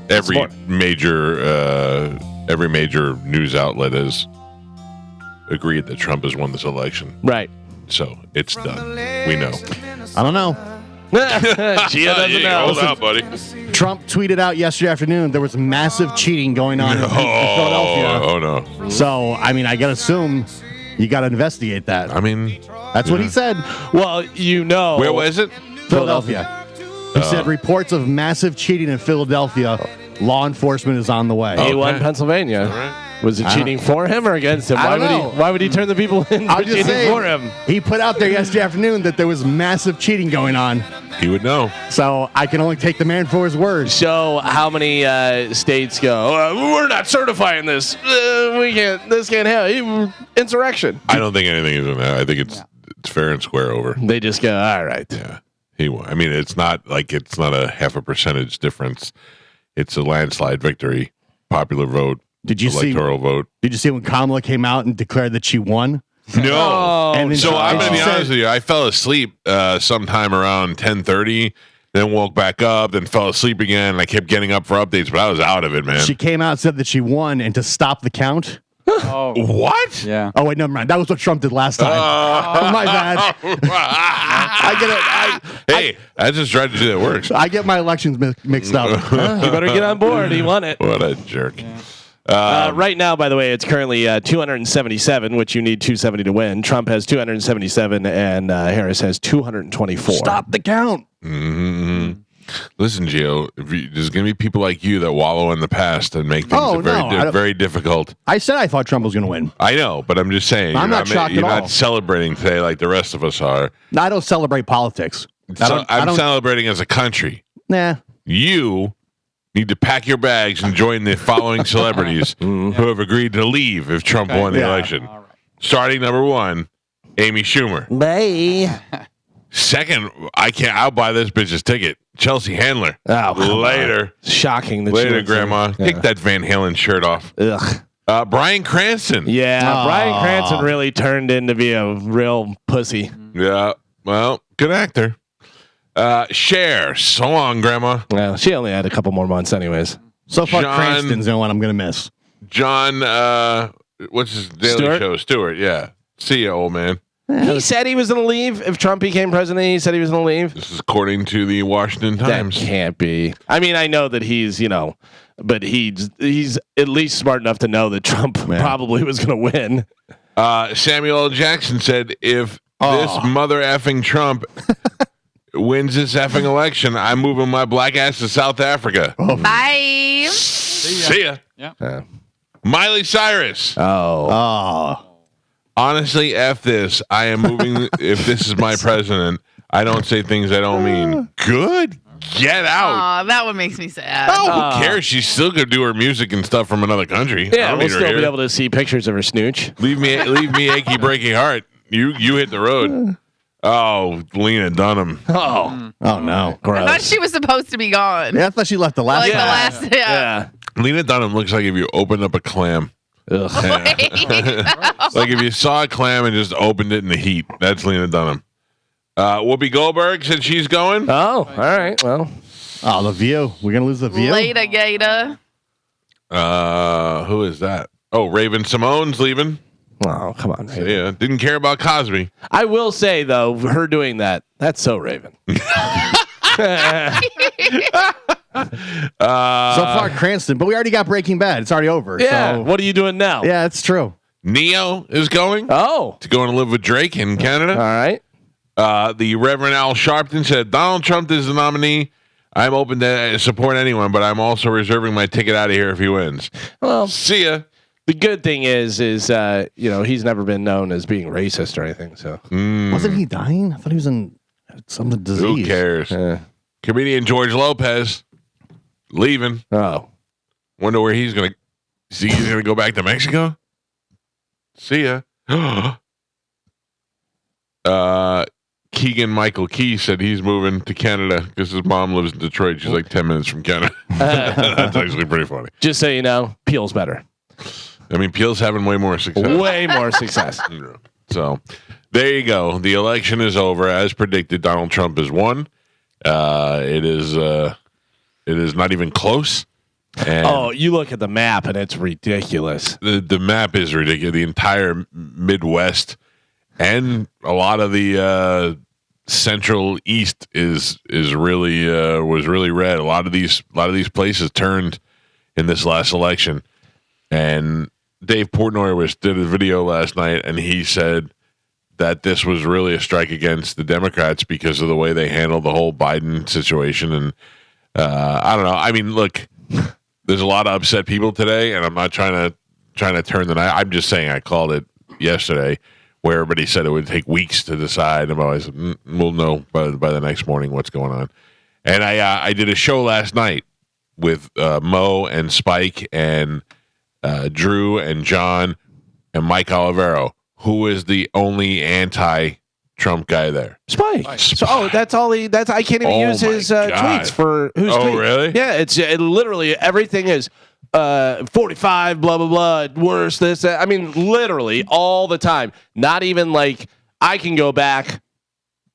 every major news outlet has agreed that Trump has won this election. Right. So it's done. We know. I don't know. Gia doesn't know. Hold out, buddy. Trump tweeted out yesterday afternoon there was massive cheating going on in Philadelphia. Oh, no. So, I mean, I got to assume you got to investigate that. I mean, That's what he said. Well, you know. where was it? Philadelphia. He said reports of massive cheating in Philadelphia. Law enforcement is on the way. He won Pennsylvania. All right. Was it cheating for him or against him? I don't know. Why would he turn the people in for cheating for him? He put out there yesterday afternoon that there was massive cheating going on. He would know. So I can only take the man for his word. So how many states go, we're not certifying this. We can't. This can't happen. Insurrection. I don't think anything is in that. I think it's fair and square over. They just go, all right. Yeah. He won. I mean, it's not a 0.5% difference. It's a landslide victory. Popular vote. Electoral vote. Did you see when Kamala came out and declared that she won? No. And then So I'm going to be she honest with you. I fell asleep sometime around 10:30, then woke back up, then fell asleep again. And I kept getting up for updates, but I was out of it, man. She came out and said that she won, and to stop the count. What? Yeah. Oh wait, never mind. That was what Trump did last time. My bad. Hey, I just tried to do that works. I get my elections mixed up. You better get on board. He won it. What a jerk. Right now, by the way, it's currently 277, which you need 270 to win. Trump has 277, and Harris has 224. Stop the count. Mm-hmm. Listen, Gio, there's going to be people like you that wallow in the past and make things very difficult. I said I thought Trump was going to win. I know, but I'm just saying. I'm not shocked you're at all. not celebrating today like the rest of us are. No, I don't celebrate politics. I'm celebrating as a country. Nah. You need to pack your bags and join the following celebrities who have agreed to leave if Trump won the election. Right. Starting number 1, Amy Schumer. Bye. Second, I'll buy this bitch's ticket. Chelsea Handler. Oh, later. Shocking. Later, Grandma. Take that Van Halen shirt off. Ugh. Bryan Cranston. Yeah, Bryan Cranston really turned in to be a real pussy. Yeah. Well, good actor. Cher. So long, Grandma. Well, she only had a couple more months anyways. So far, Cranston's the only one I'm going to miss. John, what's his Daily Show? Stewart, yeah. See ya, old man. He said he was going to leave if Trump became president. He said he was going to leave. This is according to the Washington Times. That can't be. I mean, I know that he's, but he's at least smart enough to know that Trump probably was going to win. Samuel L. Jackson said, if this mother effing Trump wins this effing election, I'm moving my black ass to South Africa. Bye. See ya. Yeah. Miley Cyrus. Honestly, F this. I am moving. If this is my president, I don't say things I don't mean. Good. Get out. Aw, that one makes me sad. Oh, who cares? She's still gonna do her music and stuff from another country. Yeah, we'll still be able to see pictures of her snooch. Leave me achy breaky heart. You hit the road. Oh, Lena Dunham. Oh no. Gross. I thought she was supposed to be gone. Yeah, I thought she left the last. The last. Yeah. Lena Dunham looks like if you opened up a clam. Ugh. Yeah. Like if you saw a clam and just opened it in the heat. That's Lena Dunham. Whoopi Goldberg said she's going. Oh, all right. Well. Oh, The View. We're going to lose The View? Later, Gator. Who is that? Oh, Raven Simone's leaving. Oh, come on, Raven. Yeah, didn't care about Cosby. I will say, though, her doing that's so Raven. So far, Cranston, but we already got Breaking Bad. It's already over. Yeah. So. What are you doing now? Yeah, it's true. Neo is going. Oh. To go and live with Drake in Canada. All right. The Reverend Al Sharpton said, Donald Trump is the nominee. I'm open to support anyone, but I'm also reserving my ticket out of here if he wins. Well, see ya. The good thing is he's never been known as being racist or anything. So wasn't he dying? I thought he was in some disease. Who cares? Comedian George Lopez leaving. Oh, wonder where he's gonna. See, he's gonna go back to Mexico. See ya. Keegan Michael Key said he's moving to Canada because his mom lives in Detroit. She's like 10 minutes from Canada. That's actually pretty funny. Just so you know, Peel's better. I mean, Peel's having way more success. Way more success. So there you go. The election is over. As predicted, Donald Trump has won. It is It is not even close. And you look at the map and it's ridiculous. the map is ridiculous. The entire Midwest and a lot of the Central East is really was really red. A lot of these places turned in this last election. And Dave Portnoy did a video last night, and he said that this was really a strike against the Democrats because of the way they handled the whole Biden situation. And I don't know. I mean, look, there's a lot of upset people today, and I'm not trying to turn the night. I'm just saying I called it yesterday, where everybody said it would take weeks to decide. And I said, we'll know by the next morning what's going on. And I did a show last night with Mo and Spike and Drew and John and Mike Olivero, who is the only anti-Trump guy there. Spike. So, that's all I can't even use his tweets for who's tweet. Really? Yeah, it literally everything is 45, blah, blah, blah, worse, this, that. I mean, literally all the time. Not even like I can go back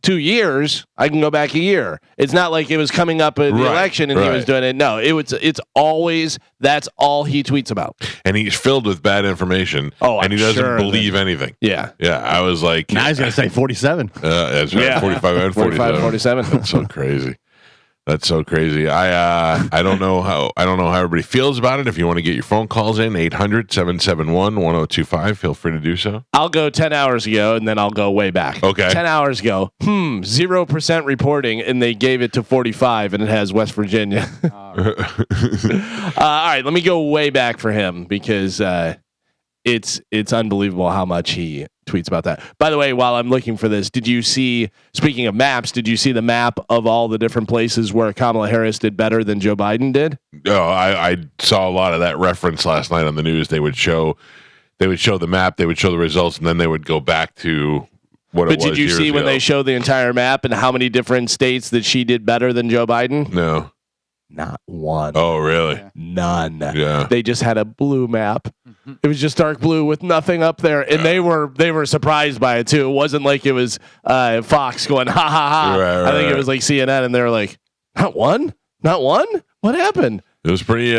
2 years. I can go back a year. It's not like it was coming up in the election and he was doing it. No, it's always, that's all he tweets about. And he's filled with bad information. And he doesn't believe anything. Yeah. Yeah. I was like, now he's going to say 47. That's right. Yeah. 45 and 47. That's so crazy. That's so crazy. I don't know how everybody feels about it. If you want to get your phone calls in, 800-771-1025, feel free to do so. I'll go 10 hours ago and then I'll go way back. Okay. 10 hours ago. 0% reporting, and they gave it to 45 and it has West Virginia. All right, let me go way back for him because it's unbelievable how much he tweets about that. By the way, while I'm looking for this, speaking of maps, did you see the map of all the different places where Kamala Harris did better than Joe Biden did? Oh, I saw a lot of that reference last night on the news. They would show the map, they would show the results, and then they would go back to what it was. But did you see when they showed the entire map and how many different states that she did better than Joe Biden? No. Not one. Oh, really? None. Yeah. They just had a blue map. It was just dark blue with nothing up there, and they were surprised by it too. It wasn't like it was Fox going ha ha ha. I think it was like CNN, and they were like, not one. What happened? It was pretty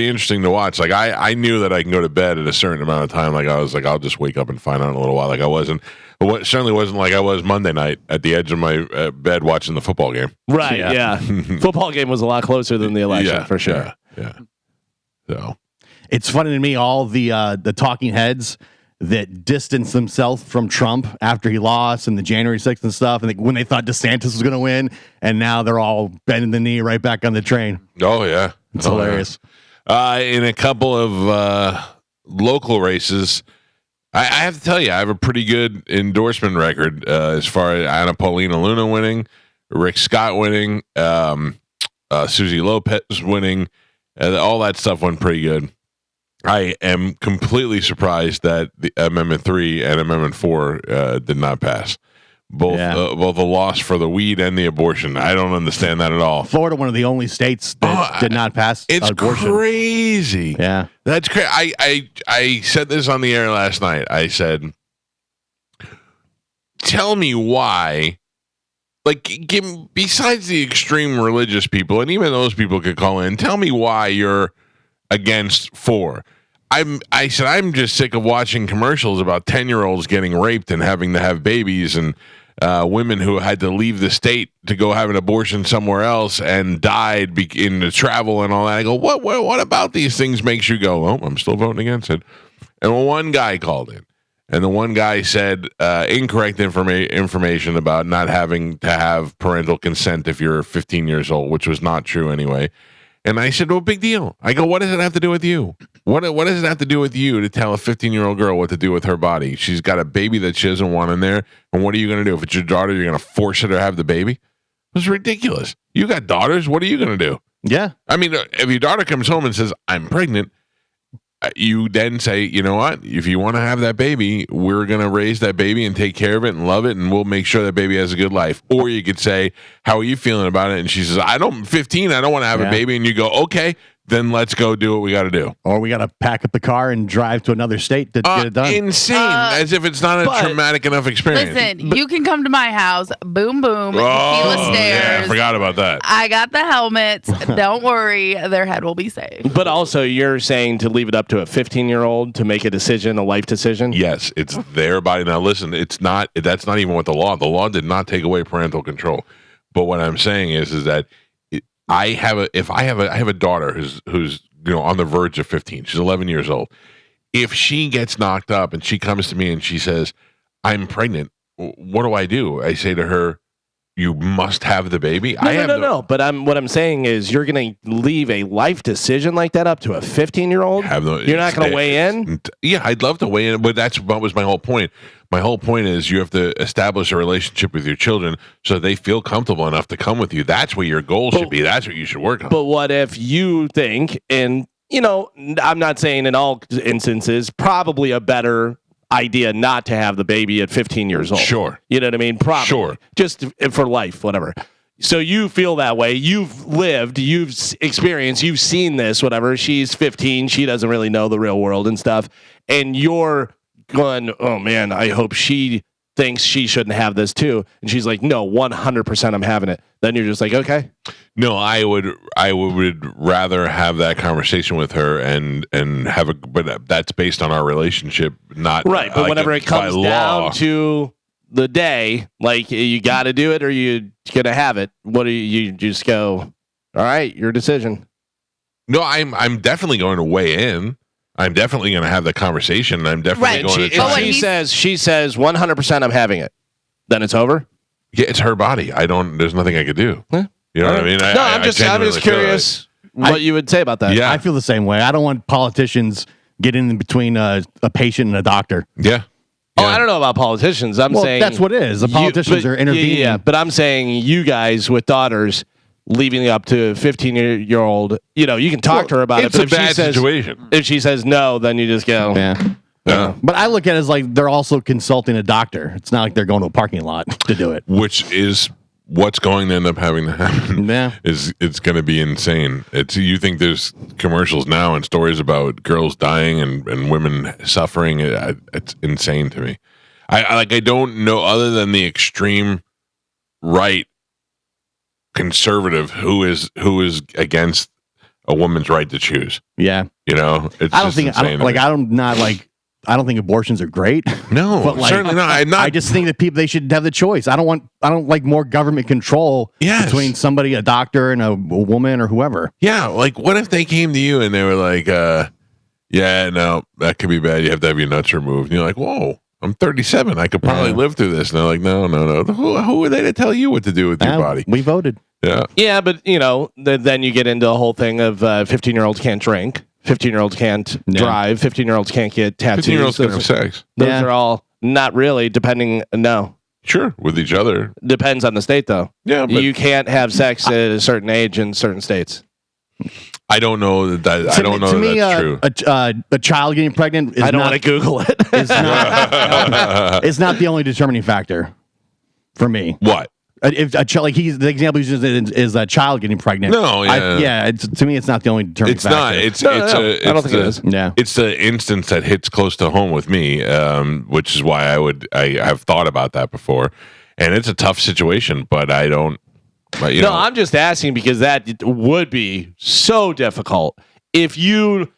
interesting to watch. Like I knew that I can go to bed at a certain amount of time. Like I was like, I'll just wake up and find out in a little while. Like certainly wasn't like I was Monday night at the edge of my bed watching the football game. Right. Yeah. Football game was a lot closer than the election for sure. Yeah. So it's funny to me, all the talking heads that distanced themselves from Trump after he lost and the January 6th and stuff, and when they thought DeSantis was going to win, and now they're all bending the knee right back on the train. Oh yeah, it's hilarious. Yeah. In a couple of local races, I have to tell you, I have a pretty good endorsement record as far as Anna Paulina Luna winning, Rick Scott winning, Susie Lopez winning. All that stuff went pretty good. I am completely surprised that the Amendment 3 and Amendment 4 did not pass. Both the loss for the weed and the abortion. I don't understand that at all. Florida, one of the only states that did not pass abortion. It's crazy. Yeah. That's crazy. I said this on the air last night. I said, tell me why, besides the extreme religious people, and even those people could call in, tell me why you're against 4. I said I'm just sick of watching commercials about 10-year-olds getting raped and having to have babies, and women who had to leave the state to go have an abortion somewhere else and died in the travel and all that. I go, what about these things makes you go, oh, I'm still voting against it? And one guy called in, and the one guy said incorrect information about not having to have parental consent if you're 15 years old, which was not true anyway. And I said, well, big deal. I go, what does it have to do with you? What does it have to do with you to tell a 15-year-old girl what to do with her body? She's got a baby that she doesn't want in there. And what are you going to do? If it's your daughter, you're going to force her to have the baby? It's ridiculous. You got daughters. What are you going to do? Yeah. I mean, if your daughter comes home and says, I'm pregnant, you then say, you know what? If you want to have that baby, we're going to raise that baby and take care of it and love it, and we'll make sure that baby has a good life. Or you could say, how are you feeling about it? And she says, 15, I don't want to have a baby. And you go, okay, then let's go do what we got to do. Or we got to pack up the car and drive to another state to get it done. Insane. As if it's not a traumatic enough experience. Listen, you can come to my house. Boom, boom. Tequila stairs. Yeah, I forgot about that. I got the helmets. Don't worry. Their head will be safe. But also, you're saying to leave it up to a 15-year-old to make a decision, a life decision? Yes, it's their body. Now, listen, it's not. That's not even what the law did not take away parental control. But what I'm saying is that if I have a daughter who's on the verge of 15. She's 11 years old. If she gets knocked up and she comes to me and she says, "I'm pregnant," what do? I say to her, "You must have the baby." No. But what I'm saying is, you're going to leave a life decision like that up to a 15-year-old. You're not going to weigh in. Yeah, I'd love to weigh in, but that was my whole point. My whole point is you have to establish a relationship with your children so they feel comfortable enough to come with you. That's what your goal should be. That's what you should work on. But what if you think, and I'm not saying in all instances, probably a better idea not to have the baby at 15 years old. Sure. You know what I mean? Probably. Sure. Just for life, whatever. So you feel that way. You've lived, you've experienced, you've seen this, whatever. She's 15. She doesn't really know the real world and stuff. And you're going, oh man, I hope she thinks she shouldn't have this too. And she's like, no, 100% I'm having it. Then you're just like, okay. No, I would rather have that conversation with her and but that's based on our relationship, not right. But whenever it comes down to the day, like you got to do it or you gonna have it. What do you just go? All right, your decision. No, I'm definitely going to weigh in. I'm definitely going to have the conversation. I'm definitely going to try. She says 100% I'm having it. Then it's over. Yeah, it's her body. There's nothing I could do. Huh? You know what I mean? I'm just curious what you would say about that. Yeah. I feel the same way. I don't want politicians getting in between a patient and a doctor. Yeah. Oh, I don't know about politicians. I'm saying that's what it is. The politicians are intervening. Yeah, but I'm saying you guys with daughters leaving it up to a 15-year-old, you can talk to her about it. But it's a bad situation. If she says no, then you just go. Yeah. But I look at it as like they're also consulting a doctor. It's not like they're going to a parking lot to do it. Which is what's going to end up having to happen. Yeah. It's going to be insane. You think there's commercials now and stories about girls dying and women suffering. It's insane to me. I don't know, other than the extreme right conservative who is against a woman's right to choose. Yeah. It's I don't think abortions are great. No, but certainly not. I just think that they should have the choice. I don't like more government control between somebody, a doctor and a woman or whoever. Yeah. Like, what if they came to you and they were like, yeah, no, that could be bad. You have to have your nuts removed. And you're like, whoa, I'm 37. I could probably live through this. And they're like, no. Who are they to tell you what to do with your body? We voted. Yeah. Yeah, but then you get into a whole thing of 15-year-olds can't drink, 15-year-olds can't drive, 15-year-olds can't get tattoos. 15-year-olds can have sex. Those are all not really depending. No. Sure, with each other. Depends on the state, though. Yeah, but you can't have sex at a certain age in certain states. I don't know that. I don't know to me, that's true. A child getting pregnant is I don't want to Google it. It's not the only determining factor for me. What? If a child, like the example he uses is a child getting pregnant. No, yeah, to me, it's not the only determining factor. It's not. I don't think it is. Yeah, it's the instance that hits close to home with me, which is why I have thought about that before, and it's a tough situation, but I don't. But, I'm just asking because that would be so difficult if you.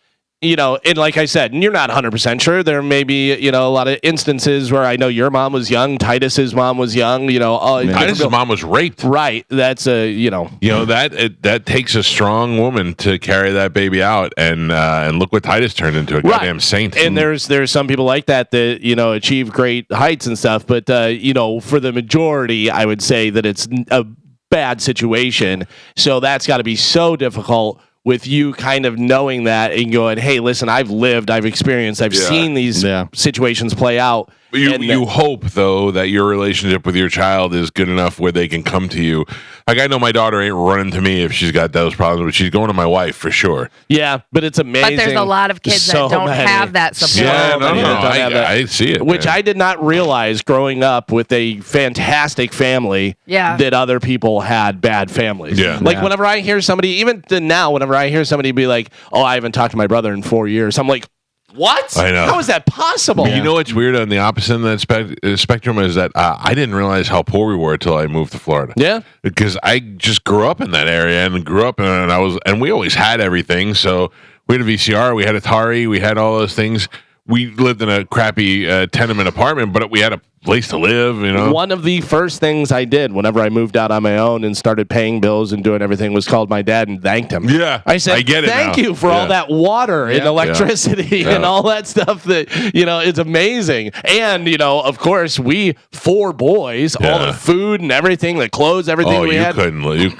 And like I said, you're not 100% sure. There may be, a lot of instances where I know your mom was young, Titus's mom was young. Titus's mom was raped. Right. That's that takes a strong woman to carry that baby out, and look what Titus turned into, a goddamn saint. And there's some people like that achieve great heights and stuff, but for the majority, I would say that it's a bad situation. So that's got to be so difficult. With you kind of knowing that and going, hey, listen, I've lived, I've experienced, I've seen these situations play out. You hope, though, that your relationship with your child is good enough where they can come to you. Like, I know my daughter ain't running to me if she's got those problems, but she's going to my wife for sure. Yeah, but it's amazing. But there's a lot of kids that don't have that support. Yeah, I see it. Which I did not realize growing up with a fantastic family that other people had bad families. Yeah. Like, whenever I hear somebody, even now, whenever whenever I hear somebody be like, "Oh, I haven't talked to my brother in 4 years," I'm like, what? I know. How is that possible? You know what's weird on the opposite end of that spectrum is that I didn't realize how poor we were until I moved to Florida. Yeah, because I just grew up in that area and we always had everything. So we had a VCR, we had Atari, we had all those things. We lived in a crappy tenement apartment, but we had a place to live. You know, one of the first things I did whenever I moved out on my own and started paying bills and doing everything was called my dad and thanked him. Yeah, I said, I get it thank now. you for all that water and electricity and all that stuff that, it's amazing. And, of course, we 4 boys, all the food and everything, the clothes, everything we had.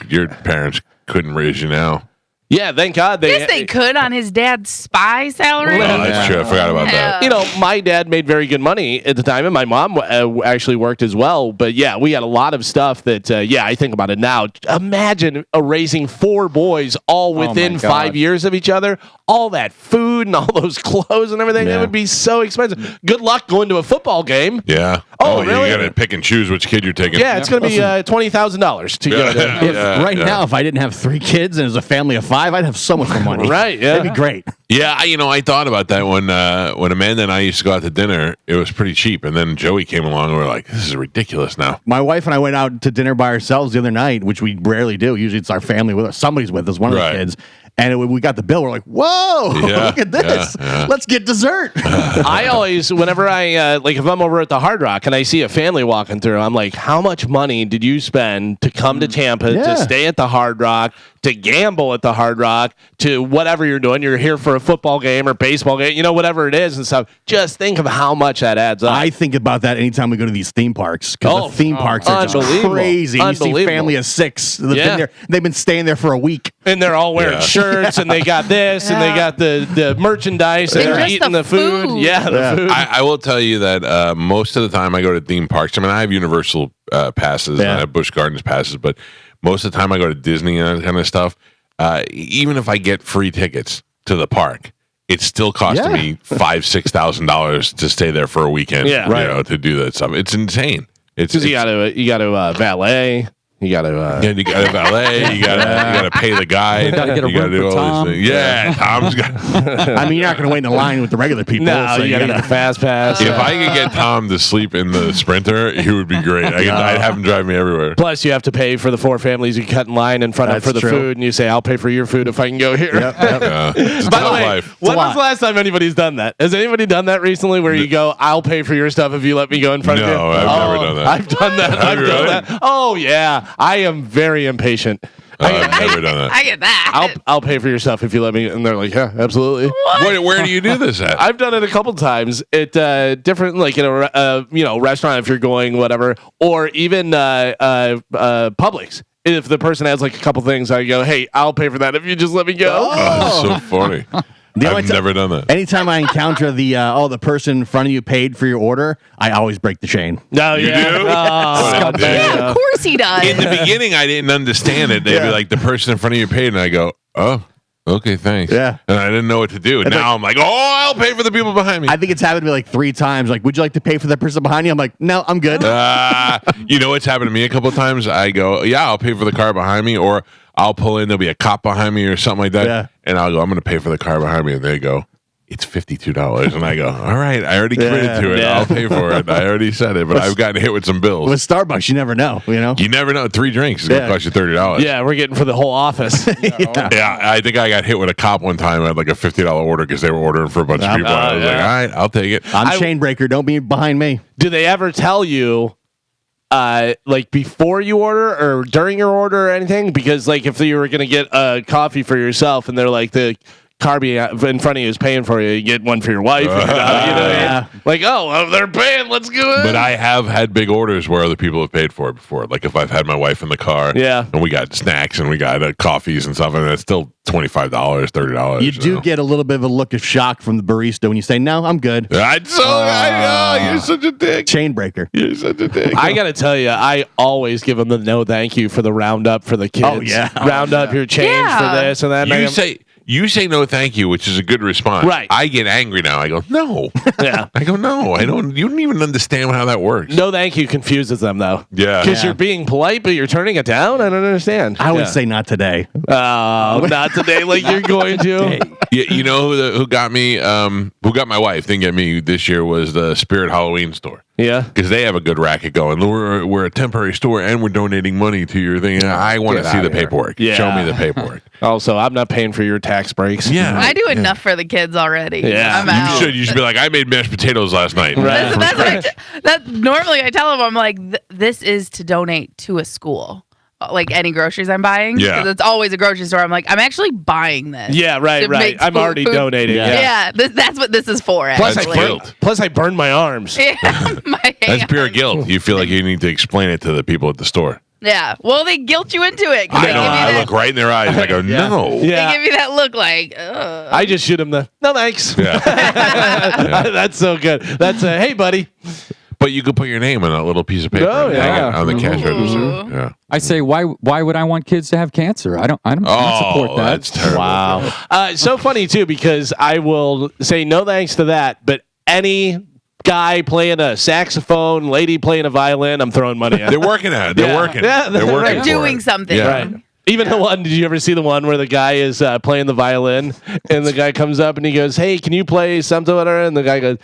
Your parents couldn't raise you now. Yeah, thank God. Yes, they could on his dad's spy salary. Oh, that's true. I forgot about that. My dad made very good money at the time, and my mom actually worked as well. But yeah, we had a lot of stuff that, I think about it now. Imagine raising 4 boys all within 5 years of each other. All that food and all those clothes and everything. That would be so expensive. Good luck going to a football game. Yeah. Oh, really? You got to pick and choose which kid you're taking. Yeah, it's going to be $20,000 to go to. Right now, if I didn't have 3 kids and it was a family of 5, I'd have so much more money. Right, yeah. That'd be great. Yeah, I thought about that when Amanda and I used to go out to dinner. It was pretty cheap, and then Joey came along, and we were like, "This is ridiculous now." My wife and I went out to dinner by ourselves the other night, which we rarely do. Usually, it's our family with us. Somebody's with us, one of the kids. And we got the bill. We're like, whoa, look at this. Let's get dessert. I always, whenever I, if I'm over at the Hard Rock and I see a family walking through, I'm like, how much money did you spend to come to Tampa, to stay at the Hard Rock, to gamble at the Hard Rock, to whatever you're doing? You're here for a football game or baseball game, whatever it is and stuff. Just think of how much that adds up. I think about that anytime we go to these theme parks, because the theme parks are just crazy. You see family of 6 that have been there. They've been staying there for a week. And they're all wearing shirts, and they got this, and they got the merchandise, and they're eating the food. Yeah, the food. I will tell you that most of the time I go to theme parks. I mean, I have Universal passes, and I have Busch Gardens passes, but most of the time I go to Disney and that kind of stuff. Even if I get free tickets to the park, it's still costing me $5,000-$6,000 to stay there for a weekend. Yeah, to do that stuff. It's insane. It's because you got to valet. You got to you got to valet. You got to pay the guy. Got to get a room for Tom. Yeah, Tom's got. I mean, you're not going to wait in a line with the regular people. No, so you got to get the fast pass. If I could get Tom to sleep in the Sprinter, he would be great. I'd have him drive me everywhere. Plus, you have to pay for the 4 families you cut in line in front of for the food, and you say, "I'll pay for your food if I can go here." It's a By the tough way, life. when was the last time anybody's done that? Has anybody done that recently? Where you go, "I'll pay for your stuff if you let me go in front of you"? No, I've never done that. I've done that. Have you really? Oh yeah, I am very impatient. I've never done that. I get that. I'll pay for your stuff if you let me. And they're like, yeah, absolutely. Where do you do this at? I've done it a couple times at different, like in a restaurant if you're going whatever, or even Publix. If the person has like a couple things, I go, hey, I'll pay for that if you just let me go. Oh, that's so funny. I've never done that. Anytime I encounter the person in front of you paid for your order, I always break the chain. No, You do? Oh, Yeah, of course he does. In the beginning, I didn't understand it. They'd be like, the person in front of you paid, and I go, oh, okay, thanks. Yeah. And I didn't know what to do. And now I'm like, oh, I'll pay for the people behind me. I think it's happened to me like 3 times. Like, would you like to pay for that person behind you? I'm like, no, I'm good. You know what's happened to me a couple of times? I go, yeah, I'll pay for the car behind me, or I'll pull in, there'll be a cop behind me or something like that. Yeah. And I'll go, I'm going to pay for the car behind me. And they go, it's $52. And I go, all right, I already committed to it. Yeah. I'll pay for it. I already said it, but I've gotten hit with some bills. With Starbucks, you never know, You never know. 3 drinks is going to cost you $30. Yeah, we're getting for the whole office. Yeah, I think I got hit with a cop one time. I had like a $50 order because they were ordering for a bunch of people. I was like, all right, I'll take it. I'm chain breaker. Don't be behind me. Do they ever tell you, like before you order or during your order or anything? Because like if you were going to get a coffee for yourself and they're like the Carby in front of you is paying for you, you get one for your wife. Like, oh, well, they're paying. Let's go in. But I have had big orders where other people have paid for it before. Like if I've had my wife in the car, and we got snacks and we got coffees and stuff, and it's still $25, $30. You do get a little bit of a look of shock from the barista when you say, "No, I'm good." I know you're such a dick. Chain breaker. You're such a dick. I gotta tell you, I always give them the no thank you for the roundup for the kids. Oh, yeah. Round up your change for this and that. You say no, thank you, which is a good response. Right. I get angry now. I go, no. Yeah. I go, no. I don't. You don't even understand how that works. No, thank you confuses them though. Yeah. Because you're being polite, but you're turning it down. I don't understand. I would say not today. Oh, not today, like you're going to. Yeah, you know who got me? Who got my wife? Didn't get me this year was the Spirit Halloween store. Yeah. Because they have a good racket going. We're a temporary store and we're donating money to your thing. I want to see the paperwork. Yeah. Show me the paperwork. Also, I'm not paying for your tax breaks. Yeah. I do enough for the kids already. Yeah. I'm out. You should be like, I made mashed potatoes last night. Right. That's normally I tell them, I'm like, this is to donate to a school. Like any groceries I'm buying. Yeah. Because it's always a grocery store. I'm like, I'm actually buying this. Yeah, right. I'm already donating. Yeah. That's what this is for, Plus, actually. I burned my arms. Yeah, my That's pure hands. guilt. You feel like you need to explain it to the people at the store. Yeah. Well, they guilt you into it. 'Cause I they know. give you I that- look right in their eyes. I go, no. They Yeah. give you that look like, ugh. I just shoot him no thanks. Yeah. That's so good. That's hey buddy. But you could put your name on a little piece of paper Oh, and hang yeah. it on the cash register. Ooh. Yeah. I say, why would I want kids to have cancer? I don't support that. That's terrible. Wow. So funny too because I will say no thanks to that, but any guy playing a saxophone, lady playing a violin, I'm throwing money at. They're working at it. They're Yeah. working. Yeah, They're working. They're for doing it. something. Yeah. Right. Even the one, did you ever see the one where the guy is playing the violin and the guy comes up and he goes, hey, can you play something? And the guy goes,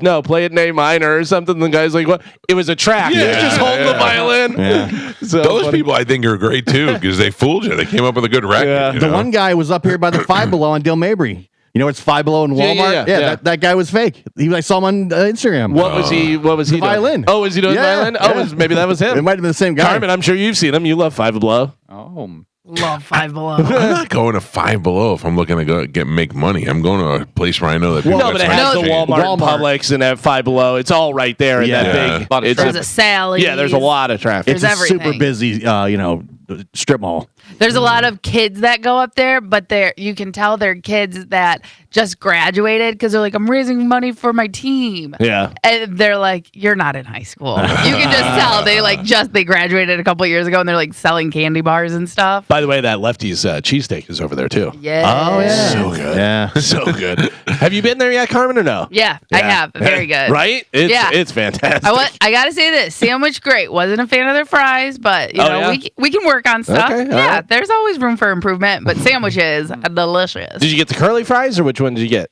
no, play it in A minor or something. And the guy's like, what? It was a track. Yeah, He was just holding the violin. Yeah. So Those funny. people I think are great too because they fooled you. They came up with a good record. Yeah. you The know? one guy was up here by the Five Below on Dale Mabry. You know, it's Five Below in Walmart. yeah. That guy was fake. I saw him on Instagram. What was he doing? violin. Oh, was he doing Yeah, violin? yeah. Oh, maybe that was him. It might have been the same guy. Carmen, I'm sure you've seen him. You love Five Below. Oh, Love Five Below. I'm not going to Five Below if I'm looking to make money. I'm going to a place where I know that people. No, but it got has the something to Walmart, Walmart. Publix, and at Five Below. It's all right there in Yeah. that big. It's There's a Sally's. yeah, there's a lot of traffic. It's There's a super everything. busy, strip mall. There's a lot of kids that go up there, but you can tell they're kids that just graduated because they're like, I'm raising money for my team. Yeah. And they're like, you're not in high school. You can just tell they graduated a couple of years ago and they're like selling candy bars and stuff. By the way, that Lefty's cheesesteak is over there too. Yeah. Oh, yeah. So good. Yeah. So good. Have you been there yet, Carmen, or no? Yeah, I have. Very good. Right? It's fantastic. I gotta say this sandwich great. Wasn't a fan of their fries, but you know yeah? we can work on stuff. Okay, all Yeah, right. there's always room for improvement, but sandwiches are delicious. Did you get the curly fries or which one did you get?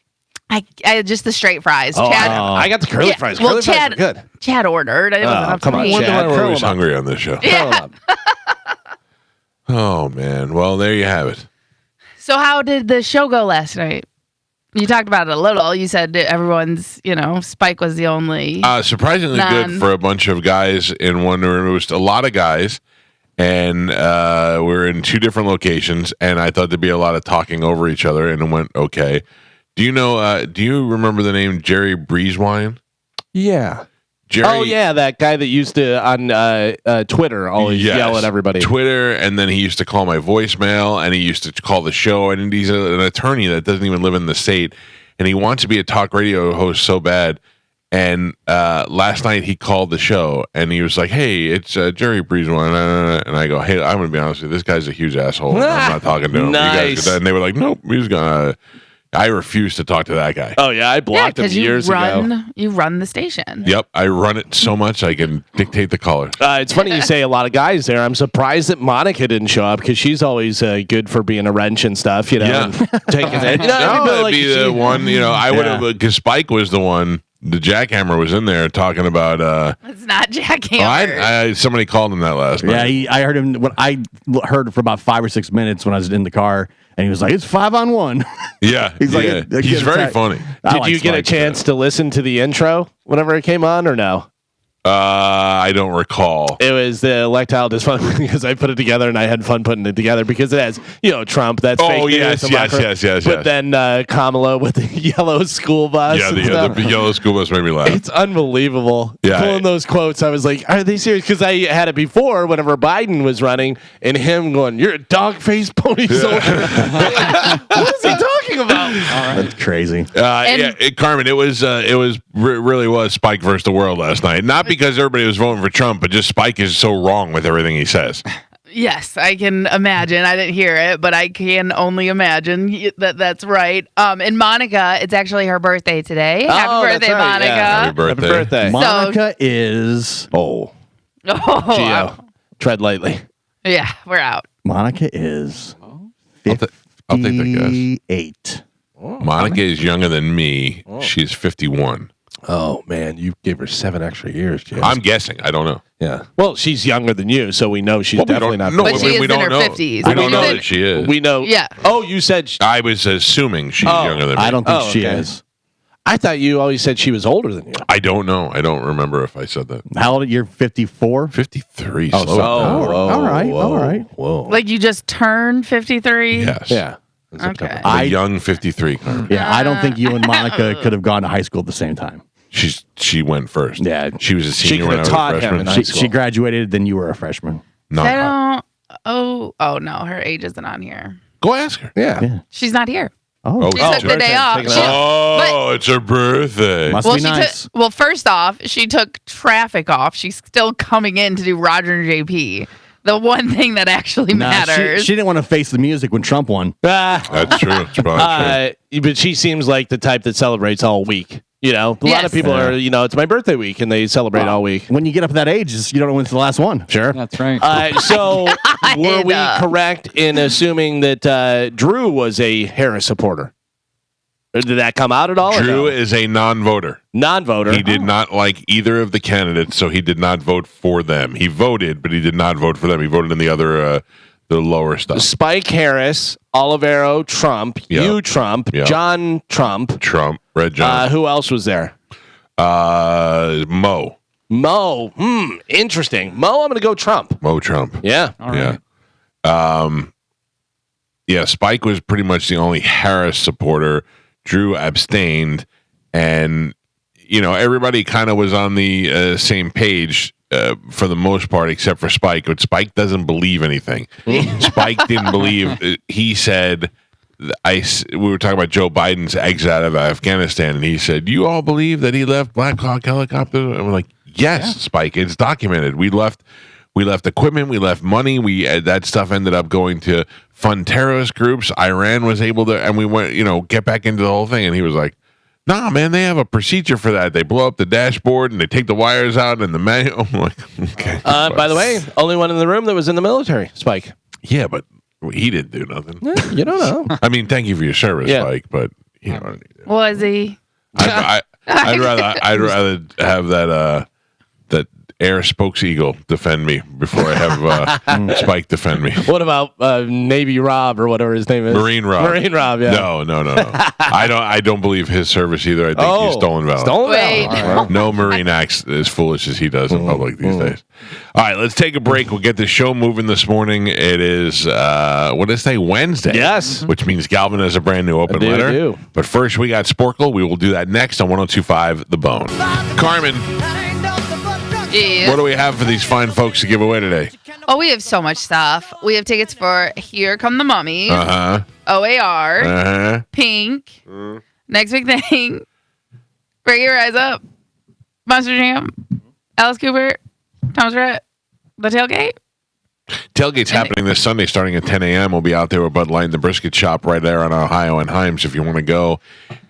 I just the straight fries. Oh, Chad, I got the curly Yeah, fries. well, Curly fries Chad- are good. Chad ordered. It wasn't up to come on, me. Wonder Chad. why we're Curl always 'em up. hungry on this show. Curl 'em up. Oh man. Well, there you have it. So how did the show go last night? You talked about it a little. You said that everyone's, Spike was the only. Surprisingly good for a bunch of guys in one room. It was a lot of guys, and we're in two different locations. And I thought there'd be a lot of talking over each other, and it went okay. Do you know? Do you remember the name Jerry Breezewine? Yeah. Jerry, Oh yeah, that guy that used to on Twitter always Yes. yell at everybody. Twitter, and then he used to call my voicemail, and he used to call the show. And he's an attorney that doesn't even live in the state, and he wants to be a talk radio host so bad. And last night he called the show, and he was like, "Hey, it's Jerry Breezewine," and I go, "Hey, I'm gonna be honest with you. This guy's a huge asshole. I'm not talking to him." Nice. And they were like, "Nope, he's gonna." I refuse to talk to that guy. Oh yeah, I blocked him because years ago. you run the station. Yep, I run it so much I can dictate the caller. It's funny you say a lot of guys there. I'm surprised that Monica didn't show up because she's always good for being a wrench and stuff, Yeah. and taking it. No, that'd like be the one. I would have because Spike was the one. The jackhammer was in there talking about. It's not jackhammer. Somebody called him that last night. Yeah, I heard him. When I heard for about 5 or 6 minutes when I was in the car, and he was like, "It's 5-on-1." Yeah, He's like, yeah. He's very funny. Did you get a chance to listen to the intro whenever it came on or no? I don't recall. It was the electile dysfunction because I put it together and I had fun putting it together because it has, Trump. That's Oh, fake yes, news, yes, Macron. yes. But then Kamala with the yellow school bus. Yeah, and the stuff. yellow school bus made me laugh. It's unbelievable. Yeah, Pulling those quotes, I was like, are they serious? Because I had it before whenever Biden was running and him going, you're a dog-faced pony soldier. What is he talking about? That's crazy. Carmen, it really was Spike versus the world last night. Not because everybody was voting for Trump, but just Spike is so wrong with everything he says. Yes, I can imagine. I didn't hear it, but I can only imagine that that's right. And Monica, it's actually her birthday today. Happy Oh, that's birthday, right, Monica. yeah. Happy birthday. Happy birthday. Monica is Oh, Gio. Tread lightly. yeah, we're out. Monica is I'll take that, guess. 58. Monica is younger than me. She's 51. Oh, man. You gave her 7 extra years, James. I'm guessing. I don't know. Yeah. Well, she's younger than you, so we know she's Well, we definitely don't not. know. But she is we in don't her know. 50s. We I don't mean, know then- that she is. We know. Yeah. Oh, you said. I was assuming she's younger than me. I don't think Oh, she okay. is. I thought you always said she was older than you. I don't know. I don't remember if I said that. How old are you? 54? 53. Oh, slow so- it down. all right, all right. Whoa. Like you just turned 53? Yes. Yeah. Okay. The young 53. Yeah, I don't think you and Monica could have gone to high school at the same time. She went first. Yeah. She was a She senior could when I have was taught a him freshman. in high She, school. she graduated, then you were a freshman. Not I hot. don't. Oh no, her age isn't on here. Go ask her. Yeah. She's not here. Oh, She Oh, took the day off. taking She- it off. Oh, it's her birthday. must well, be she nice. took. Well, first off, she took traffic off. She's still coming in to do Roger and JP. The one thing that actually Nah, matters. she didn't want to face the music when Trump won. That's true. It's probably true. But she seems like the type that celebrates all week. You know, a lot Yes. of people are, it's my birthday week and they celebrate all week. When you get up to that age, you don't know when's the last one. Sure. That's right. So were we God. correct in assuming that Drew was a Harris supporter? Or did that come out at all? Drew or no? is a non-voter. Non-voter. He did not like either of the candidates, so he did not vote for them. He voted, but he did not vote for them. He voted in the other, the lower stuff. Spike Harris, Olivero Trump, Yeah. you Trump, Yeah. John Trump. Trump, Red John, Who else was there? Mo Mo. Interesting. Mo, I'm going to go Trump. Trump. Yeah. All right. Yeah. Yeah, Spike was pretty much the only Harris supporter. Drew abstained, and everybody kind of was on the same page for the most part, except for Spike. But Spike doesn't believe anything. Spike didn't believe. He said, we were talking about Joe Biden's exit out of Afghanistan, and he said, "You all believe that he left Black Hawk helicopters?" And we're like, "Yes, Spike. It's documented. We left equipment. We left money. That stuff ended up going to fund terrorist groups. Iran was able to, and we went, get back into the whole thing." And he was like, "Nah, man, they have a procedure for that. They blow up the dashboard and they take the wires out and the manual." I'm like, okay. By the way, only one in the room that was in the military, Spike. Yeah, but he didn't do nothing. You don't know. I mean, thank you for your service, Yeah. Spike, but you know, Was he? I'd rather have that air spokes eagle defend me before I have Spike defend me. What about Navy Rob or whatever his name is? Marine Rob. Marine Rob, yeah. No. I don't believe his service either. I think he's stolen valor. Stolen Wait. valor. All right. No Marine acts as foolish as he does in public these days. All right, let's take a break. We'll get the show moving this morning. It is, what did I say, Wednesday? Yes. Which means Galvin has a brand new open I letter. do. But first, we got Sporcle. We will do that next on 102.5 The Bone. Carmen, Yeah. what do we have for these fine folks to give away today? Oh, we have so much stuff. We have tickets for Here Come the Mummies, Uh-huh. OAR, Uh-huh. Pink, Next Big Thing, Break Your Rise Up, Monster Jam, Alice Cooper, Thomas Rhett, The Tailgate. Tailgate's happening this Sunday starting at 10 a.m. We'll be out there with Bud Light and the Brisket Shop right there on Ohio and Himes if you want to go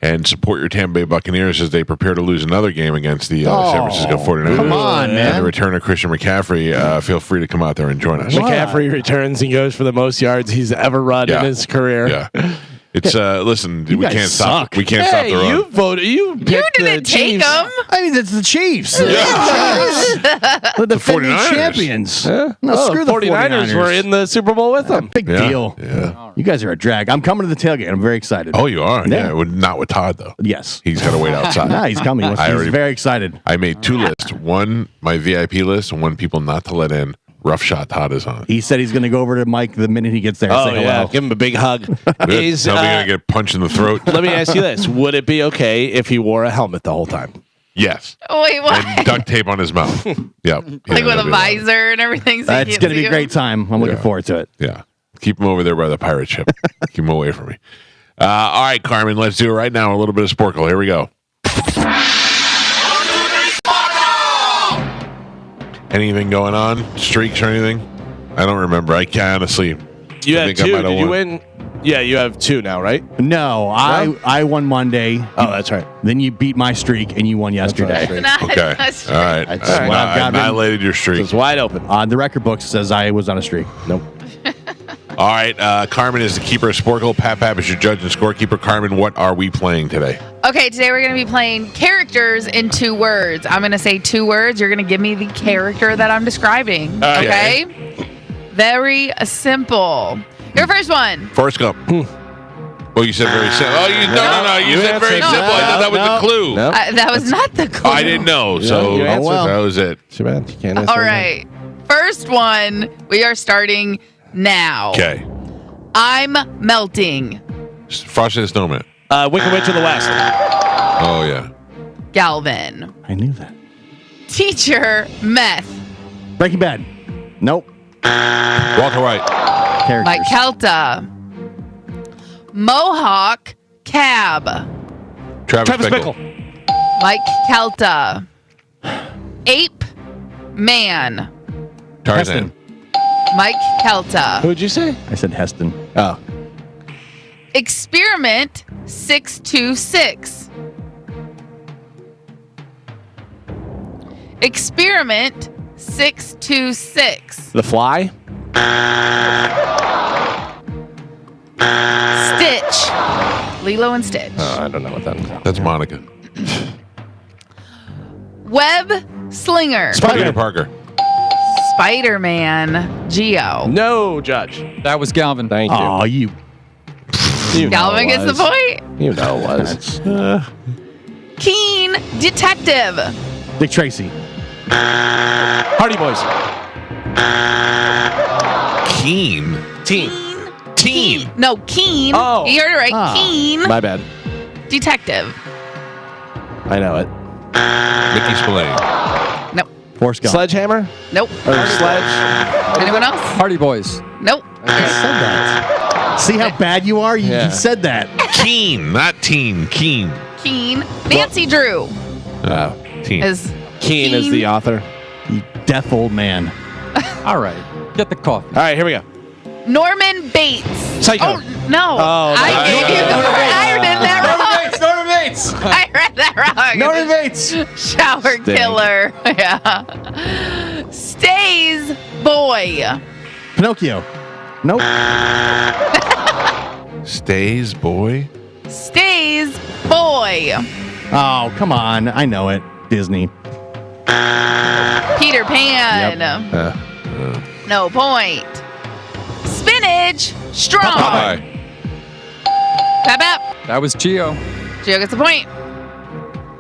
and support your Tampa Bay Buccaneers as they prepare to lose another game against the San Francisco 49ers. come on, And man. the return of Christian McCaffrey. Feel free to come out there and join us. McCaffrey returns and goes for the most yards he's ever run Yeah. in his career. Yeah. It's listen, we guys can't stop. suck. We can't stop Hey, the run. you voted. You picked the Didn't take Chiefs. them. I mean, it's the Chiefs. Yeah. The defending 49ers. champions. Yeah. No, Oh, screw the the 49ers were in the Super Bowl with them. Big Yeah. deal. Yeah. You guys are a drag. I'm coming to the tailgate. I'm very excited. Oh, you are? Yeah. Yeah. Not with Todd though. Yes. He's got to wait outside. Nah, he's coming. He's already- very excited. I made two lists. One, my VIP list, and one people not to let in. Rough Shot Todd is on. He said he's going to go over to Mike the minute he gets there. Oh say yeah, hello. give him a big hug. Good. Is, Tell me going to get punched in the throat. let me ask you this: would it be okay if he wore a helmet the whole time? Yes. Wait, what? And duct tape on his mouth. Yep. Like with a visor and everything. So you It's can't going to be see a great him? time. I'm looking forward to it. Yeah. Keep him over there by the pirate ship. Keep him away from me. All right, Carmen, let's do it right now. A little bit of Sporcle. Here we go. Anything going on? Streaks or anything? I don't remember. I can't honestly. You I had think I two. might have Did you won. win? Yeah, you have 2 now, right? No, I won Monday. Oh, that's right. Then you beat my streak, and you won yesterday. right. Not Okay. that's All right. That's I what I've got written. annihilated your streak. It's wide open. The record book says I was on a streak. Nope. All right. Carmen is the keeper of Sporcle. Pap is your judge and scorekeeper. Carmen, what are we playing today? Okay, today we're going to be playing characters in 2 words. I'm going to say 2 words. You're going to give me the character that I'm describing. Okay. Okay? Very simple. Your first one. Forrest Gump. Well, you said very simple. Oh, no. You said very answered simple. I thought that was no. the clue. Nope. That was not the clue. I didn't know. Yeah, So you answered. well. that was it. Too bad. You can't answer. All right. First one. We are starting now. Okay. I'm melting. Frosty the Snowman. Wicked Witch of the West. Oh, yeah. Galvin. I knew that. Teacher meth. Breaking Bad. Nope. Walter White. Characters. Mike Calta. Mohawk cab. Travis Bickle. Mike Calta. Ape man. Tarzan. Heston. Mike Calta. Who'd you say? I said Heston. Oh. Experiment 626. Experiment 626. The Fly. Stitch. Lilo and Stitch. I don't know what that is. That's Monica. Web slinger. Peter Parker. Spider-Man. Geo. No, Judge. That was Galvin. Thank you. Oh, you. You know Galvin it gets the was. point. You know it was. Keen detective. Dick Tracy. Hardy Boys. Keen. Teen. No, Keen. Oh. You heard it right. Ah. Keen My bad. detective. I know it. Mickey Spillane. Nope. Forrest Gump. Sledgehammer? Nope. Or Sledge? Anyone else? Hardy Boys. Nope. I said that. See how bad you are? You Yeah. said that. Keen, not teen. Keen. Keen. Nancy Drew Teen. is Keen is the author. You deaf old man. All right. Get the coffee. All right, here we go. Norman Bates. Psycho. Oh, no. Oh, I no. gave you the I read that wrong. Norman Bates. I read that wrong. Norman Bates. Shower Sting. killer. Yeah. Stays boy. Pinocchio. Nope. Stays, boy. Stays boy. Oh, come on. I know it. Disney. Peter Pan. No point. Spinach strong. Popeye. Pap pap. That was Geo. Gio gets the point.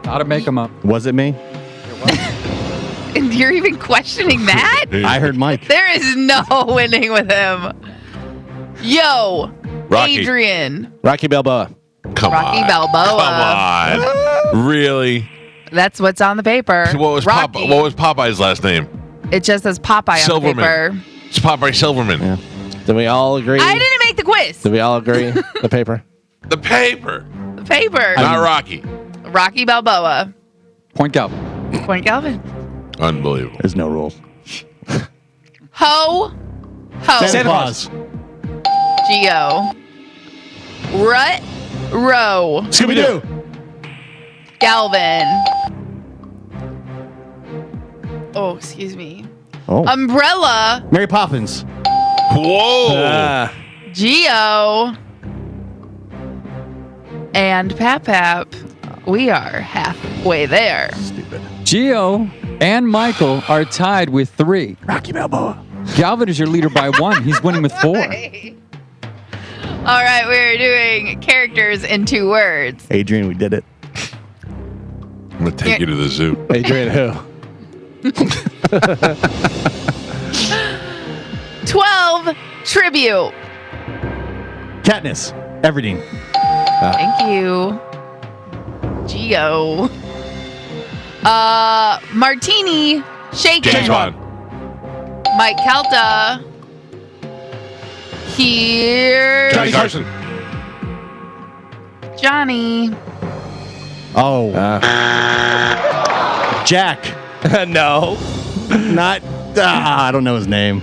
How to make them up. Was it me? And you're even questioning that? I heard Mike. There is no winning with him. Yo, Rocky. Adrian. Rocky Balboa. Come Rocky on. Balboa. Come on. Really? That's what's on the paper. What was Rocky. What was Popeye's last name? It just says Popeye Silverman. on the paper. It's Popeye Silverman. Yeah. Did we all agree? I didn't make the quiz. Did we all agree? The paper. The paper. The paper. Not Rocky. Rocky Balboa. Point Galvin. Point Galvin. Unbelievable. There's no rules. Ho. Ho. Santa Claus. Geo. Rut. Row. Scooby-Doo. Galvin. Oh, excuse me. Oh. Umbrella. Mary Poppins. Whoa. Geo. And Pap Pap. We are halfway there. Stupid. Geo and Michael are tied with 3. Rocky Balboa. Galvin is your leader by 1. He's winning with 4. All right, we're doing characters in 2 words. Adrian, we did it. I'm going to take you to the zoo. Adrian who? 12 tribute. Katniss. Everdeen. Thank you. Geo. Martini shaken. James Bond. Mike Calta. Here. Johnny Carson. Johnny. Oh. Jack. No. Not. I don't know his name.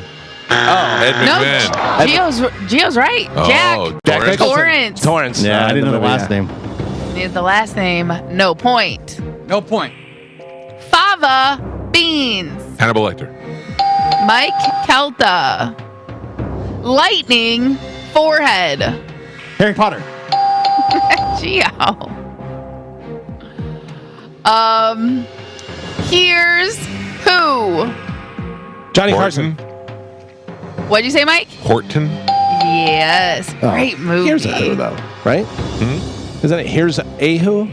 Ed McMahon. Gio's right. Oh, Jack Torrance. Torrance. Yeah, I didn't know the last yeah. name. Need the last name. No point. No point. Fava Beans. Hannibal Lecter. Mike Calta. Lightning Forehead. Harry Potter. Gio. Here's who. Johnny Horton. Carson. What'd you say, Mike? Horton. Yes. Great movie. Here's a who, though, right? Isn't it here's a who?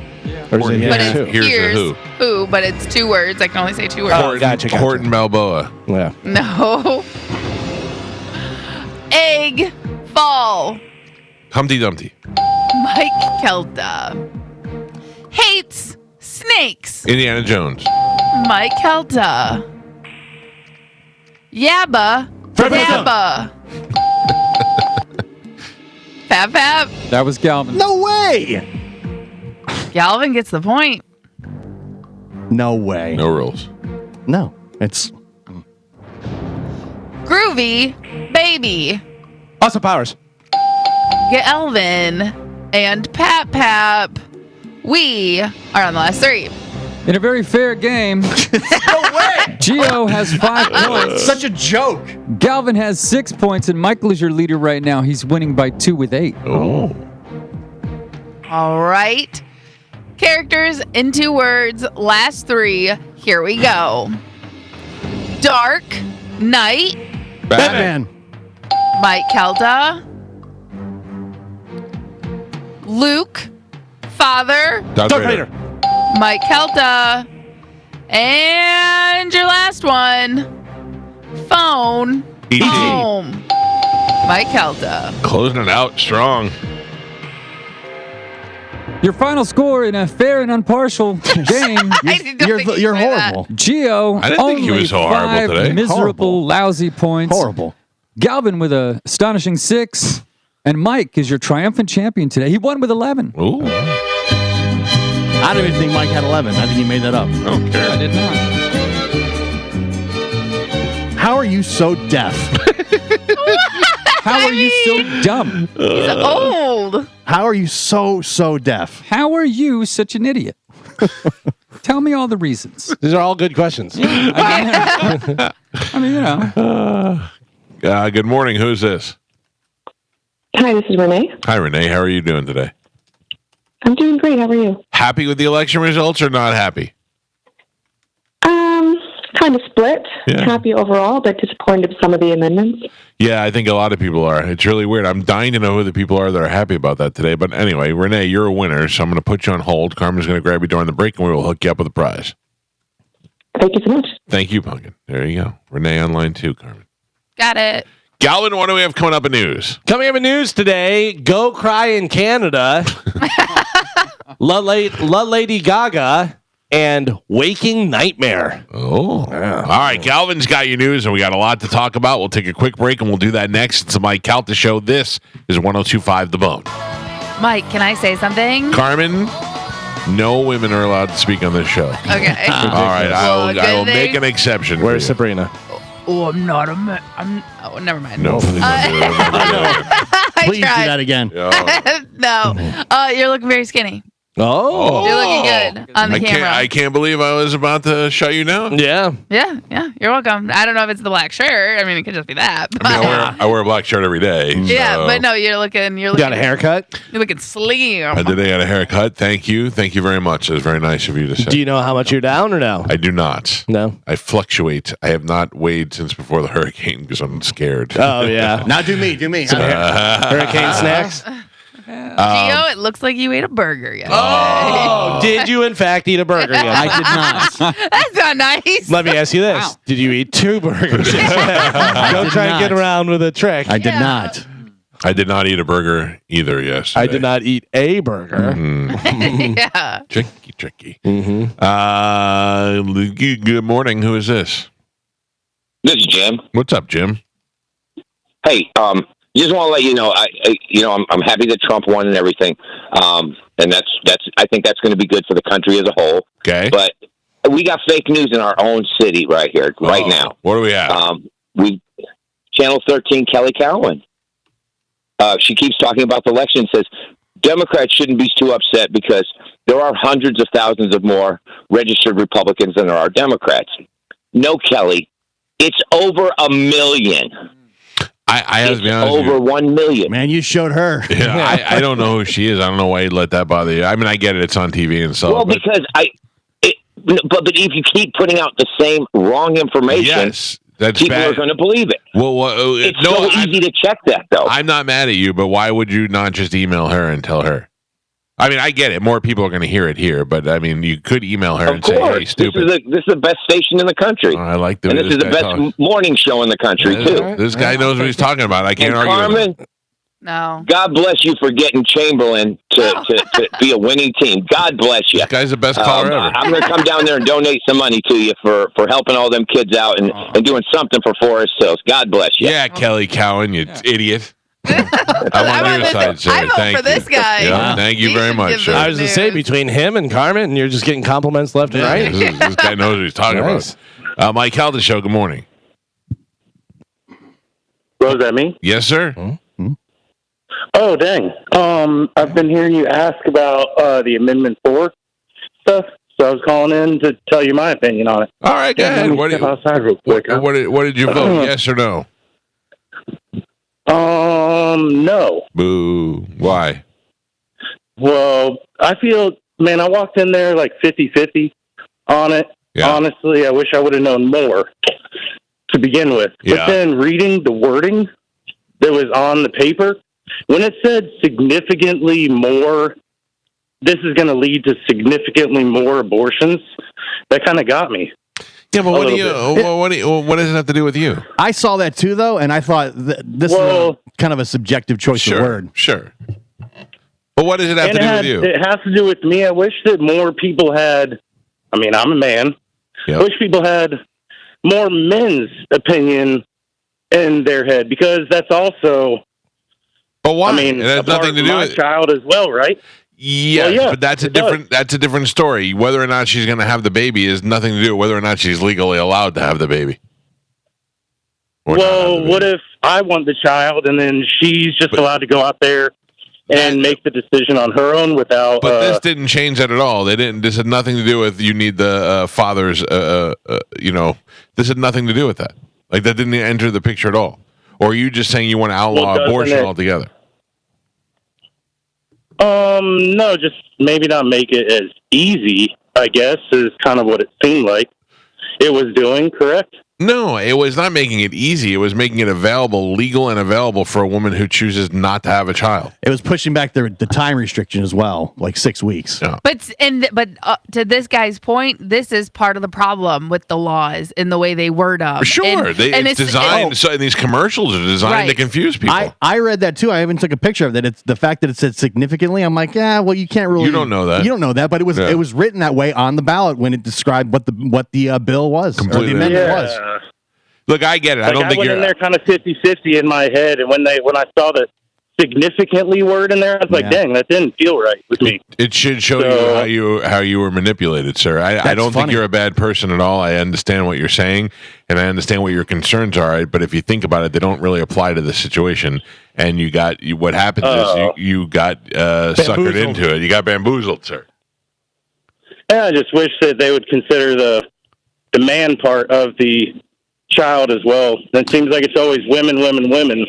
Or is it But here's it's who? Here's a who. but it's 2 words. I can only say 2 words. Oh, gotcha. Horton Balboa. Yeah. No. Egg Fall. Humpty Dumpty. Mike Calta. Hates snakes. Indiana Jones. Mike Calta. Yabba Dabba. Fab Fab. That was Galvin. No way. Galvin gets the point. No way. No rules. No. It's Groovy Baby. Austin Powers. Galvin and Pap Pap. We are on the last 3. In a very fair game, Gio has 5 points. such a joke. Galvin has 6 points, and Michael is your leader right now. He's winning by 2 with 8. Oh. All right. Characters in 2 words. Last 3. Here we go. Dark Knight. Batman. Mike Calta. Luke. Father. Darth Darth Vader. Vader. Mike Calta. And your last one. Phone. E.T. Home. Mike Calta. Closing it out strong. Your final score in a fair and impartial game. You're horrible. Gio, I didn't think he only was so horrible 5 today. miserable, Horrible. lousy points. Horrible. Galvin with a astonishing 6, and Mike is your triumphant champion today. He won with 11. Ooh. I don't even think Mike had 11. I think he made that up. Don't care. I did not. How are you so deaf? How are you so dumb? He's old. How are you so deaf? How are you such an idiot? Tell me all the reasons. These are all good questions. I mean, you know. Good morning. Who's this? Hi, this is Renee. Hi, Renee. How are you doing today? I'm doing great. How are you? Happy with the election results or not happy? Kind of split. Yeah. Happy overall, but disappointed with some of the amendments. Yeah, I think a lot of people are. It's really weird. I'm dying to know who the people are that are happy about that today. But anyway, Renee, you're a winner, so I'm going to put you on hold. Carmen's going to grab you during the break, and we will hook you up with a prize. Thank you so much. Thank you, Pumpkin. There you go. Renee on line 2, Carmen. Got it. Galvin, what do we have coming up in news? Coming up in news today, Go Cry in Canada, La Lady Gaga, and Waking Nightmare. Oh. All right, Galvin's got your news, and we got a lot to talk about. We'll take a quick break, and we'll do that next. It's the Mike Calta Show. This is 102.5 The Bone. Mike, can I say something? Carmen, no women are allowed to speak on this show. Okay. All right, I will good make thing. an exception. Where's for you. Sabrina? Oh, I'm not a man. Oh, never mind. No. I Please do tried. that again. No. You're looking very skinny. Oh. You're looking good on the camera. I can't believe I was about to shut you down. Yeah. Yeah. You're welcome. I don't know if it's the black shirt. I mean, it could just be that. But I mean, I wear a black shirt every day. yeah, so- but no, you're looking. Got a haircut? You're looking slim. I did. I got a haircut. Thank you. Thank you very much. It was very nice of you to say. Do you know how much you're down or no? I do not. No. I fluctuate. I have not weighed since before the hurricane because I'm scared. Oh, yeah. Now do me. Hurricane snacks? Gio, it looks like you ate a burger yesterday. Oh, did you in fact eat a burger I yesterday? did not. That's not nice. Let me ask you this. Wow. Did you eat 2 burgers? Don't try and get not. around with a trick. I did not. I did not eat a burger either yesterday. I did not eat a burger. Yeah. Tricky. Mm-hmm. Good morning. Who is this? This is Jim. What's up, Jim? Hey, just want to let you know, I'm happy that Trump won and everything, and that's I think that's going to be good for the country as a whole. Okay. But we got fake news in our own city right here, right now. What do we have? Channel 13, Kelly Cowan. She keeps talking about the election and says Democrats shouldn't be too upset because there are hundreds of thousands of more registered Republicans than there are Democrats. No, Kelly, it's over 1 million. I have to be honest over 1 million. Man, you showed her. Yeah, I don't know who she is. I don't know why you'd let that bother you. I mean, I get it. It's on TV and so. Well, because but if you keep putting out the same wrong information, yes, that's people bad. are going to believe it. Well, It's so easy to check that, though. I'm not mad at you, but why would you not just email her and tell her? I mean, I get it. More people are going to hear it here, but I mean, you could email her and say, "Hey, stupid." This is the best station in the country. I like the. And this is the best morning show in the country too. This guy knows what he's talking about. I can't argue. Carmen, No. God bless you for getting Chamberlain to be a winning team. God bless you. This guy's the best caller ever. I'm going to come down there and donate some money to you for helping all them kids out and doing something for Forest Hills. God bless you. Yeah, Kelly Cowan, you idiot. I'm on your side, sir. I vote Thank for you. this guy. Yeah, thank you He very should much, give sir. those I was going to say, between him and Carmen, and you're just getting compliments left and right. This guy knows what he's talking Nice. about. Mike Calta Show, good morning. Was that me? Yes, sir. Oh, dang. I've been hearing you ask about the Amendment 4 stuff, so I was calling in to tell you my opinion on it. All right, go Let ahead. me step outside real quick. What did you vote? Yes or no? No. Boo. Why? Well, I feel, man, I walked in there like 50-50 on it. Yeah. Honestly, I wish I would have known more to begin with. Yeah. But then reading the wording that was on the paper, when it said significantly more, this is going to lead to significantly more abortions, that kind of got me. Yeah, but what little what does it have to do with you? I saw that too, though, and I thought this Well- is kind of a subjective choice of word. Sure. But what does it have to do with you? It has to do with me. I wish that more people had, I mean, I'm a man. Yep. I wish people had more men's opinion in their head, because that's also, But why? I mean, it has a part nothing to of do my with child as well, right? Yes, Well, yeah, but that's a it does. different story. Whether or not she's going to have the baby is nothing to do with whether or not she's legally allowed to have the baby. Or not have Well, the baby. what if I want the child and then she's just allowed to go out there and make the decision on her own without... But this didn't change that at all. They didn't. This had nothing to do with you need the father's. This had nothing to do with that. Like that didn't enter the picture at all. Or are you just saying you want to outlaw doesn't abortion it- altogether? No, just maybe not make it as easy, I guess, is kind of what it seemed like it was doing, correct? No, it was not making it easy. It was making it available, legal and available for a woman who chooses not to have a child. It was pushing back the time restriction as well, like 6 weeks. Yeah. But to this guy's point, this is part of the problem with the laws in the way they word them. Sure, it's designed. So these commercials are designed to confuse people. I read that too. I even took a picture of that. It's the fact that it said significantly. I'm like, well, you can't really. You don't know that. You don't know that, but it was written that way on the ballot when it described what the bill was Completely. or the amendment was. Look, I get it. I Like, don't think went you're. in there kind of 50-50 in my head, and when I saw the significantly word in there, I was like, dang, that didn't feel right with me. It should show you how you were manipulated, sir. I don't think you're a bad person at all. I understand what you're saying, and I understand what your concerns are. But if you think about it, they don't really apply to the situation. And what happens is you got suckered into it. You got bamboozled, sir. Yeah, I just wish that they would consider the man part of the child as well. It seems like it's always women.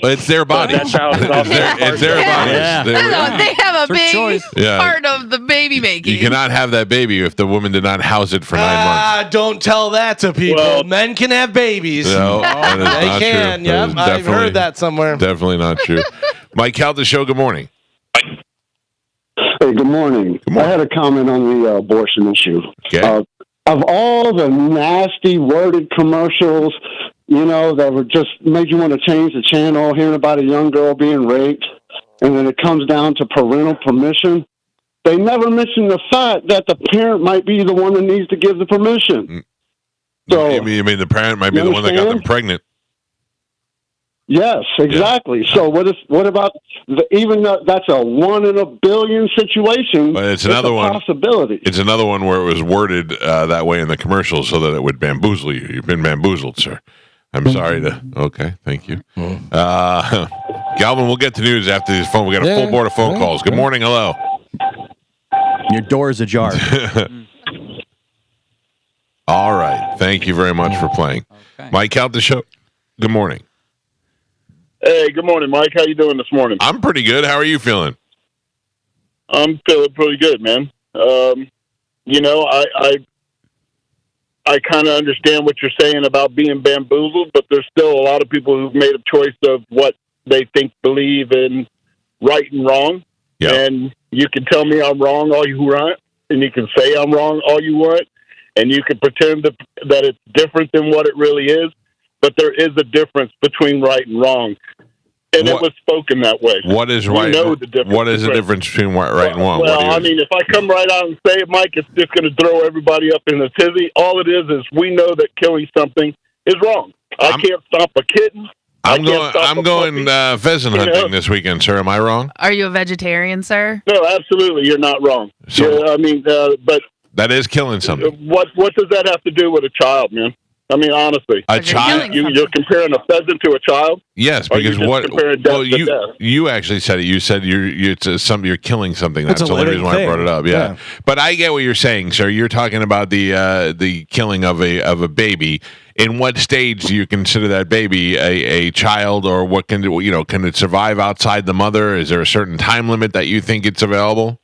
But it's their body. That child is also It's their body. Yeah. They have a big choice. part of the baby making. You cannot have that baby if the woman did not house it for 9 months. Don't tell that to people. Well- Men can have babies. No, that is They not can. true. That Yep, is I've heard that somewhere. Definitely not true. Mike Calta Show, good morning. Hey, good morning. I had a comment on the abortion issue. Okay. Of all the nasty worded commercials, that would just made you want to change the channel, hearing about a young girl being raped, and then it comes down to parental permission, they never mention the fact that the parent might be the one that needs to give the permission. So, you mean the parent might be you the one that got them understand? pregnant? Yes, exactly. So what about even though that's a 1 in a billion situation? But it's another one. Possibility. It's another one where it was worded that way in the commercial so that it would bamboozle you. You've been bamboozled, sir. I'm sorry to. Okay, thank you. Galvin, we'll get to news after this phone. We got a full board of phone calls. Good morning. Hello. Your door is ajar. All right. Thank you very much for playing. Okay. Mike Calta Show. Good morning. Hey, good morning, Mike. How you doing this morning? I'm pretty good. How are you feeling? I'm feeling pretty good, man. You know, I kind of understand what you're saying about being bamboozled, but there's still a lot of people who've made a choice of what they believe in right and wrong. Yeah. And you can tell me I'm wrong all you want, and you can say I'm wrong all you want, and you can pretend that it's different than what it really is, but there is a difference between right and wrong. And it was spoken that way. What is We right? know the difference What is the difference between right and wrong? Well, I mean, if I come right out and say it, Mike, it's just going to throw everybody up in a tizzy. All it is we know that killing something is wrong. I can't stop a kitten. I'm going pheasant hunting this weekend, sir. Am I wrong? Are you a vegetarian, sir? No, absolutely, you're not wrong. So, I mean, but that is killing something. What does that have to do with a child, man? I mean, honestly, a child. You're comparing a pheasant to a child. Yes, because you actually said it. You said you're killing something. That's the only reason why I brought it up. Yeah, but I get what you're saying, sir. You're talking about the killing of a baby. In what stage do you consider that baby a child, or what can it survive outside the mother? Is there a certain time limit that you think it's available?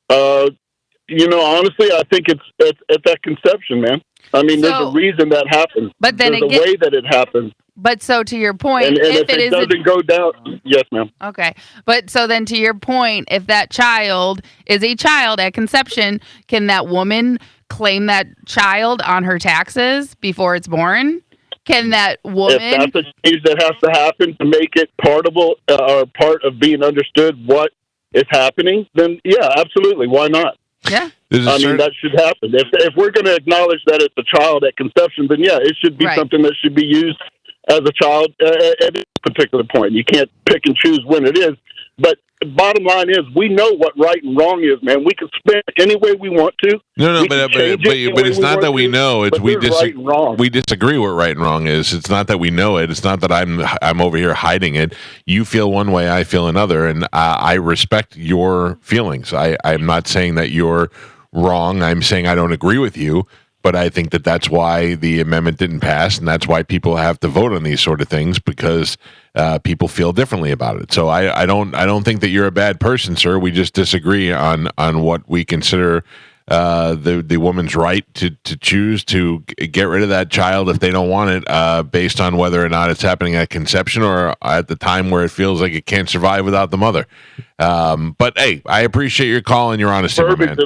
Honestly, I think it's at that conception, man. I mean, there's a reason that happens. But then there's a way that it happens. But so to your point, and if it doesn't go down, yes, ma'am. Okay, but so then to your point, if that child is a child at conception, can that woman claim that child on her taxes before it's born? Can that woman? If that's a change that has to happen to make it part of being understood what is happening, then yeah, absolutely. Why not? Yeah. I mean, that should happen. If we're going to acknowledge that it's a child at conception, then yeah, it should be something that should be used as a child at a particular point. You can't pick and choose when it is. But the bottom line is, we know what right and wrong is, man. We can spin it any way we want to. No, but it's not that we know. It's we disagree what right and wrong is. It's not that we know it. It's not that I'm over here hiding it. You feel one way, I feel another, and I respect your feelings. I'm not saying that you're wrong. I'm saying I don't agree with you. But I think that's why the amendment didn't pass, and that's why people have to vote on these sort of things, because people feel differently about it. So I don't think that you're a bad person, sir. We just disagree on what we consider the woman's right to choose to get rid of that child if they don't want it, based on whether or not it's happening at conception or at the time where it feels like it can't survive without the mother. But hey, I appreciate your call and your honesty, my man.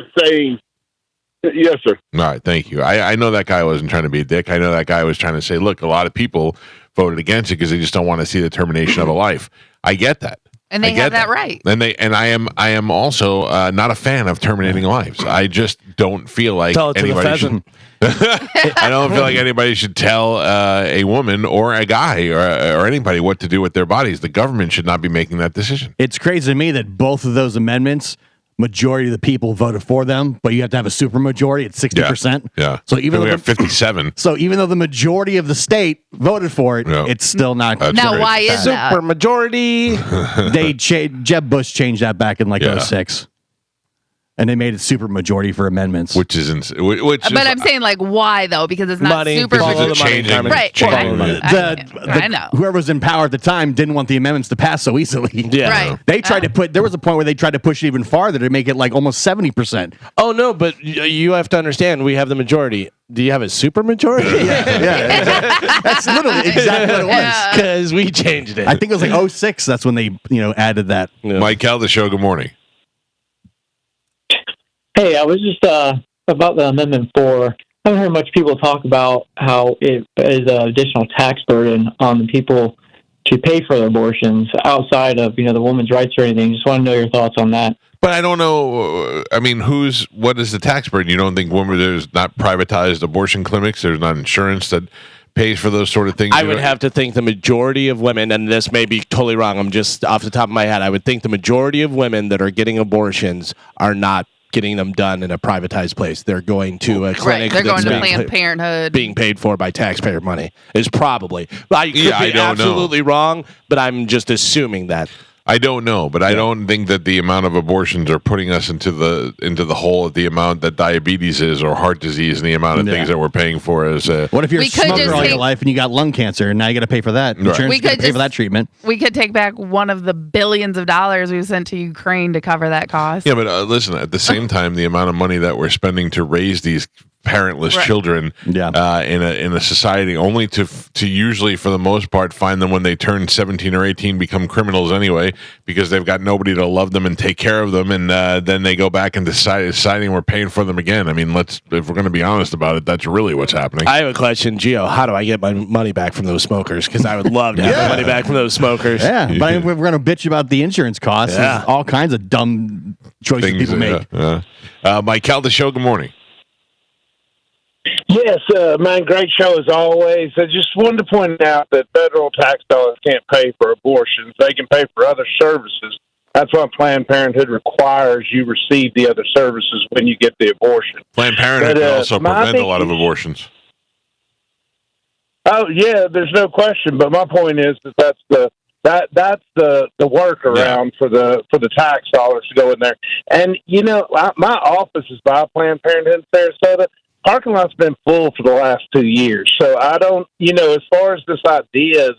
Yes, sir. All right, thank you. I know that guy wasn't trying to be a dick. I know that guy was trying to say, look, a lot of people voted against it because they just don't want to see the termination of a life. I get that. And they have that right. And I am also not a fan of terminating lives. I just don't feel like anybody should. I don't feel like anybody should tell a woman or a guy or anybody what to do with their bodies. The government should not be making that decision. It's crazy to me that both of those amendments, majority of the people voted for them, but you have to have a supermajority at 60%. Yeah. So even though we have 57. So even though the majority of the state voted for it, it's still not. Now, why is that? Supermajority. Jeb Bush changed that back in 06. And they made it super majority for amendments, which is but I'm saying why though, because it's not super majority. Right. I know. Whoever was in power at the time didn't want the amendments to pass so easily. Yeah. Right. They tried to put. There was a point where they tried to push it even farther to make it almost 70%. Oh no, but you have to understand, we have the majority. Do you have a super majority? Yeah. That's literally exactly what it was. Because we changed it. I think it was 06. That's when they added that. Yeah. Mike Calta Show. Good morning. Hey, I was just about the Amendment 4. I haven't heard much people talk about how it is an additional tax burden on the people to pay for their abortions outside of the woman's rights or anything. Just want to know your thoughts on that. But I don't know. I mean, what is the tax burden? You don't think there's not privatized abortion clinics? There's not insurance that pays for those sort of things? I would have to think the majority of women, and this may be totally wrong, I'm just off the top of my head, I would think the majority of women that are getting abortions are not getting them done in a privatized place. They're going to a clinic. They're going that's to Planned Parenthood. being paid for by taxpayer money is probably. I could Yeah, I be don't absolutely wrong, but I'm just assuming that. I don't know, but I don't think that the amount of abortions are putting us into the hole of the amount that diabetes is or heart disease and the amount of things that we're paying for as what if you're a smoker all your life and you got lung cancer and now you got to pay for that? Insurance got to pay for that treatment. We could take back one of the billions of dollars we've sent to Ukraine to cover that cost. Yeah, but listen, at the same time, the amount of money that we're spending to raise these parentless children in a society, only to usually, for the most part, find them when they turn 17 or 18, become criminals anyway, because they've got nobody to love them and take care of them, and then they go back and deciding we're paying for them again. I mean, if we're going to be honest about it, that's really what's happening. I have a question, Gio. How do I get my money back from those smokers? Because I would love to have my money back from those smokers. Yeah, but if we're going to bitch about the insurance costs. There's all kinds of dumb choices people make. Mike Calta Show, good morning. Yes, man, great show as always. I just wanted to point out that federal tax dollars can't pay for abortions. They can pay for other services. That's why Planned Parenthood requires you receive the other services when you get the abortion. Planned Parenthood can also prevent a lot of abortions. Oh, yeah, there's no question. But my point is that's the workaround for the tax dollars to go in there. And, you know, my office is by Planned Parenthood in Sarasota. Parking lot's been full for the last 2 years. So I don't, you know, as far as this idea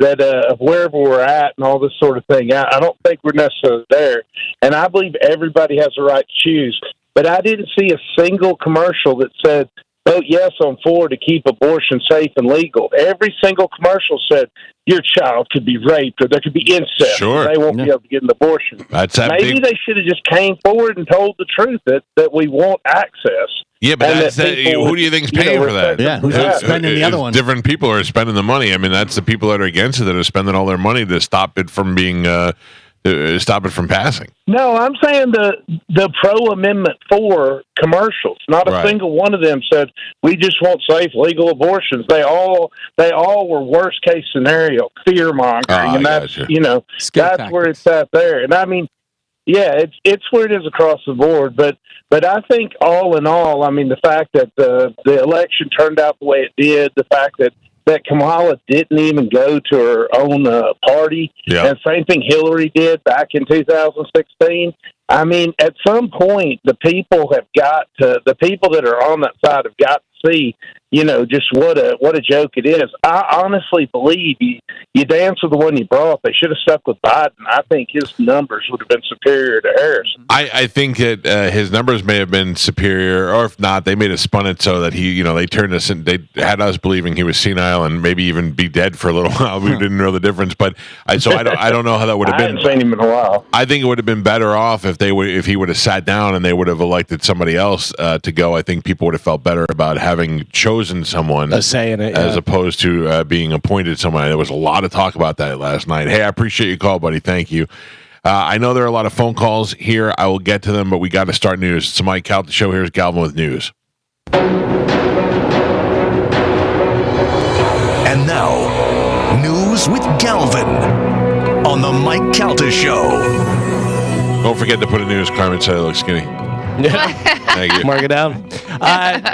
that of wherever we're at and all this sort of thing, I don't think we're necessarily there. And I believe everybody has a right to choose. But I didn't see a single commercial that said, vote yes on 4 to keep abortion safe and legal. Every single commercial said your child could be raped or there could be incest. Sure. They won't be able to get an abortion. Maybe they should have just came forward and told the truth that we want access. Yeah, but who do you think's paying for that? Yeah, who's spending the other one? Different people are spending the money. I mean, that's the people that are against it that are spending all their money to stop it from being stop it from passing. No, I'm saying the pro-Amendment 4 commercials. Not a single one of them said we just want safe, legal abortions. They all were worst case scenario, fear mongering, and that's that's where it's at there. And I mean, yeah, it's where it is across the board. But I think all in all, I mean, the fact that the election turned out the way it did, the fact that Kamala didn't even go to her own party, and same thing Hillary did back in 2016. I mean, at some point, the people that are on that side have got to see, you know, just what a joke it is. I honestly believe you dance with the one you brought. They should have stuck with Biden. I think his numbers would have been superior to Harris. I think that his numbers may have been superior, or if not, they may have spun it so that he, you know, they turned us in, they had us believing he was senile and maybe even be dead for a little while. We didn't know the difference, but I don't know how that would have been. I haven't seen him in a while. I think it would have been better off if he would have sat down and they would have elected somebody else to go. I think people would have felt better about having chosen someone a say in it, as opposed to being appointed someone. There was a lot of talk about that last night. Hey, I appreciate your call, buddy. Thank you. I know there are a lot of phone calls here. I will get to them, but we got to start news. It's the Mike Calta Show. Here's Galvin with news. And now, news with Galvin on the Mike Calta Show. Don't forget to put a news. Carmen said I look skinny. Thank you. Mark it down.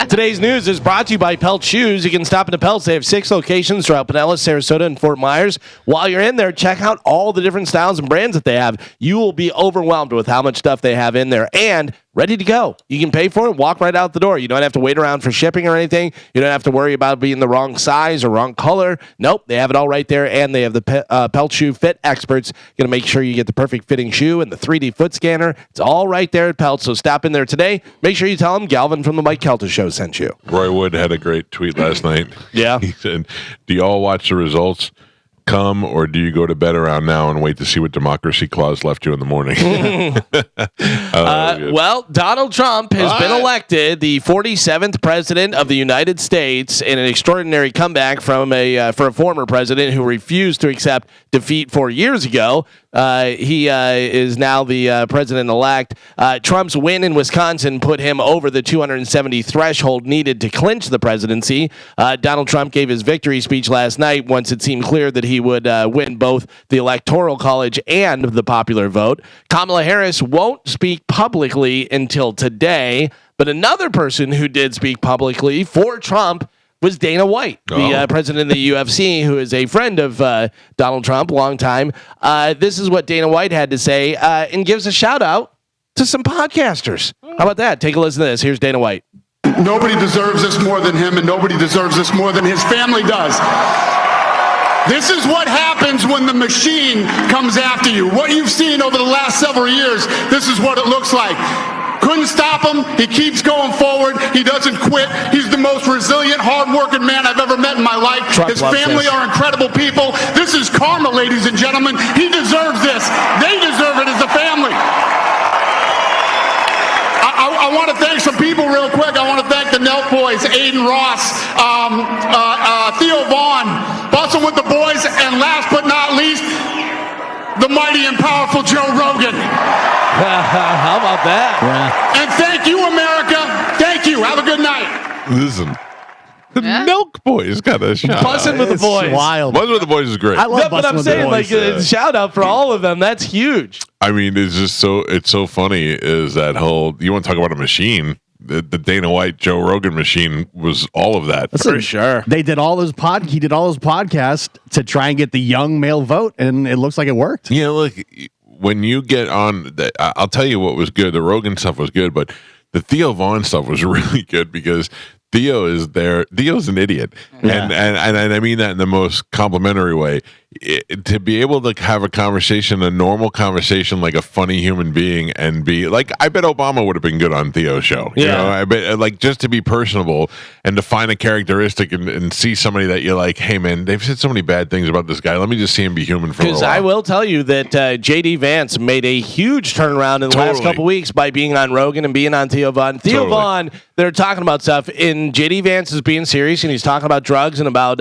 Today's news is brought to you by Pelt Shoes. You can stop into Pelts. They have 6 locations throughout Pinellas, Sarasota, and Fort Myers. While you're in there, check out all the different styles and brands that they have. You will be overwhelmed with how much stuff they have in there and ready to go. You can pay for it, walk right out the door. You don't have to wait around for shipping or anything. You don't have to worry about being the wrong size or wrong color. Nope, they have it all right there, and they have the Pelt Shoe Fit Experts. Going to make sure you get the perfect fitting shoe and the 3D foot scanner. It's all right there at Pelt, so stop in there today. Make sure you tell them Galvin from the Mike Calta Show sent you. Roy Wood had a great tweet last night. Yeah. He said, do you all watch the results come, or do you go to bed around now and wait to see what Democracy Clause left you in the morning? Well, Donald Trump has been elected the 47th president of the United States in an extraordinary comeback from for a former president who refused to accept defeat 4 years ago. He is now the president-elect. Trump's win in Wisconsin put him over the 270 threshold needed to clinch the presidency. Donald Trump gave his victory speech last night once it seemed clear that he would win both the Electoral College and the popular vote. Kamala Harris won't speak publicly until today, but another person who did speak publicly for Trump was Dana White, the president of the UFC, who is a friend of Donald Trump, long time. This is what Dana White had to say and gives a shout out to some podcasters. How about that? Take a listen to this. Here's Dana White. Nobody deserves this more than him, and nobody deserves this more than his family does. This is what happens when the machine comes after you. What you've seen over the last several years, this is what it looks like. Couldn't stop him. He keeps going forward. He doesn't quit. He's the most resilient, hard-working man I've ever met in my life. His family are incredible people. This is karma, ladies and gentlemen. He deserves this. They deserve it as a family. I want to thank some people real quick. I want to thank the Nelk boys, Aiden Ross, Theo Vaughn, Bustin' with the boys, and last but not least, the mighty and powerful Joe Rogan. How about that? Yeah. And thank you, America. Thank you. Have a good night. Listen. The Milk Boys got a shout Bussin' out. with the boys. Wild. Bussin' with the Boys is great. I love But I'm saying, like, shout out for all of them. That's huge. I mean, it's so funny is that whole, you want to talk about a machine, the Dana White, Joe Rogan machine was all of that. For sure. He did all those podcasts to try and get the young male vote, and it looks like it worked. Yeah, look, when you get on, I'll tell you what was good. The Rogan stuff was good, but the Theo Vaughn stuff was really good because Theo is there. Theo's an idiot, and I mean that in the most complimentary way. To be able to have a conversation, a normal conversation, like a funny human being, and be like, I bet Obama would have been good on Theo's show. You know, I bet, like, just to be personable and to find a characteristic and see somebody that you're like, hey man, they've said so many bad things about this guy. Let me just see him be human for a while. Because I will tell you that JD Vance made a huge turnaround in the last couple weeks by being on Rogan and being on Theo Vaughn. Theo Vaughn, they're talking about stuff, and JD Vance is being serious, and he's talking about drugs and about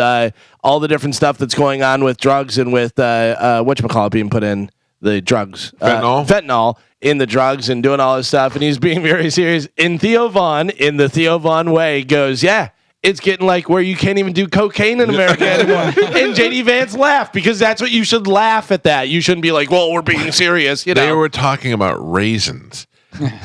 all the different stuff that's going on with drugs and with whatchamacallit being put in the drugs. Fentanyl in the drugs and doing all this stuff. And he's being very serious. And Theo Vaughn, in the Theo Vaughn way, goes, yeah, it's getting like where you can't even do cocaine in America anymore. And JD Vance laughed because that's what you should laugh at that. You shouldn't be like, well, we're being serious. You know? They were talking about raisins.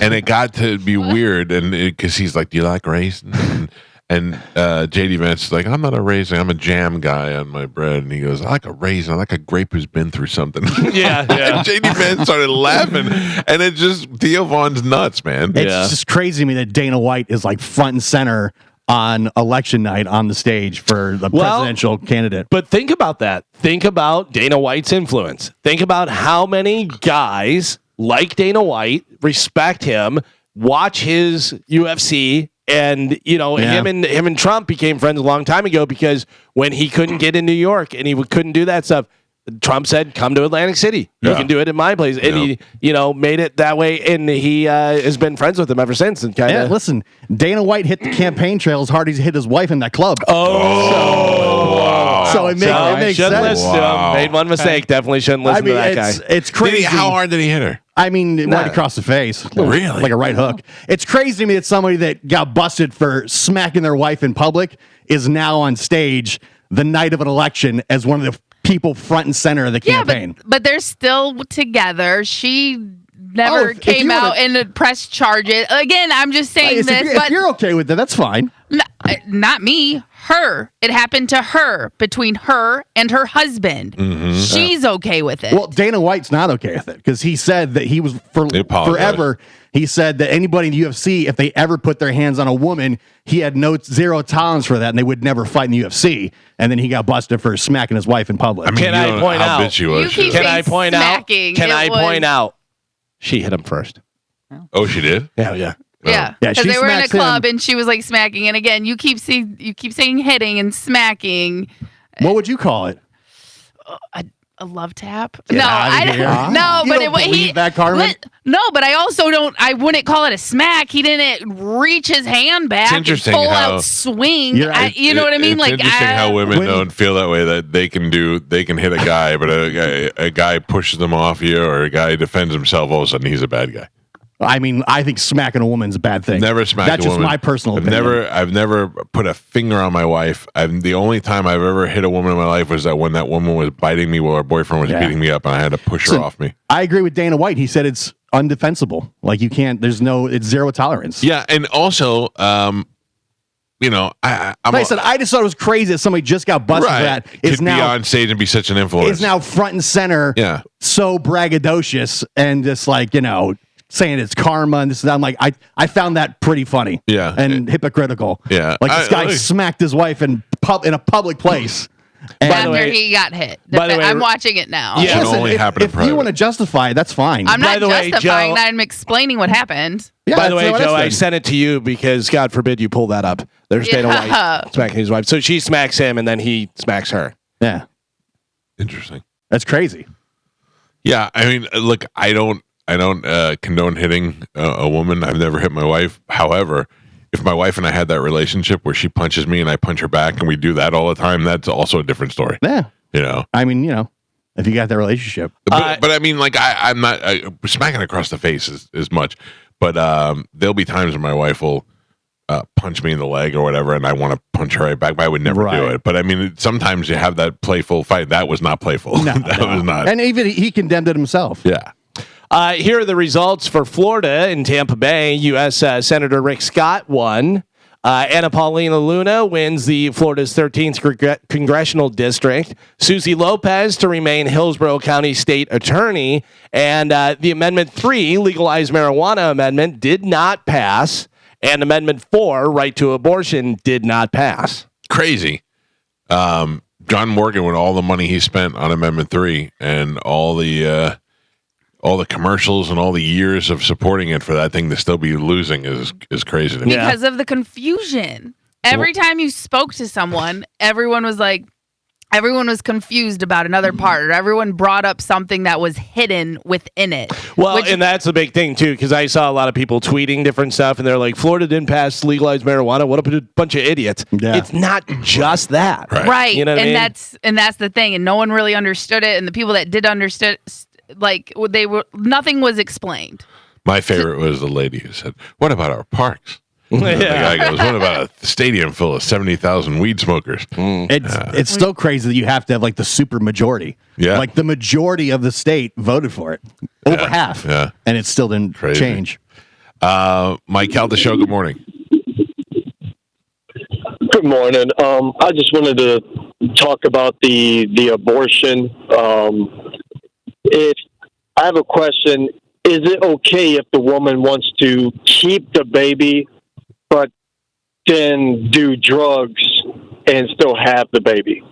And it got to be weird. And because he's like, do you like raisins? And JD Vance is like, I'm not a raisin. I'm a jam guy on my bread. And he goes, I like a raisin. I like a grape who's been through something. Yeah. And JD Vance started laughing. And it just, Theo Vaughn's nuts, man. It's just crazy to me that Dana White is like front and center on election night on the stage for the presidential candidate. But think about that. Think about Dana White's influence. Think about how many guys like Dana White respect him, watch his UFC. And, you know, him and Trump became friends a long time ago because when he couldn't get in New York and he couldn't do that stuff, Trump said, come to Atlantic City. You can do it in my place. And he, you know, made it that way. And he has been friends with him ever since. And kind of listen, Dana White hit the campaign trail as hard as he hit his wife in that club. Wow. So it makes shouldn't sense. listen to him. Made one mistake. Definitely shouldn't listen to that guy. It's crazy. How hard did he hit her? I mean, right across the face. Really? Like a right hook. It's crazy to me that somebody that got busted for smacking their wife in public is now on stage the night of an election as one of the people front and center of the campaign. But they're still together. She never came out and pressed charges. Again, I'm just saying if you're okay with that, that's fine. Not me. Her. It happened to her, between her and her husband. Mm-hmm. She's okay with it. Well, Dana White's not okay with it because he said that he was forever. He said that anybody in the UFC, if they ever put their hands on a woman, he had zero tolerance for that, and they would never fight in the UFC. And then he got busted for smacking his wife in public. I mean, Can I point out? Can I point out? She hit him first. Oh, she did? Yeah, Yeah, because they were in a club him. and she was like smacking. And again, you keep saying hitting and smacking. What would you call it? A love tap? Get no, outta I here. don't. No, You but don't believe that, Carmen? No, but I also don't. I wouldn't call it a smack. He didn't reach his hand back. It's interesting full how- out swing. You're right. You know what I mean? It's interesting how women don't feel that way. That they can hit a guy, but a guy pushes them off you, or a guy defends himself. All of a sudden, he's a bad guy. I mean, I think smacking a woman's a bad thing. Never smacked That's a just woman. my personal opinion. I've never put a finger on my wife. The only time I've ever hit a woman in my life was that when that woman was biting me while her boyfriend was beating me up, and I had to push her off me. I agree with Dana White. He said it's undefensible. Like you can't. It's zero tolerance. Yeah, and also, I'm like I said, I just thought it was crazy that somebody just got busted for that. Could be on stage and be such an influence. Is now front and center. Yeah, so braggadocious and just like saying it's karma and this and that. I'm like, I found that pretty funny. Yeah. And hypocritical. Yeah. Like this guy smacked his wife in a public place. After he got hit. By the way, I'm watching it now. Yeah, if you want to justify it, that's fine. I'm not justifying Joe, that. I'm explaining what happened. Yeah, by the way, Joe, I said. sent it to you because God forbid you pull that up. There's Dana White smacking his wife. So she smacks him and then he smacks her. Yeah. Interesting. That's crazy. Yeah. I mean, look, I don't condone hitting a woman. I've never hit my wife. However, if my wife and I had that relationship where she punches me and I punch her back and we do that all the time, that's also a different story. Yeah. I mean, if you got that relationship. But I mean, like, I'm not smacking across the face as much, but there'll be times when my wife will punch me in the leg or whatever, and I want to punch her right back, but I would never do it. But I mean, sometimes you have that playful fight. That was not playful. No, that was not. And even he condemned it himself. Yeah. Here are the results for Florida and Tampa Bay. U.S. Senator Rick Scott won. Anna Paulina Luna wins the Florida's 13th congressional district. Susie Lopez to remain Hillsborough County State Attorney. And the Amendment 3, Legalize Marijuana Amendment, did not pass. And Amendment 4, Right to Abortion, did not pass. Crazy. John Morgan, with all the money he spent on Amendment 3 and all the commercials and all the years of supporting it, for that thing to still be losing is crazy to me. Because of the confusion. Every time you spoke to someone, everyone was confused about another part, or everyone brought up something that was hidden within it. Well, and that's a big thing too, because I saw a lot of people tweeting different stuff, and they're like, "Florida didn't pass legalized marijuana. What a bunch of idiots!" Yeah. It's not just that, right? You know what I mean? That's the thing, and no one really understood it. And the people that did understood, nothing was explained. My favorite was the lady who said, "What about our parks?" And the guy goes, "What about a stadium full of 70,000 weed smokers?" It's still crazy that you have to have like the super majority. Yeah. Like the majority of the state voted for it. Over half. Yeah. And it still didn't change. Mike Calta Show, good morning. Good morning. I just wanted to talk about the abortion. If I have a question, is it okay if the woman wants to keep the baby, but then do drugs and still have the baby?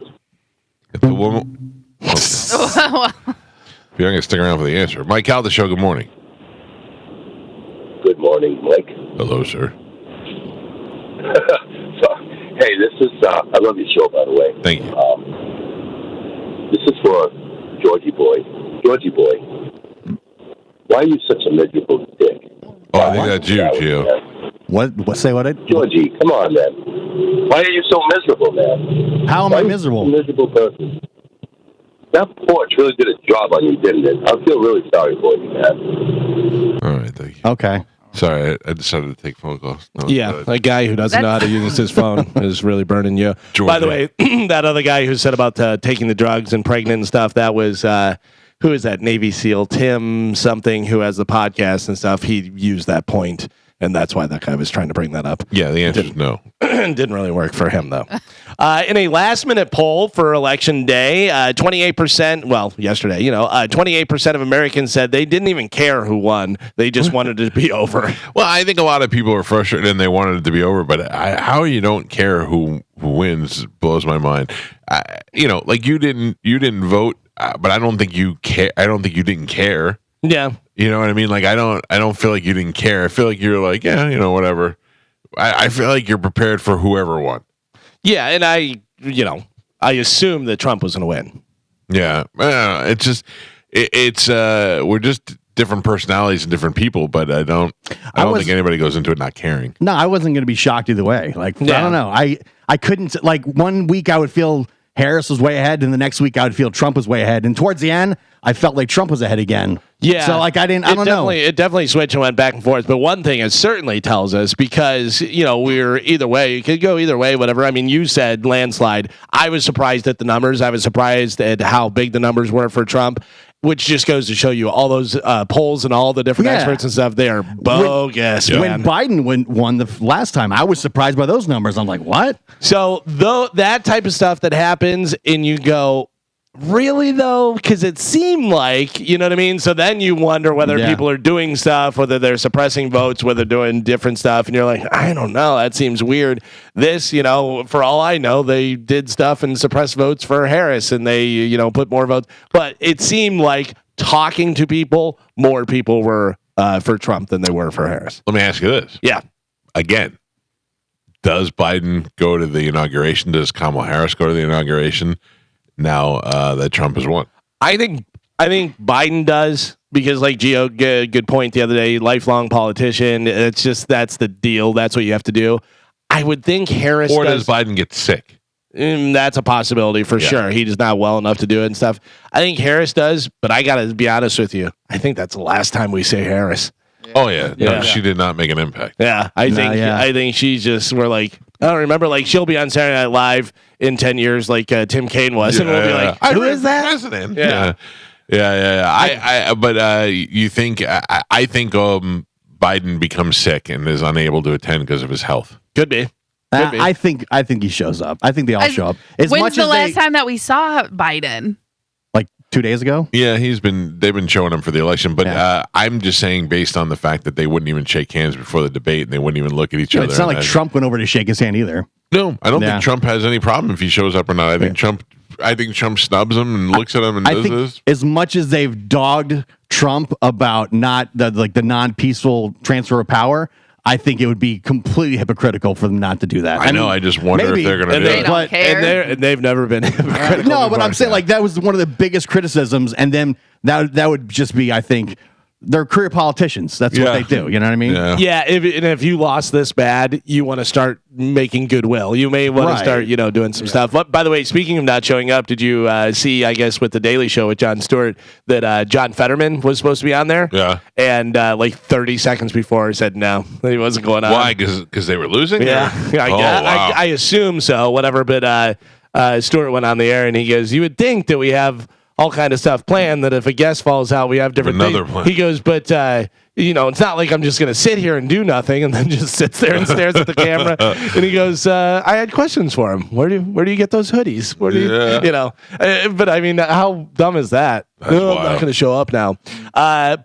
If the woman, you're not going to stick around for the answer. Mike Calta Show, good morning. Good morning, Mike. Hello, sir. Hey, this is, I love your show, by the way. Thank you. This is for Georgie boy. Georgie boy, why are you such a miserable dick? Oh, I think that's you, Gio. What say what? Georgie, come on, man. Why are you so miserable, man? How am I miserable? You're a miserable person. That porch really did a job on you, didn't it? I feel really sorry for you, man. All right, thank you. Okay. Sorry, I decided to take phone calls. A guy who doesn't know how to use his phone is really burning you. Georgia. By the way, that other guy who said about taking the drugs and pregnant and stuff, that was, who is that Navy SEAL? Tim something, who has the podcast and stuff. He used that point, and that's why that guy was trying to bring that up. Yeah, the answer is no. Didn't really work for him, though. In a last-minute poll for Election Day, 28%, well, yesterday, 28% of Americans said they didn't even care who won. They just wanted it to be over. Well, I think a lot of people are frustrated and they wanted it to be over, but how you don't care who wins blows my mind. Like you didn't vote, but I don't think you care. I don't think you didn't care. Yeah. You know what I mean? Like I don't feel like you didn't care. I feel like you're like, yeah, whatever. I feel like you're prepared for whoever won. Yeah, and I assumed that Trump was going to win. Yeah, it's just it's we're just different personalities and different people, but I don't think anybody goes into it not caring. No, I wasn't going to be shocked either way. Like I don't know, I couldn't like 1 week I would feel Harris was way ahead, and the next week I would feel Trump was way ahead, and towards the end I felt like Trump was ahead again. Yeah. So like I don't know. It definitely switched and went back and forth. But one thing it certainly tells us, because, we're either way, it could go either way, whatever. I mean, you said landslide. I was surprised at the numbers. I was surprised at how big the numbers were for Trump, which just goes to show you all those polls and all the different experts and stuff. They are bogus. When Biden won the last time, I was surprised by those numbers. I'm like, what? So that type of stuff that happens, and you go, really though? Because it seemed like, you know what I mean? So then you wonder whether people are doing stuff, whether they're suppressing votes, whether they're doing different stuff, and you're like, I don't know, that seems weird. This, for all I know, they did stuff and suppressed votes for Harris, and they, put more votes. But it seemed like talking to people, more people were for Trump than they were for Harris. Let me ask you this. Yeah. Again, does Biden go to the inauguration? Does Kamala Harris go to the inauguration? Now that Trump has won, I think Biden does, because like Gio, good point the other day, lifelong politician. It's just, that's the deal. That's what you have to do. I would think Harris, or does Biden get sick? That's a possibility for sure. He is not well enough to do it and stuff. I think Harris does, but I gotta be honest with you. I think that's the last time we say Harris. Oh yeah, no, she did not make an impact. Yeah, I think she's just, we're like, I don't remember, like she'll be on Saturday Night Live in 10 years, like Tim Kaine was, and we'll be like, who is that? President? Yeah. You think? I think Biden becomes sick and is unable to attend because of his health. Could be. I think he shows up. I think they all show up. When's the last time that we saw Biden? Like 2 days ago? Yeah, they've been showing him for the election, but I'm just saying, based on the fact that they wouldn't even shake hands before the debate and they wouldn't even look at each other. It's not like Trump went over to shake his hand either. No, I don't think Trump has any problem if he shows up or not. I think Trump snubs him and looks at him and does this. As much as they've dogged Trump about not the non-peaceful transfer of power, I think it would be completely hypocritical for them not to do that. I know. I just wonder if they're going to do it. Don't care. And they've never been hypocritical. No, but I'm saying like that was one of the biggest criticisms, and then that would just be, I think, they're career politicians. That's what they do. You know what I mean? Yeah. If you lost this bad, you want to start making goodwill. You may want to start, doing some stuff. But by the way, speaking of not showing up, did you see, I guess, with the Daily Show with Jon Stewart, that John Fetterman was supposed to be on there? Yeah. And like 30 seconds before, said no, he wasn't going on. Why? Because they were losing? Yeah. I assume so. Whatever. But Stewart went on the air and he goes, "You would think that we have all kind of stuff planned, that if a guest falls out, we have different things." He goes, but it's not like I'm just going to sit here and do nothing, and then just sits there and stares at the camera. And he goes, I had questions for him. Where do you get those hoodies? Where do you, but I mean, how dumb is that? I'm not going to show up now.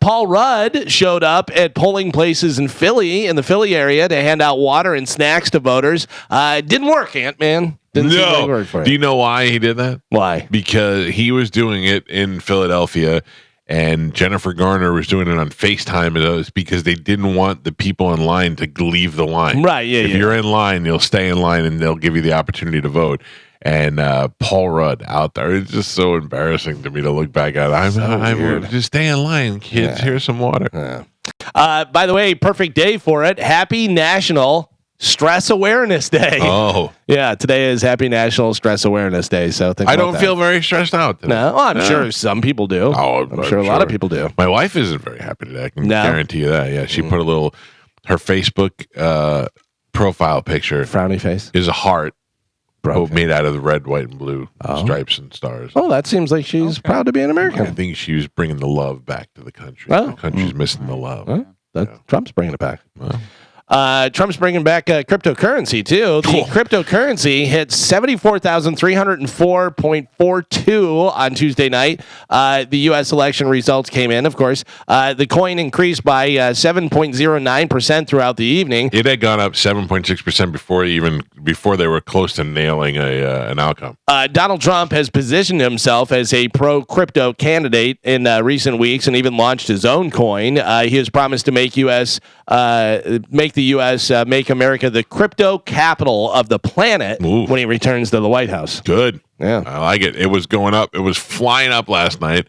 Paul Rudd showed up at polling places in the Philly area, to hand out water and snacks to voters. It didn't work, Ant-Man. No. Do you know why he did that? Why? Because he was doing it in Philadelphia, and Jennifer Garner was doing it on FaceTime, and it was because they didn't want the people in line to leave the line. Right, yeah. If you're in line, you'll stay in line, and they'll give you the opportunity to vote. And Paul Rudd out there, it's just so embarrassing to me to look back at. I'm just stay in line, kids. Here's some water. Yeah. By the way, perfect day for it. Happy National Stress Awareness Day. Oh. Yeah, today is Happy National Stress Awareness Day. So I don't feel very stressed out today. No, I'm sure some people do. Oh, I'm sure a lot of people do. My wife isn't very happy today. I can guarantee you that. Yeah, she put her Facebook profile picture. Frowny face. Is a heart made out of the red, white, and blue stripes and stars. Oh, that seems like she's proud to be an American. I think she was bringing the love back to the country. The country's missing the love. Trump's bringing it back. Trump's bringing back cryptocurrency too. The cryptocurrency hit 74,304.42 on Tuesday night. The U.S. election results came in, of course. The coin increased by 7.09% throughout the evening. It had gone up 7.6% before they were close to nailing an outcome. Donald Trump has positioned himself as a pro-crypto candidate in recent weeks, and even launched his own coin. He has promised to make the U.S. Make America the crypto capital of the planet when he returns to the White House. Good. Yeah. I like it. It was going up. It was flying up last night.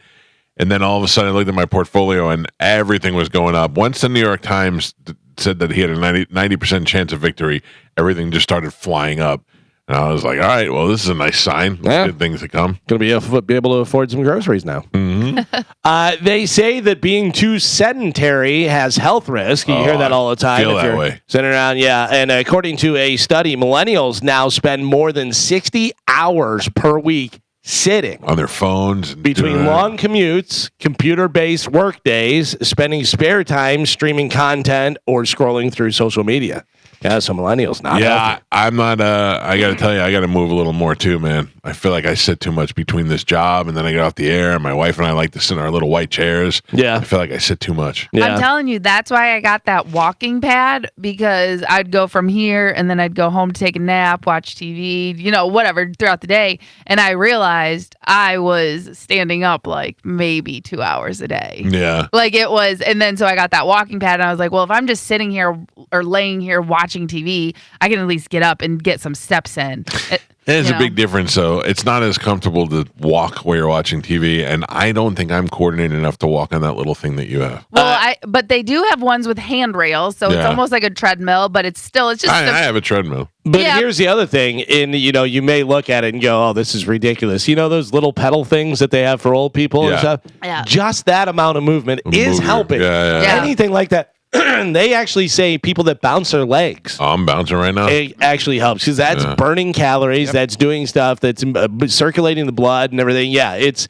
And then all of a sudden I looked at my portfolio and everything was going up. Once the New York Times said that he had a 90% chance of victory, everything just started flying up. And I was like, all right, well, this is a nice sign. Yeah. Good things to come. Going to be able to afford some groceries now. Mm-hmm. They say that being too sedentary has health risk. You hear that all the time. Feel if that you're way. sitting around, yeah. And according to a study, millennials now spend more than 60 hours per week sitting on their phones. Between long commutes, computer-based work days, spending spare time streaming content, or scrolling through social media. Yeah, some millennials not. Yeah, I'm not. I got to tell you, I got to move a little more too, man. I feel like I sit too much between this job and then I get off the air. And my wife and I like to sit in our little white chairs. Yeah, I feel like I sit too much. Yeah. I'm telling you, that's why I got that walking pad, because I'd go from here and then I'd go home to take a nap, watch TV, whatever throughout the day. And I realized I was standing up like maybe 2 hours a day. Yeah. Like it was. And then so I got that walking pad and I was like, well, if I'm just sitting here or laying here watching TV, I can at least get up and get some steps in. There's a big difference, though. It's not as comfortable to walk while you're watching TV, and I don't think I'm coordinated enough to walk on that little thing that you have. Well, but they do have ones with handrails, so it's Yeah. almost like a treadmill, but it's just. I have a treadmill. But here's the other thing, you may look at it and go, "Oh, this is ridiculous." You know those little pedal things that they have for old people and Yeah. stuff. Yeah. Just that amount of movement is helping. Yeah. Anything like that. They actually say people that bounce their legs. Oh, I'm bouncing right now. It actually helps because that's burning calories. That's doing stuff. That's circulating the blood and everything. Yeah, it's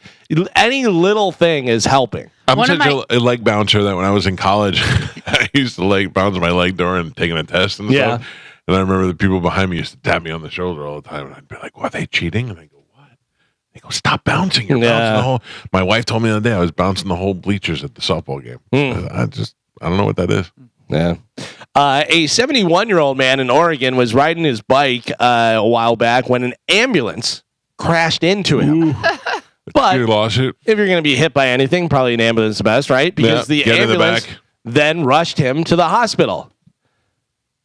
any little thing is helping. I'm such a leg bouncer that when I was in college, I used to bounce my leg during taking a test and stuff. And I remember the people behind me used to tap me on the shoulder all the time. And I'd be like, "Well, are they cheating?" And I go, "What?" They go, "Stop bouncing. You're bouncing the whole." My wife told me the other day I was bouncing the whole bleachers at the softball game. I don't know what that is. Yeah. A 71-year-old man in Oregon was riding his bike a while back when an ambulance crashed into him. But your lawsuit? If you're going to be hit by anything, probably an ambulance is the best, right? Because the get in the ambulance back. then rushed him to the hospital.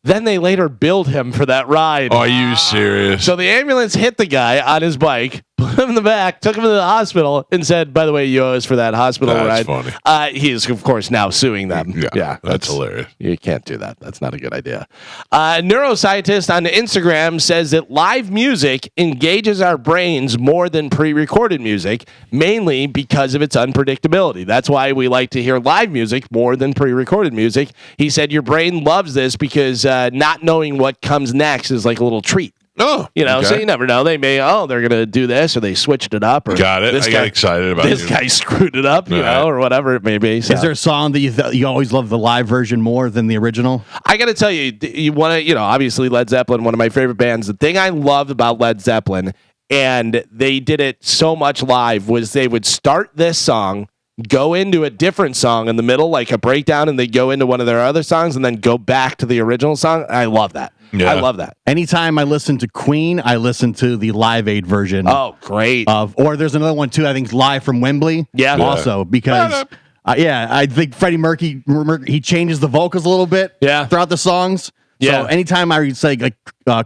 Then they later billed him for that ride. Are you serious? So the ambulance hit the guy on his bike, put him in the back, took him to the hospital, and said, "By the way, you owe us for that hospital That's ride." funny. He is, of course, now suing them. Yeah, that's hilarious. You can't do that. That's not a good idea. A neuroscientist on Instagram says that live music engages our brains more than pre-recorded music, mainly because of its unpredictability. That's why we like to hear live music more than pre-recorded music. He said your brain loves this because not knowing what comes next is like a little treat. Oh, So you never know. They may, they're going to do this, or they switched it up. Or Got it. I got excited about this it. guy screwed it up, or whatever it may be. So. Is there a song that you always love the live version more than the original? I got to tell you, you want to, obviously Led Zeppelin, one of my favorite bands. The thing I loved about Led Zeppelin, and they did it so much live, was they would start this song, go into a different song in the middle, like a breakdown, and they go into one of their other songs, and then go back to the original song. I love that. Yeah. I love that. Anytime I listen to Queen, I listen to the Live Aid version. Oh, great. Or there's another one too, I think live from Wembley. Yeah. Also, because I think Freddie Mercury, he changes the vocals a little bit throughout the songs. Yeah. So anytime I say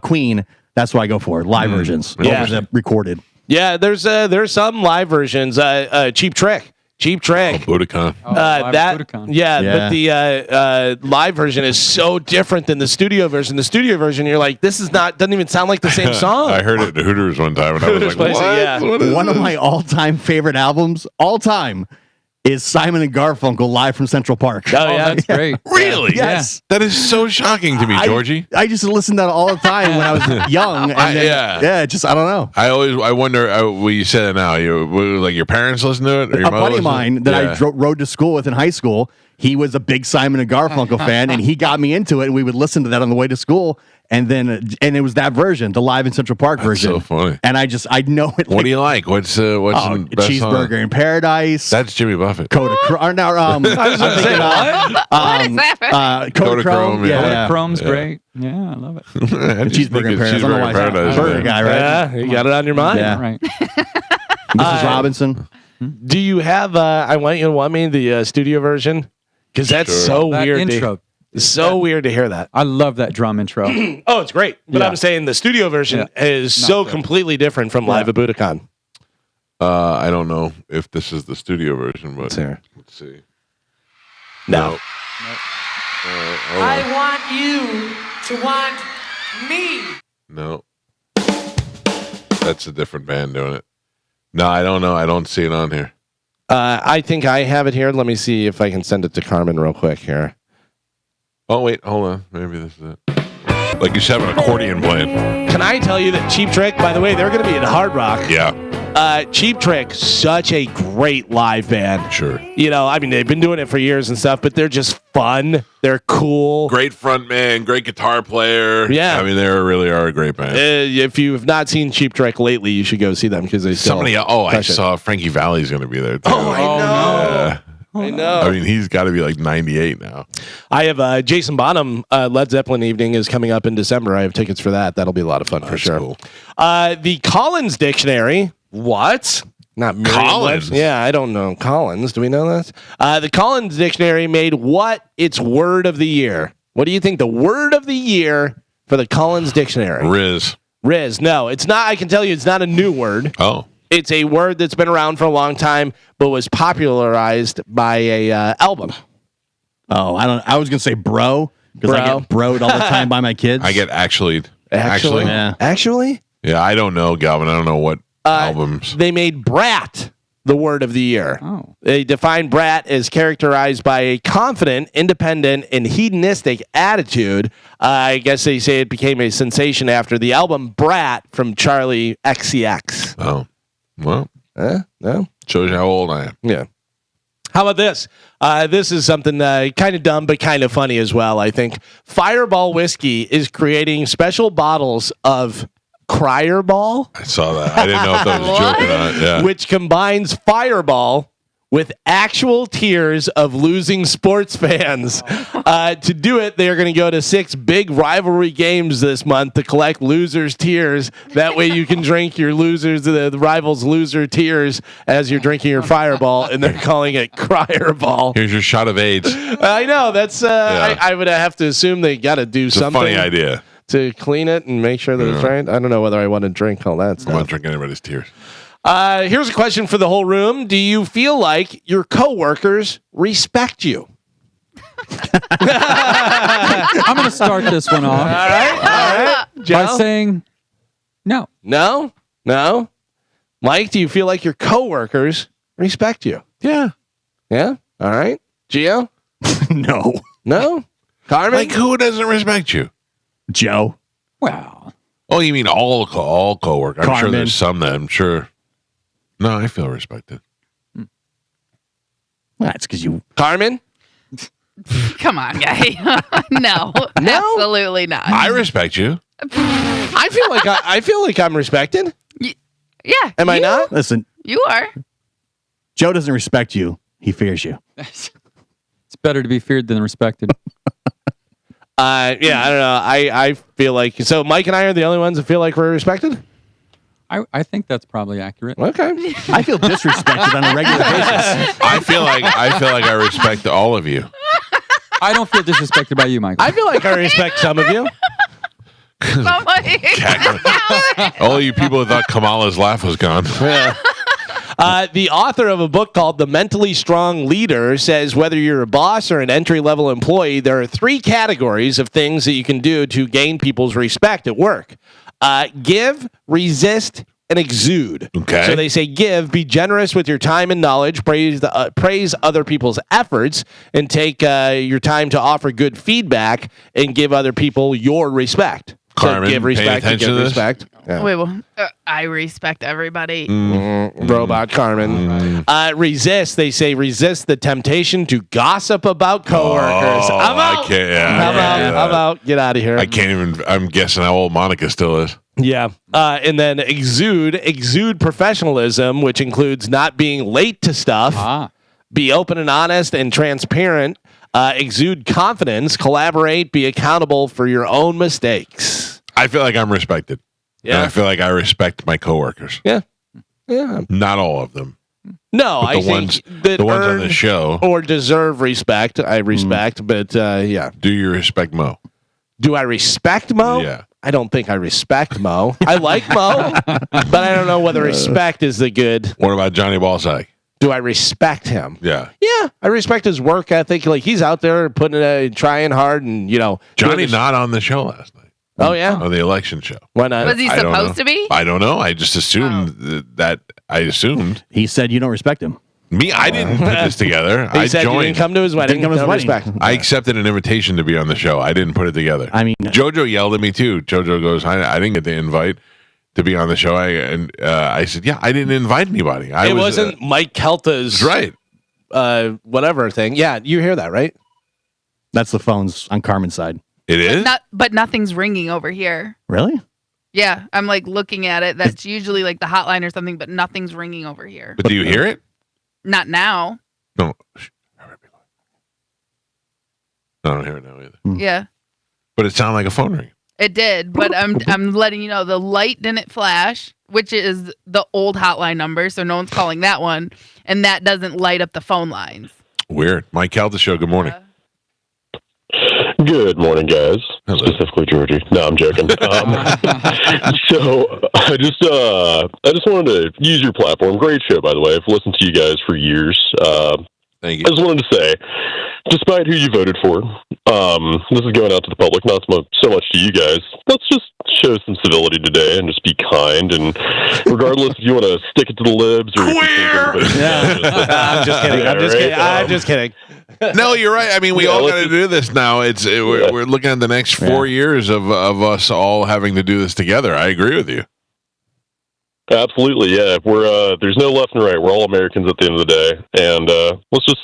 Queen, that's what I go for. Live versions. Over the recorded. Yeah, there's some live versions. Cheap Trick. Budokan. Budokan. But the live version is so different than the studio version. The studio version, you're like, this is doesn't even sound like the same song. I heard it at Hooters one time, and I was like, what? One of my all-time favorite albums, is Simon and Garfunkel live from Central Park. Oh, yeah. That's great. Really? Yes. That is so shocking to me, Georgie. I just listened to that all the time when I was young. And I don't know. I wonder, well, you said it now, like your parents listen to it? Or your A buddy mother of mine that I rode to school with in high school, he was a big Simon and Garfunkel fan, and he got me into it, and we would listen to that on the way to school. And it was that version, the live in Central Park version. So funny. And I know it. What do you like? What's the best Cheeseburger song? in Paradise? That's Jimmy Buffett. Kodachrome. Kodachrome. Yeah. Kodachrome's great. Yeah, I love it. Cheeseburger in Paradise. I don't know why I said Paradise. Burger guy, right? Yeah, you got it on your mind. Yeah. Right. Mrs. Robinson. Do you have? I want you to want me the studio version because that's so That weird. intro. So weird to hear that. I love that drum intro. Oh, it's great. But I'm saying the studio version is so completely different from Live at Budokan. I don't know if this is the studio version, but let's see. No. I want you to want me. No. That's a different band doing it. No, I don't know. I don't see it on here. I think I have it here. Let me see if I can send it to Carmen real quick here. Oh, wait. Hold on. Maybe this is it. Like you should have an accordion playing. Can I tell you that Cheap Trick, by the way, they're going to be at Hard Rock. Yeah. Cheap Trick, such a great live band. Sure. You know, I mean, they've been doing it for years and stuff, but they're just fun. They're cool. Great front man, great guitar player. Yeah. I mean, they really are a great band. If you've not seen Cheap Trick lately, you should go see them because they still I saw Frankie Valli's going to be there too. Oh, I know. Yeah. I know. I mean, he's got to be like 98 now. I have Jason Bonham Led Zeppelin evening is coming up in December. I have tickets for that. That'll be a lot of fun for sure. Cool. The Collins Dictionary. What? Not Collins. Yeah, I don't know Collins. Do we know that? The Collins Dictionary made what its word of the year? What do you think the word of the year for the Collins Dictionary? Riz. No, it's not. I can tell you, it's not a new word. Oh. It's a word that's been around for a long time, but was popularized by a album. Oh, I was gonna say bro because I get broed all the time by my kids. I get actually. Yeah. Actually? Yeah, I don't know, Galvin. I don't know what albums. They made brat the word of the year. Oh. They define brat as characterized by a confident, independent, and hedonistic attitude. I guess they say it became a sensation after the album Brat from Charlie XCX. Oh. Well, no. Shows you how old I am. Yeah. How about this? This is something kind of dumb, but kind of funny as well, I think. Fireball Whiskey is creating special bottles of Crier Ball. I saw that. I didn't know if that was a joke or not. Yeah. Which combines Fireball with actual tears of losing sports fans. To do it, they are going to go to 6 big rivalry games this month to collect losers' tears. That way you can drink your losers, the rivals' loser tears as you're drinking your Fireball, and they're calling it Crier Ball. Here's your shot of AIDS. I know. That's. I would have to assume they got to do It's something. a funny idea. To clean it and make sure that it's right. I don't know whether I want to drink all that stuff. I'm not drinking anybody's tears. Here's a question for the whole room. Do you feel like your coworkers respect you? I'm going to start this one off. All right. By saying no. No? Mike, do you feel like your coworkers respect you? Yeah. Yeah? All right. Gio? No? Carmen? Like, who doesn't respect you? Joe. Well. Oh, you mean all coworkers? I'm sure Carmen. there's some that I'm sure. No, I feel respected. Well, that's because you. Carmen? Come on, guy. No, absolutely not. I respect you. I feel like I'm respected. Yeah. Am I not? Listen, You are. Joe doesn't respect you. He fears you. It's better to be feared than respected. Yeah, I don't know. I feel like so. Mike and I are the only ones that feel like we're respected. I think that's probably accurate. Okay. I feel disrespected on a regular basis. I feel like I respect all of you. I don't feel disrespected by you, Michael. I feel like I respect some of you. All you people who thought Kamala's laugh was gone. Yeah. The author of a book called The Mentally Strong Leader says whether you're a boss or an entry-level employee, there are 3 categories of things that you can do to gain people's respect at work. Give, resist, and exude. Okay. So they say give, be generous with your time and knowledge, praise other people's efforts, and take your time to offer good feedback and give other people your respect. Carmen, so give respect pay and give attention to this? respect. Yeah. Wait, well, I respect everybody. Robot Carmen. Resist. They say resist the temptation to gossip about coworkers. Oh, I'm out. I can't. Yeah, I'm out. Get out of here. I can't even. I'm guessing how old Monica still is. Yeah. And then exude professionalism, which includes not being late to stuff. Be open and honest and transparent. Exude confidence, collaborate, be accountable for your own mistakes. I feel like I'm respected. Yeah. And I feel like I respect my coworkers. Yeah. Yeah. Not all of them. No, But I the ones think that the ones on earn the show or deserve respect. I respect, but yeah. Do you respect Mo? Do I respect Mo? Yeah. I don't think I respect Mo. I like Mo, but I don't know whether respect is the good. What about Johnny Ballsack? Do I respect him? Yeah. Yeah, I respect his work ethic. Like he's out there putting it, trying hard, and Johnny not on the show last night. Oh yeah, on the election show. Why not? Was he I don't supposed know. to be? I don't know. I just assumed that. I assumed He said you don't respect him. me. I didn't put this together. He I said you joined. didn't come to his wedding. Didn't come to his No wedding. respect. I accepted an invitation to be on the show. I didn't put it together. I mean, JoJo yelled at me too. JoJo goes, I didn't get the invite to be on the show. I said, yeah, I didn't invite anybody. It wasn't Mike Calta's right. Whatever thing. Yeah, you hear that, right? that's the phones on Carmen's side. It is. But nothing's ringing over here. Really? Yeah, I'm like looking at it. That's usually like the hotline or something, but nothing's ringing over here. But do you hear it? Not now. No. I don't hear it now either. Yeah, But it sounded like a phone ring. it did. But I'm letting you know the light didn't flash, which is the old hotline number, so no one's calling that one, and that doesn't light up the phone lines. Weird. Mike Calta Show. Good morning. Good morning, guys. Specifically, Georgie. No, I'm joking. So I just wanted to use your platform. Great show, by the way. I've listened to you guys for years. Thank you. I just wanted to say, despite who you voted for, this is going out to the public, not so much to you guys. Let's just show some civility today and just be kind. And regardless if you want to stick it to the libs or I'm just kidding. I'm just kidding. I'm just kidding. No, you're right. I mean, we all got to do this now. We're looking at the next 4 years of us all having to do this together. I agree with you. Absolutely, yeah. There's no left and right. We're all Americans at the end of the day, and let's just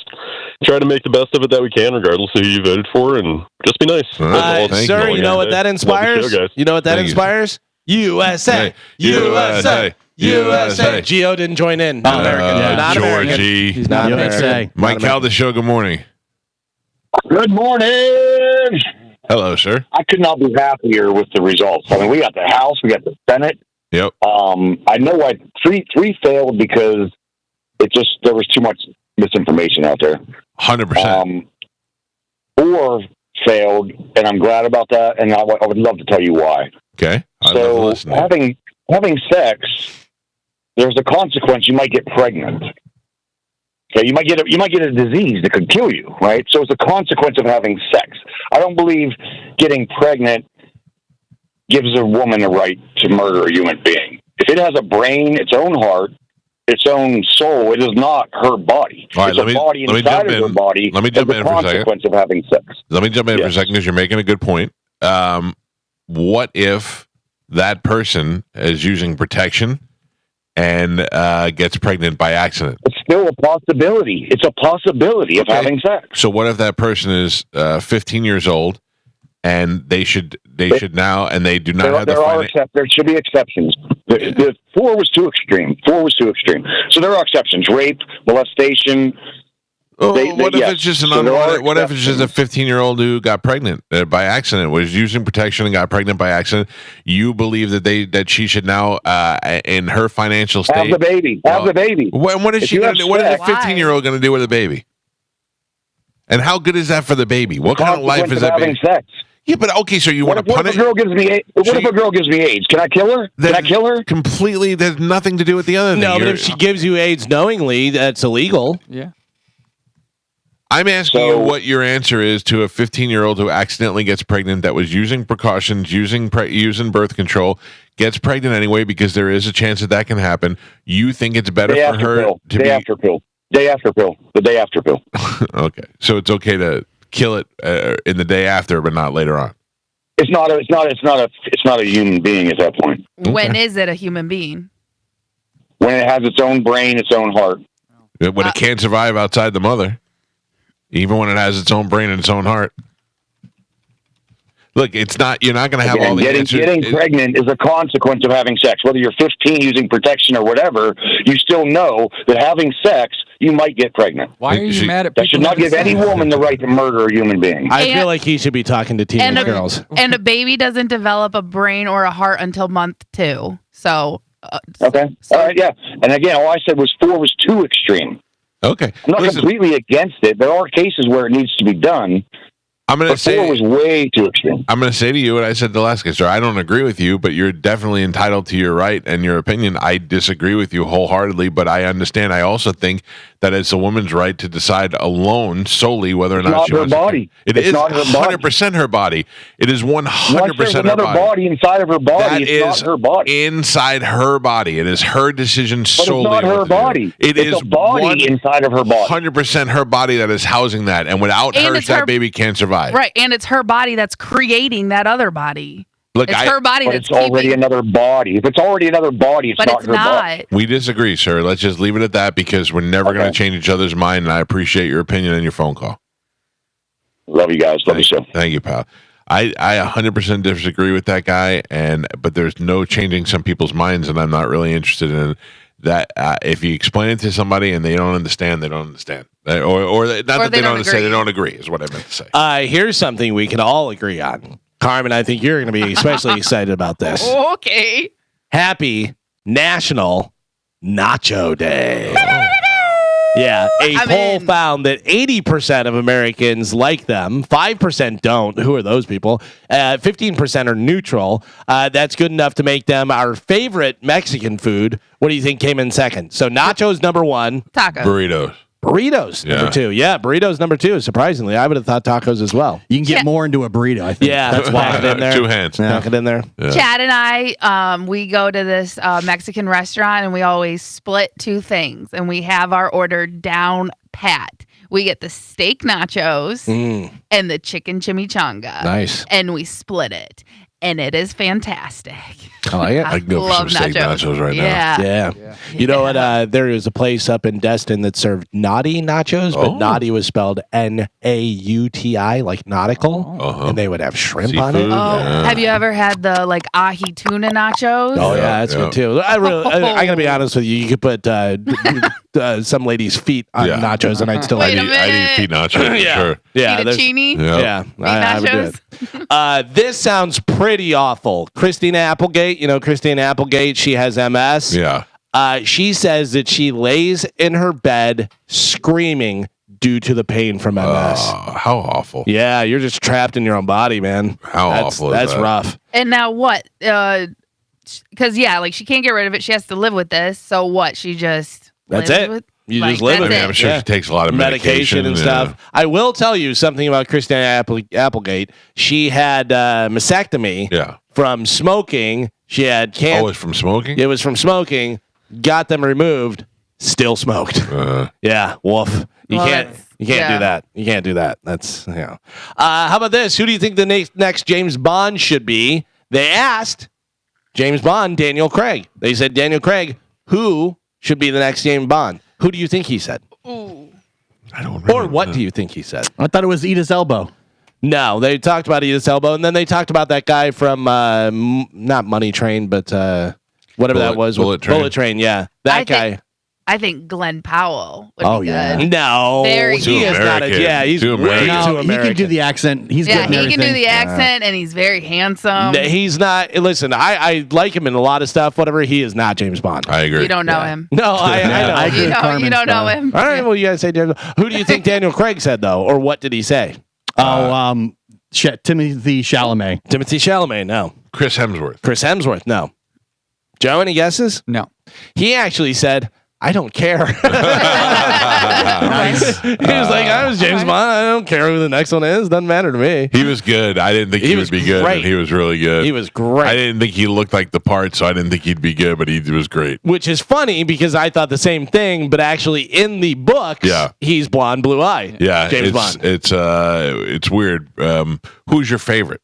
try to make the best of it that we can, regardless of who you voted for, and just be nice. Sir, you know what that inspires? You know what that inspires? USA, USA, USA. Gio didn't join in. Not American. Not American. Georgie. He's not American. Mike Calta Show. Good morning. Good morning. Hello, sir. I could not be happier with the results. I mean, we got the House, we got the Senate. Yep. I know why three failed because there was too much misinformation out there. 100%. 4 failed, and I'm glad about that. And I would love to tell you why. Okay. So having sex, there's a consequence. You might get pregnant. Okay, you might get a disease that could kill you, right? So it's a consequence of having sex. I don't believe getting pregnant gives a woman a right to murder a human being. If it has a brain, its own heart, its own soul, it is not her body. All right, it's a body inside of her body. Let me jump in for a second. Consequence of having sex. Let me jump in for a second because you're making a good point. What if that person is using protection and gets pregnant by accident? It's still a possibility. It's a possibility of having sex. So what if that person is 15 years old and they should now, and they do not have the there should be exceptions. The 4 was too extreme. So there are exceptions: rape, molestation. What if it's just what if it's just a 15-year-old who got pregnant by accident, was using protection and got pregnant by accident? You believe that she should now, in her financial state, have the baby. What is she going to do? What is a 15-year-old going to do with a baby? And how good is that for the baby? What kind of life is that baby? Sex. Yeah, but okay, so you want to punish? What if a girl gives me AIDS? Can I kill her? Can I kill her? Completely. There's nothing to do with the other thing. No, but if she gives you AIDS knowingly, that's illegal. Yeah. I'm asking you what your answer is to a 15-year-old who accidentally gets pregnant, that was using precautions, using birth control, gets pregnant anyway because there is a chance that can happen. You think it's better for her to Day after pill. The day after pill. Okay, so it's okay to kill it in the day after, but not later on. It's not a human being at that point. When is it a human being? When it has its own brain, its own heart. When it can't survive outside the mother. Even when it has its own brain and its own heart. Look, it's not. You're not going to have all the answers. Getting pregnant is a consequence of having sex. Whether you're 15 using protection or whatever, you still know that having sex, you might get pregnant. Why are you mad at people? That should not give any woman the right to murder a human being. I feel like he should be talking to teenage girls. And a baby doesn't develop a brain or a heart until month 2. So Okay. All right. Yeah. And again, all I said was 4 was too extreme. Okay. I'm not completely against it. There are cases where it needs to be done. I'm going to say 4 was way too extreme. I'm going to say to you what I said the last case, sir. I don't agree with you, but you're definitely entitled to your right and your opinion. I disagree with you wholeheartedly, but I understand. I also think that it's a woman's right to decide alone solely whether or not she wants body. It is 100% her body. It is 100% her another body inside of her body. It's not her body. Inside her body. It is her decision solely. It's not her body. It's a body inside of her body. 100% her body that is housing that, and without her, that baby can't survive. Right, and it's her body that's creating that other body. Look, it's her body but that's it's already another body. If it's already another body, it's not her body. We disagree, sir. Let's just leave it at that because we're never going to change each other's mind, and I appreciate your opinion and your phone call. Love you guys. Love you, sir. Thank you, pal. I 100% disagree with that guy, but there's no changing some people's minds, and I'm not really interested in that. If you explain it to somebody and they don't understand, they don't understand. Or not that they don't understand, they don't agree, is what I meant to say. Here's something we can all agree on. Carmen, I think you're going to be especially excited about this. Okay. Happy National Nacho Day. Yeah, a poll found that 80% of Americans like them, 5% don't. Who are those people? 15% are neutral. That's good enough to make them our favorite Mexican food. What do you think came in second? So nachos number 1. Tacos. Burritos number 2. Yeah, burritos number 2. Surprisingly, I would have thought tacos as well. You can get more into a burrito, I think. Yeah, That's why. Pack it in there. 2 hands. Pack it in there. Yeah. Chad and I, we go to this Mexican restaurant and we always split 2 things and we have our order down pat. We get the steak nachos and the chicken chimichanga. Nice. And we split it. And it is fantastic. I like it. I can go for some steak nachos right now. Yeah. You know what? There is a place up in Destin that served naughty nachos, but naughty was spelled Nauti, like nautical, and they would have shrimp on it. Have you ever had the ahi tuna nachos? Oh yeah, that's good too. I gotta be honest with you. You could put some lady's feet on nachos, and I'd still I'd eat feet nachos. Yeah. For sure. Yeah, fettuccine? Yeah, I would do it. This sounds pretty awful. Christina Applegate, Christina Applegate, she has MS. Yeah. She says that she lays in her bed screaming due to the pain from MS. How awful. Yeah, you're just trapped in your own body, man. Awful. That's rough. And now what? Because she can't get rid of it. She has to live with this. So what? She just that's lives it. With, you just live with it. I'm sure she takes a lot of medication and stuff. I will tell you something about Christina Applegate. She had mastectomy from smoking. She had cancer. Oh, it was from smoking? It was from smoking. Got them removed. Still smoked. Yeah, woof. You can't do that. You can't do that. That's how about this? Who do you think the next James Bond should be? They asked James Bond, Daniel Craig. They said Daniel Craig, who should be the next James Bond? Who do you think he said? Ooh. I don't remember. Or what do you think he said? I thought it was Edith Elbow. No, they talked about Edith Elbow, and then they talked about that guy from not Money Train, but whatever that was. Bullet Train. Bullet Train, yeah. That guy. I think Glenn Powell would be good. No. Very he is not he's too way American. too American. He can do the accent. He's good he and can do everything. the accent, and he's very handsome. He's not. Listen, I like him in a lot of stuff. Whatever, he is not James Bond. I agree. You don't know him. No, I know. I agree with Carmen. You don't know him. All right, well, you guys say Daniel. Who do you think Daniel Craig said though, or what did he say? Timothy Chalamet. Timothy Chalamet. No. Chris Hemsworth. Chris Hemsworth. No. Joe, any guesses? No. He actually said, I don't care. Nice. He was like, I was James Bond. I don't care who the next one is. Doesn't matter to me. He was good. I didn't think he would be good, great. and he was really good. He was great. I didn't think he looked like the part, so I didn't think he'd be good, but he was great. Which is funny because I thought the same thing, but actually in the books, he's blonde, blue eye. Yeah, James Bond. It's weird. Who's your favorite?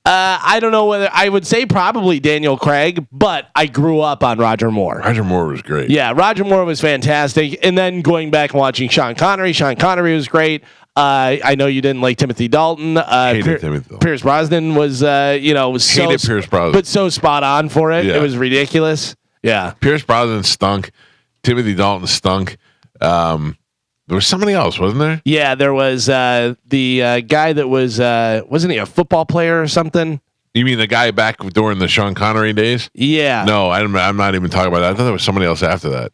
I don't know whether I would say probably Daniel Craig, but I grew up on Roger Moore. Roger Moore was great. Yeah, Roger Moore was fantastic. And then going back and watching Sean Connery was great. I know you didn't like Timothy Dalton. Hated Timothy Dalton. Pierce Brosnan was, Hated Pierce Brosnan. but so spot on for it. Yeah. It was ridiculous. Yeah. Pierce Brosnan stunk. Timothy Dalton stunk. There was somebody else, wasn't there? Yeah, there was the guy that was wasn't he a football player or something? You mean the guy back during the Sean Connery days? Yeah. No, I'm not even talking about that. I thought there was somebody else after that.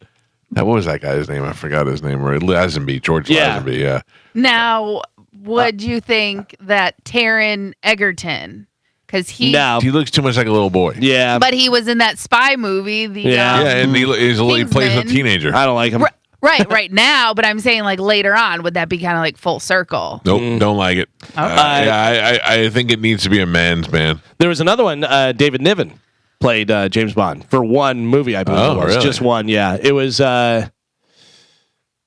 What was that guy's name? I forgot his name. Lazenby, George Lazenby. Yeah. Now, would you think that Taron Egerton, because he looks too much like a little boy. Yeah. but he was in that spy movie. And he plays a teenager. I don't like him. Right now, but I'm saying like later on, would that be kind of like full circle? Nope, don't like it. Okay. I think it needs to be a man's man. There was another one. David Niven played James Bond for one movie, I believe it was. Really? Just one, yeah. It was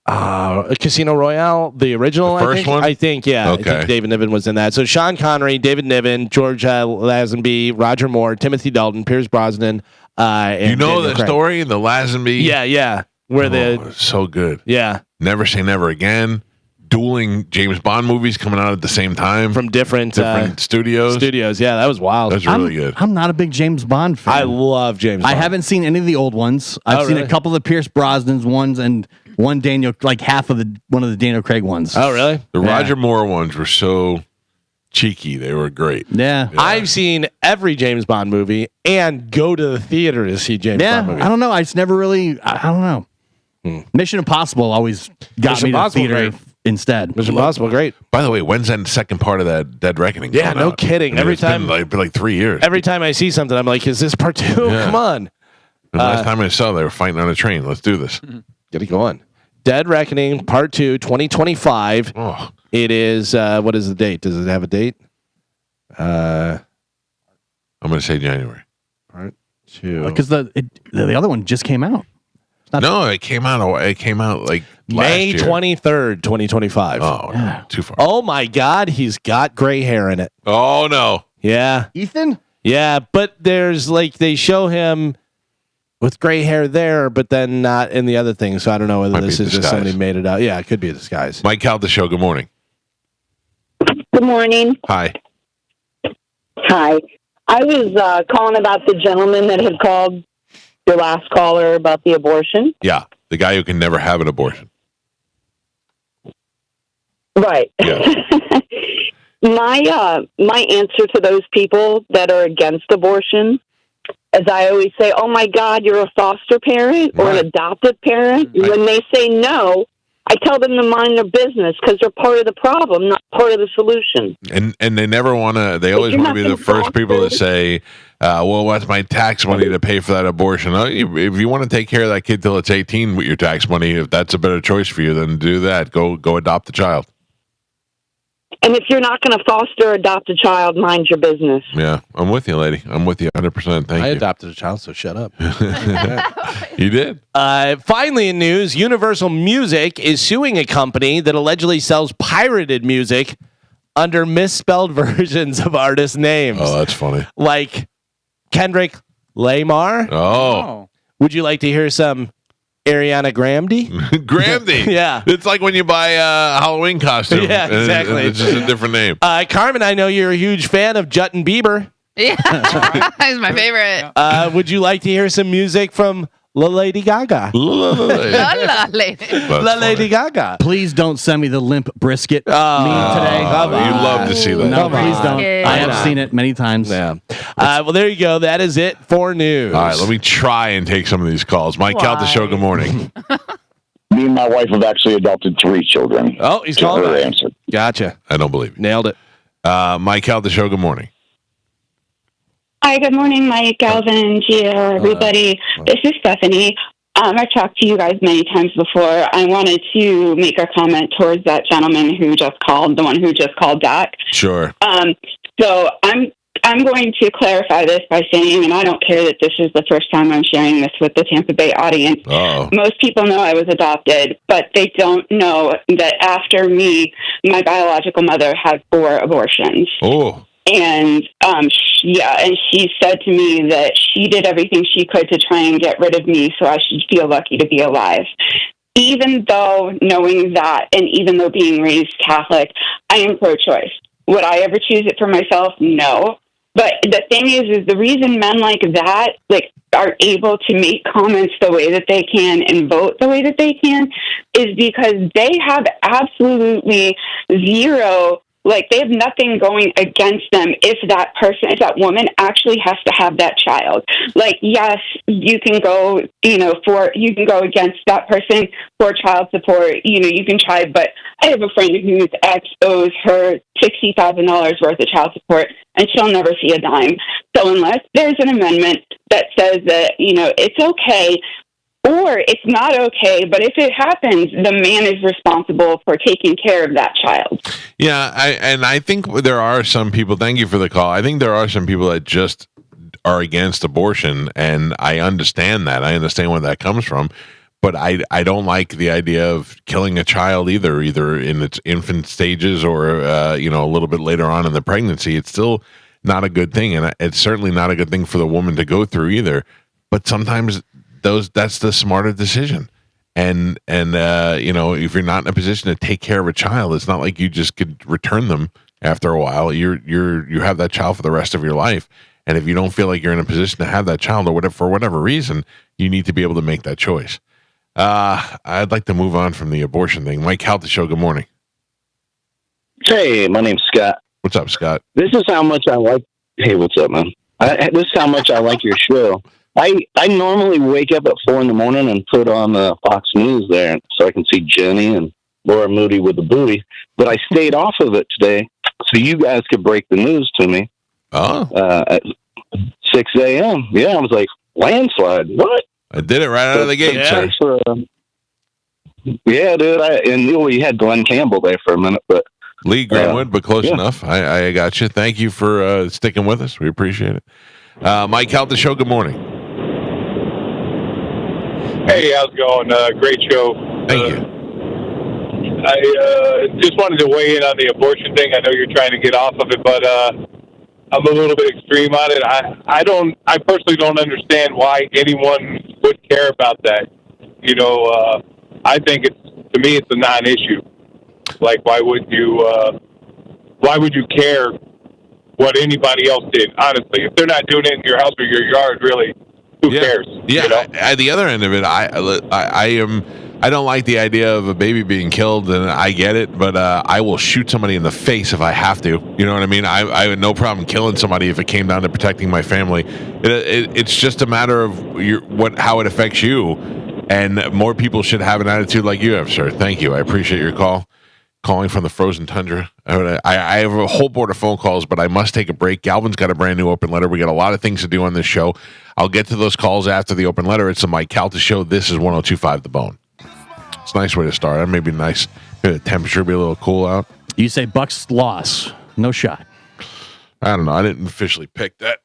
Casino Royale, the original, first one? I think, yeah. Okay. I think David Niven was in that. So Sean Connery, David Niven, George Lazenby, Roger Moore, Timothy Dalton, Pierce Brosnan, and You know Daniel the Craig. story, the Lazenby? Yeah. Where so good. Yeah. Never Say Never Again. Dueling James Bond movies coming out at the same time from different studios. Studios, yeah, that was wild. That's really good. I'm not a big James Bond fan. I love James Bond. I haven't seen any of the old ones. I've seen a couple of the Pierce Brosnan's ones and one one of the Daniel Craig ones. Oh, really? The Roger Moore ones were so cheeky. They were great. Yeah. I've seen every James Bond movie and go to the theater to see James Bond movies. I don't know. I just never really. I don't know. Mission Impossible always got Mission me to the Impossible, theater great. instead. Mission Impossible, great. By the way, when's that second part of that Dead Reckoning? Yeah, coming no out? kidding. I mean, Every it's been time- like 3 years. Every time I see something, I'm like, is this part 2? Yeah. Come on. The last time I saw, they were fighting on a train. Let's do this. Get it going. Dead Reckoning, Part 2, 2025. Oh. It is, what is the date? Does it have a date? I'm going to say January. Part 2. Because the other one just came out. No, it came out. It came out like May last year. 23rd, 2025. Oh, no, too far. Oh my God, he's got gray hair in it. Oh no. Yeah. Ethan? Yeah, but there's like they show him with gray hair there, but then not in the other thing. So I don't know whether Might this be is just disguise. somebody made it out. Yeah, it could be a disguise. Mike Calta Show. Good morning. Good morning. Hi. Hi. I was calling about the gentleman that had called your last caller about the abortion. Yeah, the guy who can never have an abortion. Right. Yeah. My answer to those people that are against abortion, as I always say, oh my God, you're a foster parent or an adoptive parent. When they say no, I tell them to mind their business because they're part of the problem, not part of the solution. And they never want to. They always want to be the first people to say, "Well, what's my tax money to pay for that abortion?" If you want to take care of that kid till it's 18 with your tax money, if that's a better choice for you, then do that. Go adopt the child. And if you're not going to foster or adopt a child, mind your business. Yeah, I'm with you, lady. I'm with you 100%. Thank I you. adopted a child, so shut up. You did. Finally, in news, Universal Music is suing a company that allegedly sells pirated music under misspelled versions of artist names. Oh, that's funny. Like Kendrick Lamar. Oh. Would you like to hear some Ariana Grande? Grande. Yeah. It's like when you buy a Halloween costume. Yeah, and exactly. It's just a different name. Carmen, I know you're a huge fan of Justin Bieber. Yeah, he's my favorite. Would you like to hear some music from La Lady Gaga? La lady. La Lady Gaga. Please don't send me the limp brisket meme today. You'd love to see that. No, please don't. Okay. I have seen it many times. Yeah. Well, there you go. That is it for news. All right, let me try and take some of these calls. Mike Calta Show, good morning. Me and my wife have actually adopted 3 children. Oh, he's So calling her back. answer. Gotcha. I don't believe you. Nailed it. Mike Calta Show, good morning. Hi, good morning, Mike, Galvin, Gia, everybody. This is Stephanie. I've talked to you guys many times before. I wanted to make a comment towards that gentleman who just called, the one who just called back. Sure. So I'm going to clarify this by saying, and I don't care that this is the first time I'm sharing this with the Tampa Bay audience. Uh-oh. Most people know I was adopted, but they don't know that after me, my biological mother had 4 abortions. Oh. And she said to me that she did everything she could to try and get rid of me so I should feel lucky to be alive. Even though knowing that, and even though being raised Catholic, I am pro-choice. Would I ever choose it for myself? No. But the thing is the reason men like that, are able to make comments the way that they can and vote the way that they can is because they have absolutely zero Like, they have nothing going against them if that woman actually has to have that child. Like, yes, you can go, you can go against that person for child support. You can try, but I have a friend whose ex owes her $60,000 worth of child support, and she'll never see a dime. So unless there's an amendment that says that, it's okay, or it's not okay, but if it happens, the man is responsible for taking care of that child. Yeah, I think there are some people, thank you for the call, I think there are some people that just are against abortion, and I understand that. I understand where that comes from, but I don't like the idea of killing a child either in its infant stages or, a little bit later on in the pregnancy. It's still not a good thing, and it's certainly not a good thing for the woman to go through either. But sometimes that's the smarter decision. And if you're not in a position to take care of a child, it's not like you just could return them after a while. You have that child for the rest of your life. And if you don't feel like you're in a position to have that child, or whatever, for whatever reason, you need to be able to make that choice. I'd like to move on from the abortion thing. Mike Calta Show, good morning. Hey, my name's Scott. What's up, Scott? This is how much I like. Hey, what's up, man? This is how much I like your show. I normally wake up at 4 a.m. and put on Fox News there so I can see Jenny and Laura Moody with the booty. But I stayed off of it today so you guys could break the news to me. Oh. At 6 a.m. Yeah, I was like, landslide. What? I did it right out of the gate, sir. Yeah, dude. You had Glenn Campbell there for a minute, but Lee Greenwood, but close enough. I got you. Thank you for sticking with us. We appreciate it. Mike Calta Show, good morning. Hey, how's it going? Great show. Thank you. I just wanted to weigh in on the abortion thing. I know you're trying to get off of it, but I'm a little bit extreme on it. I personally don't understand why anyone would care about that. I think to me it's a non-issue. Like, why would you care what anybody else did? Honestly, if they're not doing it in your house or your yard, really, who cares? Yeah. At the other end of it, I don't like the idea of a baby being killed, and I get it, but I will shoot somebody in the face if I have to. You know what I mean? I have no problem killing somebody if it came down to protecting my family. It's just a matter of how it affects you, and more people should have an attitude like you have, sir. Thank you. I appreciate your call. Calling from the frozen tundra. I have a whole board of phone calls, but I must take a break. Galvin's got a brand new open letter. We got a lot of things to do on this show. I'll get to those calls after the open letter. It's the Mike Calta Show. This is 102.5 The Bone. It's a nice way to start. It may be nice. The temperature be a little cool out. You say Bucks loss. No shot. I don't know. I didn't officially pick that.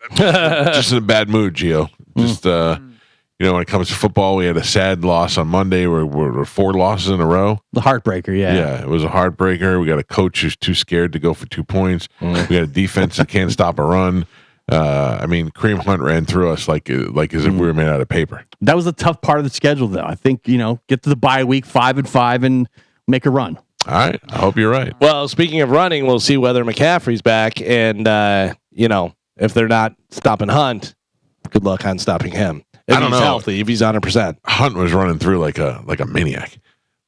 Just in a bad mood, Gio. Just, when it comes to football, we had a sad loss on Monday. We're 4 losses in a row. The heartbreaker, yeah. Yeah, it was a heartbreaker. We got a coach who's too scared to go for 2 points. We got a defense that can't stop a run. Kareem Hunt ran through us like as if we were made out of paper. That was a tough part of the schedule, though. I think, get to the bye week 5-5 and make a run. All right. I hope you're right. Well, speaking of running, we'll see whether McCaffrey's back. And, if they're not stopping Hunt, good luck on stopping him. If he's healthy, if he's 100%. Hunt was running through like a maniac.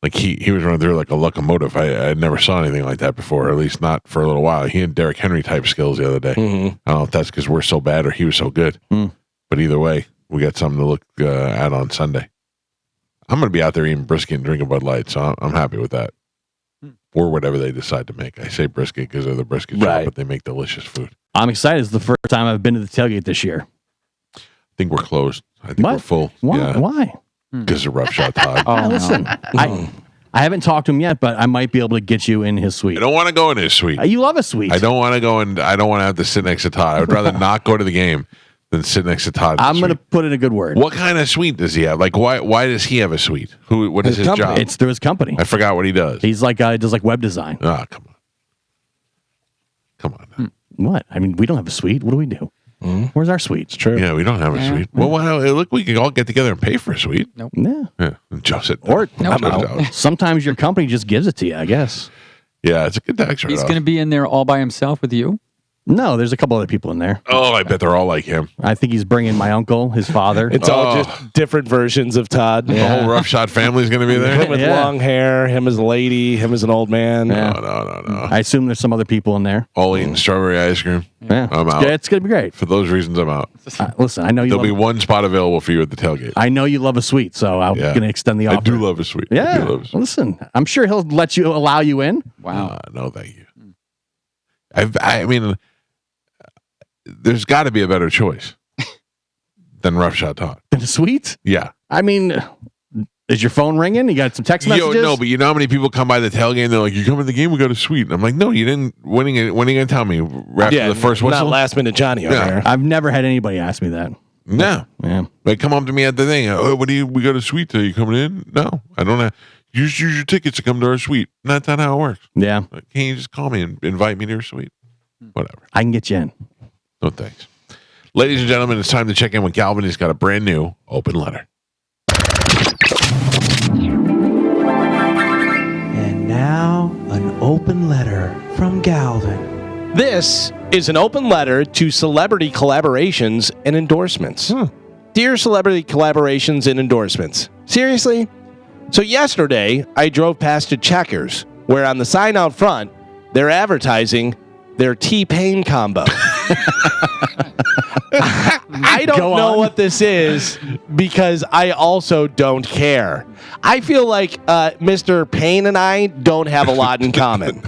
Like he was running through like a locomotive. I never saw anything like that before, or at least not for a little while. He had Derrick Henry type skills the other day. Mm-hmm. I don't know if that's because we're so bad or he was so good. But either way, we got something to look at on Sunday. I'm going to be out there eating brisket and drinking Bud Light, so I'm happy with that. Or whatever they decide to make. I say brisket because they're the brisket shop, but they make delicious food. I'm excited. It's the first time I've been to the tailgate this year. I think we're closed. I think we're full. Why? Yeah. Why? Because of Rough Shot Todd. Listen, I haven't talked to him yet, but I might be able to get you in his suite. I don't want to go in his suite. You love a suite. I don't want to go in. I don't want to have to sit next to Todd. I would rather not go to the game than sit next to Todd. I'm going to put in a good word. What kind of suite does he have? Like, why does he have a suite? What is his job? It's through his company. I forgot what he does. He's like does like web design. Ah, come on. What? I mean, we don't have a suite. What do we do? Where's our suite? It's true. Yeah, we don't have a suite. Well, look, we can all get together and pay for a suite. Nope. Yeah. Just it. Or sometimes your company just gives it to you, I guess. Yeah, it's a good tax write-off. He's going to be in there all by himself with you? No, there's a couple other people in there. Oh, I bet they're all like him. I think he's bringing my uncle, his father. It's all just different versions of Todd. The whole Rough Shot family is going to be there. Him with long hair, him as a lady, him as an old man. Yeah. No. I assume there's some other people in there. All eating strawberry ice cream. Yeah, I'm out. It's going to be great. For those reasons, I'm out. Listen, I know you. There'll be one spot available for you at the tailgate. I know you love a sweet, so I'm going to extend the offer. I do love a sweet. Yeah. Listen, I'm sure he'll allow you in. Wow. No, thank you. I mean, there's got to be a better choice than Rough Shot Todd. Than a sweet? Yeah. I mean, is your phone ringing? You got some text messages? No, but you know how many people come by the tailgate and they're like, "You come in the game, we go to sweet." And I'm like, "No, you didn't. When are you going to tell me after the first whistle?" Not last minute Johnny over there. I've never had anybody ask me that. No. Yeah. They come up to me at the thing. "Oh, we go to suite today. You coming in?" No, I don't have. Use your tickets to come to our suite. That's not how it works. Yeah. Like, can't you just call me and invite me to your suite? Whatever. I can get you in. No thanks. Ladies and gentlemen, it's time to check in with Galvin. He's got a brand new open letter. And now, an open letter from Galvin. This is an open letter to celebrity collaborations and endorsements. Dear celebrity collaborations and endorsements, seriously? So yesterday, I drove past a Checkers, where on the sign out front, they're advertising their T-Pain combo. I don't know what this is because I also don't care. I feel like Mr. Payne and I don't have a lot in common.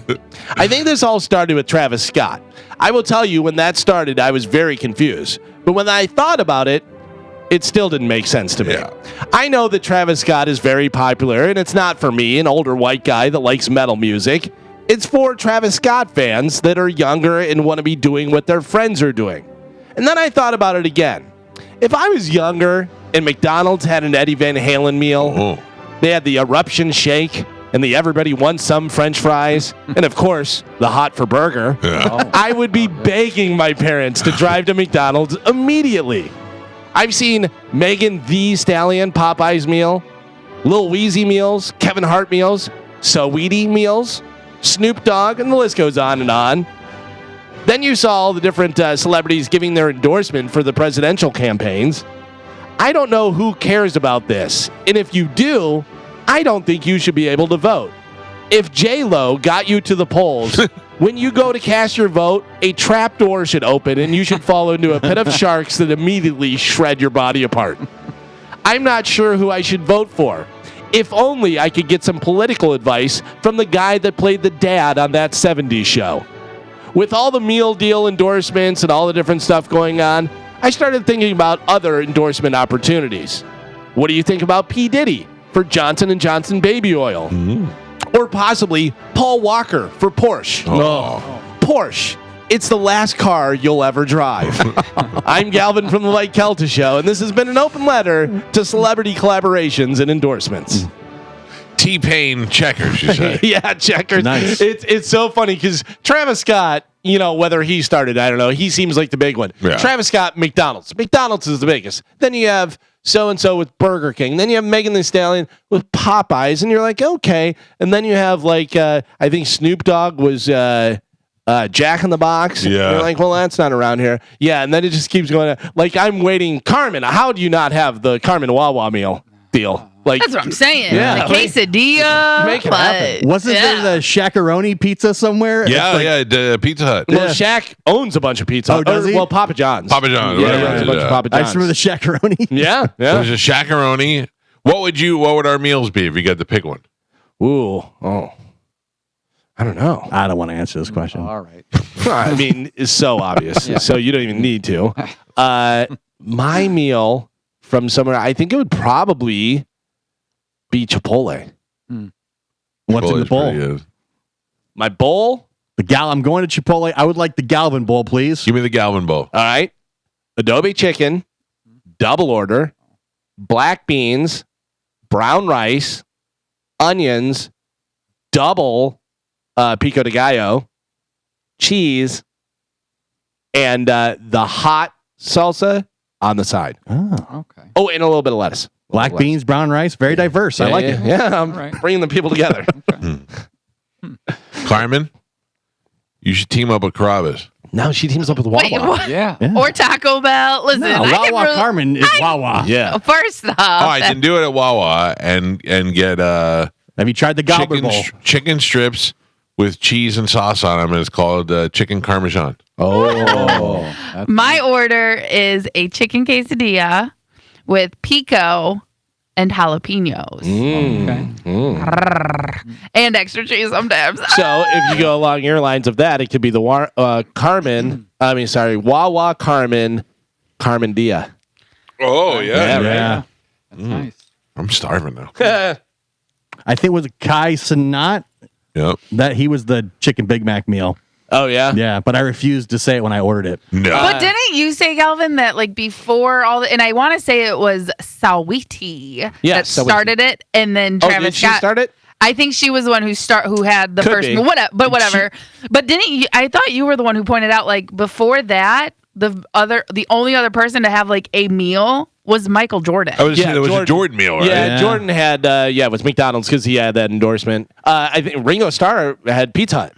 I think this all started with Travis Scott. I will tell you, when that started, I was very confused. But when I thought about it, it still didn't make sense to me. Yeah. I know that Travis Scott is very popular, and it's not for me, an older white guy that likes metal music. It's for Travis Scott fans that are younger and want to be doing what their friends are doing. And then I thought about it again. If I was younger and McDonald's had an Eddie Van Halen meal, they had the eruption shake and the everybody wants some French fries, and of course, the hot for burger, I would be begging my parents to drive to McDonald's immediately. I've seen Megan Thee Stallion Popeye's meal, Lil Weezy meals, Kevin Hart meals, Saweetie meals, Snoop Dogg, and the list goes on and on. Then you saw all the different celebrities giving their endorsement for the presidential campaigns. I don't know who cares about this. And if you do, I don't think you should be able to vote. If J-Lo got you to the polls, when you go to cast your vote, a trap door should open and you should fall into a pit of sharks that immediately shred your body apart. I'm not sure who I should vote for. If only I could get some political advice from the guy that played the dad on that 70s show. With all the meal deal endorsements and all the different stuff going on, I started thinking about other endorsement opportunities. What do you think about P. Diddy for Johnson & Johnson baby oil? Or possibly Paul Walker for Porsche. Porsche. It's the last car you'll ever drive. I'm Galvin from the Mike Calta Show, and this has been an open letter to celebrity collaborations and endorsements. T-Pain Checkers, you say? Yeah, Checkers. Nice. It's so funny because Travis Scott, you know, whether he started, I don't know, he seems like the big one. Yeah. Travis Scott, McDonald's. McDonald's is the biggest. Then you have so-and-so with Burger King. Then you have Megan Thee Stallion with Popeyes, and you're like, okay. And then you have, like, I think Snoop Dogg was Jack in the Box. Yeah. You're like, well, that's not around here. Yeah, and then it just keeps going. Like, I'm waiting. Carmen, how do you not have the Carmen Wawa meal deal? Like, That's what I'm saying. Yeah. The quesadilla. Make it happen. Wasn't there the Shakaroni pizza somewhere? Yeah, the Pizza Hut. Well, Shaq owns a bunch of pizza. Oh, does he? Well, Papa John's. Papa John's. Yeah, whatever he owns it a bunch is, of Papa I John's. just remember the Shakaroni. Yeah. There's a Shakaroni. What would our meals be if you got to pick one? Ooh. Oh. I don't know. I don't want to answer this question. All right. I mean, it's so obvious. Yeah. So you don't even need to. My meal from somewhere, I think it would probably be Chipotle. What's in the Chipotle's bowl? pretty good. My bowl? I'm going to Chipotle. I would like the Galvin bowl, please. Give me the Galvin bowl. All right. Adobe chicken, double order, black beans, brown rice, onions, double pico de gallo, cheese, and the hot salsa on the side. Oh, Okay. Oh, and a little bit of lettuce. black beans, brown rice, very diverse. I like it. Yeah, I'm right. bringing the people together. Carmen, you should team up with Carabas. Now she teams up with Wawa. Wait, what? Yeah. Or Taco Bell. Listen, No, I can Wawa really, Carmen is Wawa. Yeah. First off, Oh, I can do it at Wawa and get Have you tried the Gobbler Bowl? chicken strips with cheese and sauce on them, and it's called chicken Parmesan. Oh. my order is a chicken quesadilla with pico and jalapenos. And extra cheese sometimes. So if you go along your lines of that, it could be the Wawa Carmen Carmen Dia. Oh, yeah. Yeah. That's nice. I'm starving now. I think it was Kai Sanat Yep. that he was the chicken Big Mac meal. Oh, yeah? Yeah, but I refused to say it when I ordered it. No. But didn't you say, Galvin, that like before all the, and I want to say it was Sawiti that started it, and then Travis did she Scott. start it? I think she was the one who had the Could first be. whatever. But didn't you, I thought you were the one who pointed out like before that the only other person to have like a meal was Michael Jordan. I was saying it was a Jordan meal, right? Yeah, Jordan had it was McDonald's because he had that endorsement. I think Ringo Starr had Pizza Hut.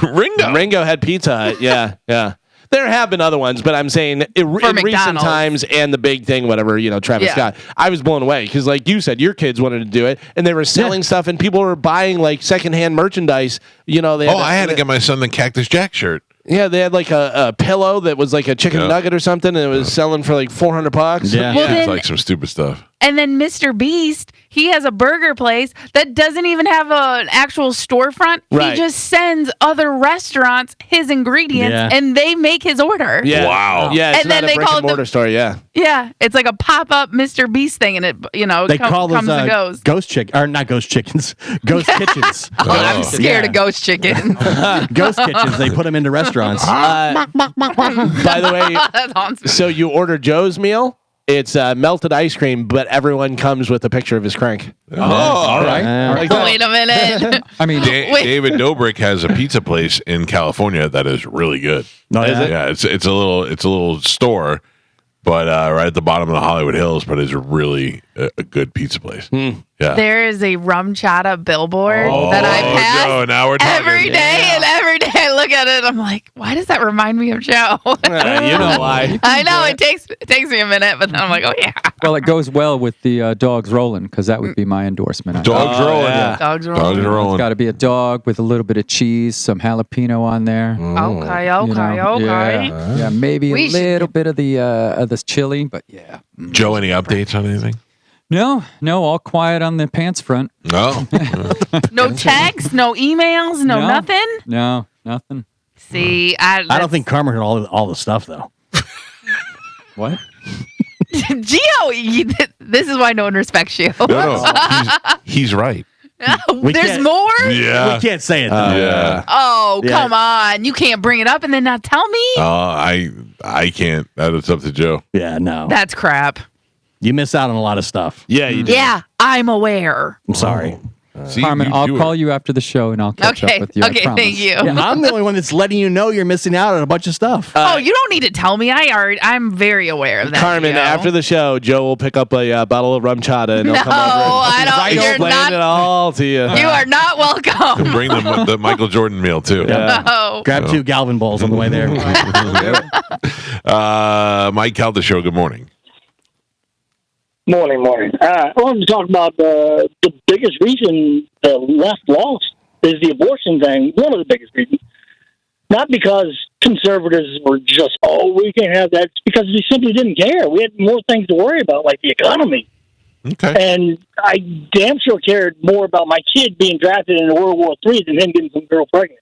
Ringo had Pizza Hut. Yeah. There have been other ones, but I'm saying in recent times and the big thing, whatever, Travis Scott, I was blown away because, like you said, your kids wanted to do it, and they were selling stuff, and people were buying like secondhand merchandise. They I had to get my son the Cactus Jack shirt. Yeah, they had like a pillow that was like a chicken nugget or something, and it was selling for like $400. Yeah, Well, it's then- like some stupid stuff. And then Mr. Beast, he has a burger place that doesn't even have an actual storefront. Right. He just sends other restaurants his ingredients, and they make his order. Yeah. Wow. Yeah, it's And not then a they brick call and it mortar store. Yeah. Yeah, it's like a pop-up Mr. Beast thing, and it They call those comes and goes. ghost chicken, or not ghost chickens, ghost kitchens. I'm scared of ghost chicken. Ghost kitchens. They put them into restaurants. By the way, That's awesome. so you order Joe's meal. It's melted ice cream, but everyone comes with a picture of his crank. Oh, all right. Wait a minute. I mean, David Dobrik has a pizza place in California that is really good. No, is it? Yeah, it's a little store, but right at the bottom of the Hollywood Hills, but it's really a good pizza place. Yeah. There is a rum chata billboard that I pass no, now we're talking. every day, and every day I look at it, I'm like, why does that remind me of Joe? You know why? I know it takes me a minute, but then I'm like, oh yeah, well, it goes well with the dogs rolling because that would be my endorsement. Dogs rolling. yeah. dogs rolling. Dogs are It's rolling. got to be a dog with a little bit of cheese, some jalapeno on there. Okay, You know, okay. Yeah, maybe We a should- little bit of the chili, but yeah. Joe, any updates on anything? No, all quiet on the pants front. No. No texts, no emails, no nothing. No, nothing. See, I don't think Carmen heard all the stuff though. What? Gio, this is why no one respects you. No. He's right. There's more? Yeah. We can't say it though. Yeah. Oh, Yeah. come on. You can't bring it up and then not tell me? I can't. That's up to Joe. Yeah, no. That's crap. You miss out on a lot of stuff. Yeah, you do. Yeah, I'm aware. I'm sorry. See, Carmen, you I'll do call it. you after the show and I'll catch Okay, up with you. I okay, promise. thank you. Yeah, I'm the only one that's letting you know you're missing out on a bunch of stuff. Oh, you don't need to tell me. I'm very aware of that. Carmen, Gio. after the show, Joe will pick up a bottle of rum chata and he'll No, come over I and don't. You're explain not. it all to you. You are not welcome. Bring the Michael Jordan meal too. No. Grab 2 Galvin bowls on the way there. Mike Calta Show. Good morning. Morning. I wanted to talk about the biggest reason the left lost is the abortion thing. One of the biggest reasons. Not because conservatives were just, we can't have that. It's because we simply didn't care. We had more things to worry about, like the economy. Okay. And I damn sure cared more about my kid being drafted into World War III than him getting some girl pregnant.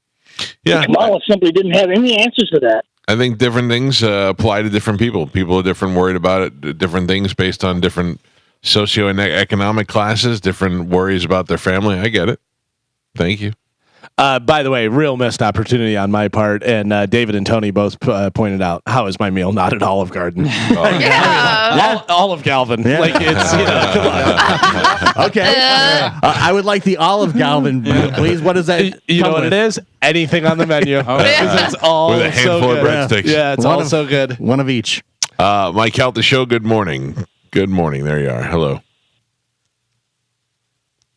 Yeah. And Kamala simply didn't have any answers for that. I think different things apply to different people. People are different, worried about it, different things based on different socioeconomic classes, different worries about their family. I get it. Thank you. By the way, real missed opportunity on my part, and David and Tony both pointed out, how is my meal not at Olive Garden? Yeah. Olive Galvin. Yeah. Like it's, come on. Okay. I would like the Olive Galvin, please. What is that? You know what it is? Anything on the menu. Because it's all With a handful so of good. breadsticks. Yeah, it's all so good. One of each. Mike Calta Show. Good morning. Good morning. There you are. Hello.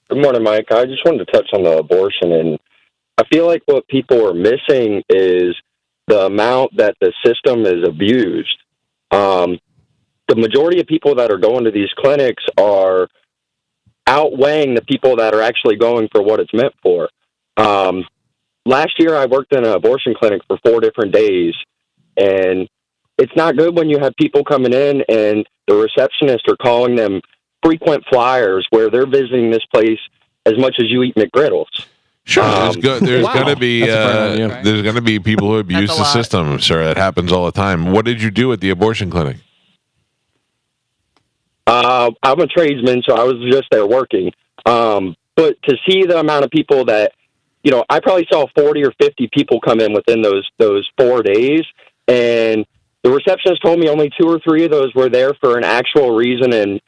Good morning, Mike. I just wanted to touch on the abortion, and I feel like what people are missing is the amount that the system is abused. The majority of people that are going to these clinics are outweighing the people that are actually going for what it's meant for. Last year, I worked in an abortion clinic for 4 different days, and it's not good when you have people coming in and the receptionists are calling them frequent flyers where they're visiting this place as much as you eat McGriddles. Sure, there's going to be there's going to be people who abuse the system, sir. That happens all the time. What did you do at the abortion clinic? I'm a tradesman, so I was just there working. But to see the amount of people that, I probably saw 40 or 50 people come in within those 4 days, and the receptionist told me only 2 or 3 of those were there for an actual reason and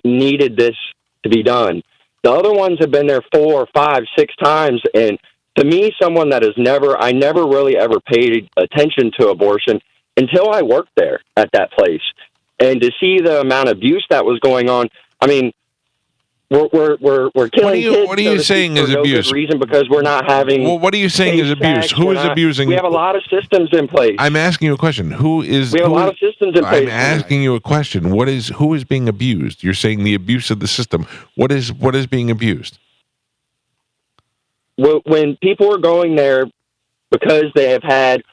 needed this to be done. The other ones have been there 4, 5, 6 times, and to me, someone that I never really ever paid attention to abortion until I worked there at that place. And to see the amount of abuse that was going on, I mean, we're killing kids. What are you saying is no abuse? Good reason because we're not having. Well, what are you saying is abuse? Who is abusing? We have a lot of systems in place. I'm asking you a question. We have a lot of systems in place. I'm asking you a question. Who is being abused? You're saying the abuse of the system. What is being abused? When people are going there because they have had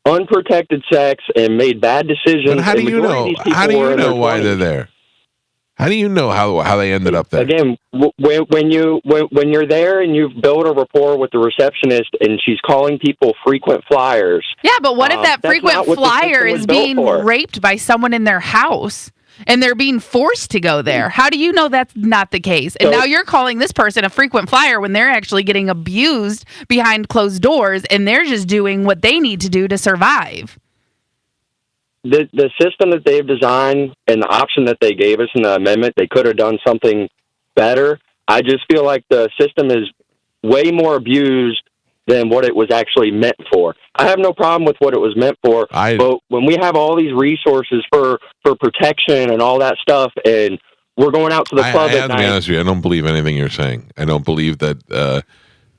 unprotected sex and made bad decisions. But how do you know? How do you know why they're there? How do you know how they ended up there? Again, when you're there and you've built a rapport with the receptionist and she's calling people frequent flyers. Yeah, but what if that frequent flyer is being raped by someone in their house and they're being forced to go there? How do you know that's not the case? And now you're calling this person a frequent flyer when they're actually getting abused behind closed doors and they're just doing what they need to do to survive. The system that they've designed and the option that they gave us in the amendment, they could have done something better. I just feel like the system is way more abused than what it was actually meant for. I have no problem with what it was meant for, but when we have all these resources for protection and all that stuff, and we're going out to the club at night. To be honest with you, I don't believe anything you're saying. I don't believe that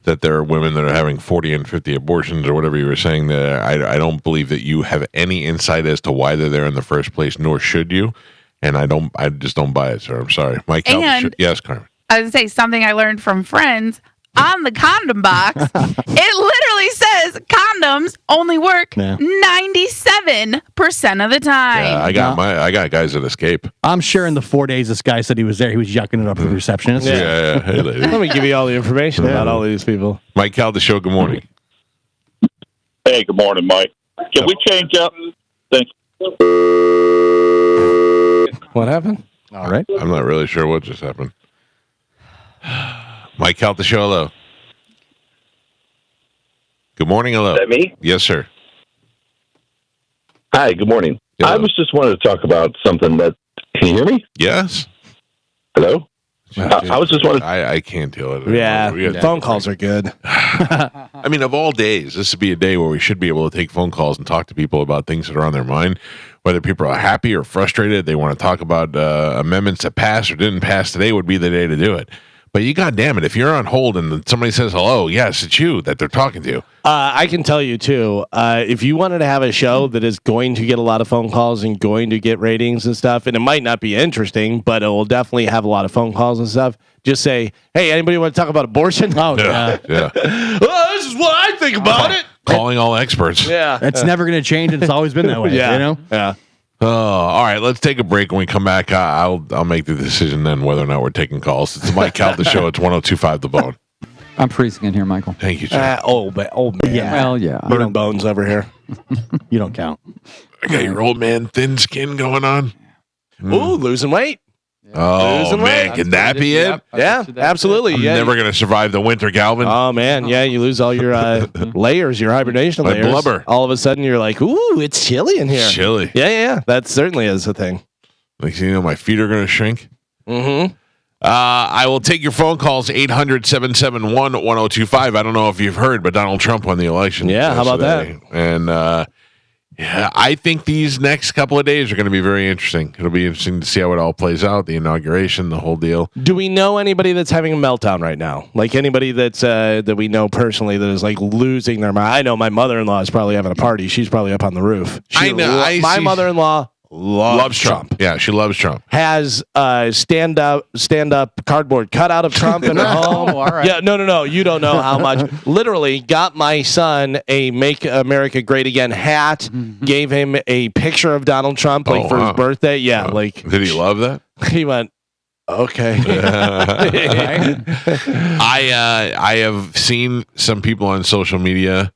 that there are women that are having 40 and 50 abortions or whatever you were saying there. I don't believe that you have any insight as to why they're there in the first place, nor should you. And I just don't buy it, sir. I'm sorry. Mike Calta, yes, Carmen. I would say something I learned from friends. On the condom box, it literally says condoms only work 97% of the time. Yeah, I got guys that escape. I'm sure in the 4 days this guy said he was there, he was yucking it up with the receptionist. Yeah. Hey, lady. Let me give you all the information about all these people. Mike Calta Show, good morning. Hey, good morning, Mike. Can we change up? Thanks. What happened? All right. I'm not really sure what just happened. Mike Calta Show, hello. Good morning, hello. Is that me? Yes, sir. Hi, good morning. Hello. I was just wanted to talk about something that. Can you hear me? Yes. Hello? I was just wondering. I can't deal with it. Yeah, phone calls are good. I mean, of all days, this would be a day where we should be able to take phone calls and talk to people about things that are on their mind, whether people are happy or frustrated. They want to talk about amendments that passed or didn't pass. Today would be the day to do it. But you goddamn it, if you're on hold and somebody says hello, yes, it's you that they're talking to. I can tell you too, if you wanted to have a show that is going to get a lot of phone calls and going to get ratings and stuff, and it might not be interesting, but it will definitely have a lot of phone calls and stuff, just say, hey, anybody want to talk about abortion? Oh, yeah. Oh, this is what I think about it. Calling all experts. Yeah. It's never going to change, and it's always been that way. Yeah. You know? Yeah. Oh, all right. Let's take a break. When we come back, I'll make the decision then whether or not we're taking calls. It's the Mike Calta Show. It's 102.5 The Bone. I'm freezing in here, Michael. Thank you, Jay. Old man. Yeah. Well, yeah. Burning bones over here. You don't count. I got your old man thin skin going on. Ooh, losing weight. Oh, Losing man. weight. Can that be it? Yeah, absolutely. I'm never going to survive the winter, Galvin. Oh, man. Yeah, you lose all your layers, your hibernation My layers. blubber. All of a sudden, you're like, ooh, it's chilly in here. Chilly. Yeah. That certainly is a thing. Like, you know, my feet are going to shrink. Mm-hmm. I will take your phone calls, 800-771-1025. I don't know if you've heard, but Donald Trump won the election. Yeah, how about yesterday. And Yeah, I think these next couple of days are going to be very interesting. It'll be interesting to see how it all plays out, the inauguration, the whole deal. Do we know anybody that's having a meltdown right now? Like anybody that's that we know personally that is like losing their mind? I know my mother-in-law is probably having a party. She's probably up on the roof. I know. My mother-in-law loves Trump. Yeah, she loves Trump. Has stand up cardboard cutout of Trump in her home. all right. Yeah, no. You don't know how much. Literally got my son a Make America Great Again hat. Gave him a picture of Donald Trump for his birthday. Yeah, did he love that? He went, okay. I have seen some people on social media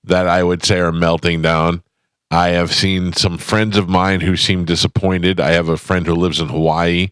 that I would say are melting down. I have seen some friends of mine who seem disappointed. I have a friend who lives in Hawaii,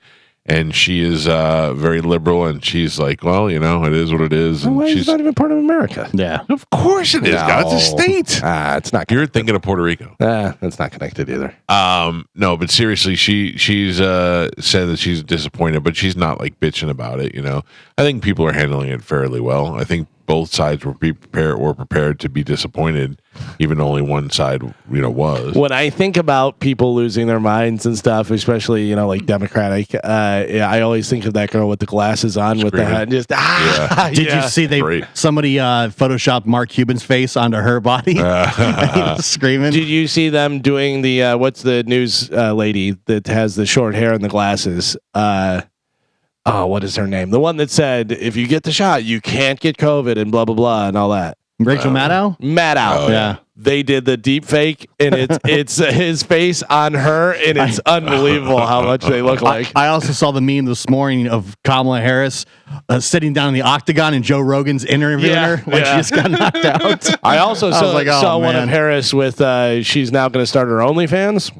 and she is very liberal, and she's like, well, it is what it is. And Hawaii's not even part of America. Yeah. Of course it is. God, it's a state. It's not. You're thinking of Puerto Rico. That's not connected either. No, but seriously, she's said that she's disappointed, but she's not like bitching about it. I think people are handling it fairly well. I think both sides were prepared to be disappointed, even only one side, was. When I think about people losing their minds and stuff, especially like Democratic, I always think of that girl with the glasses on with the hat. Just Did you see somebody photoshopped Mark Cuban's face onto her body? He was screaming. Did you see them doing the what's the news lady that has the short hair and the glasses? What is her name? The one that said, if you get the shot, you can't get COVID and blah, blah, blah, and all that. Rachel Maddow? Maddow. Yeah. They did the deep fake, and it's his face on her, and it's unbelievable how much they look like. I also saw the meme this morning of Kamala Harris sitting down in the octagon and Joe Rogan's interviewing her when she just got knocked out. I also saw one of Harris with, she's now going to start her OnlyFans.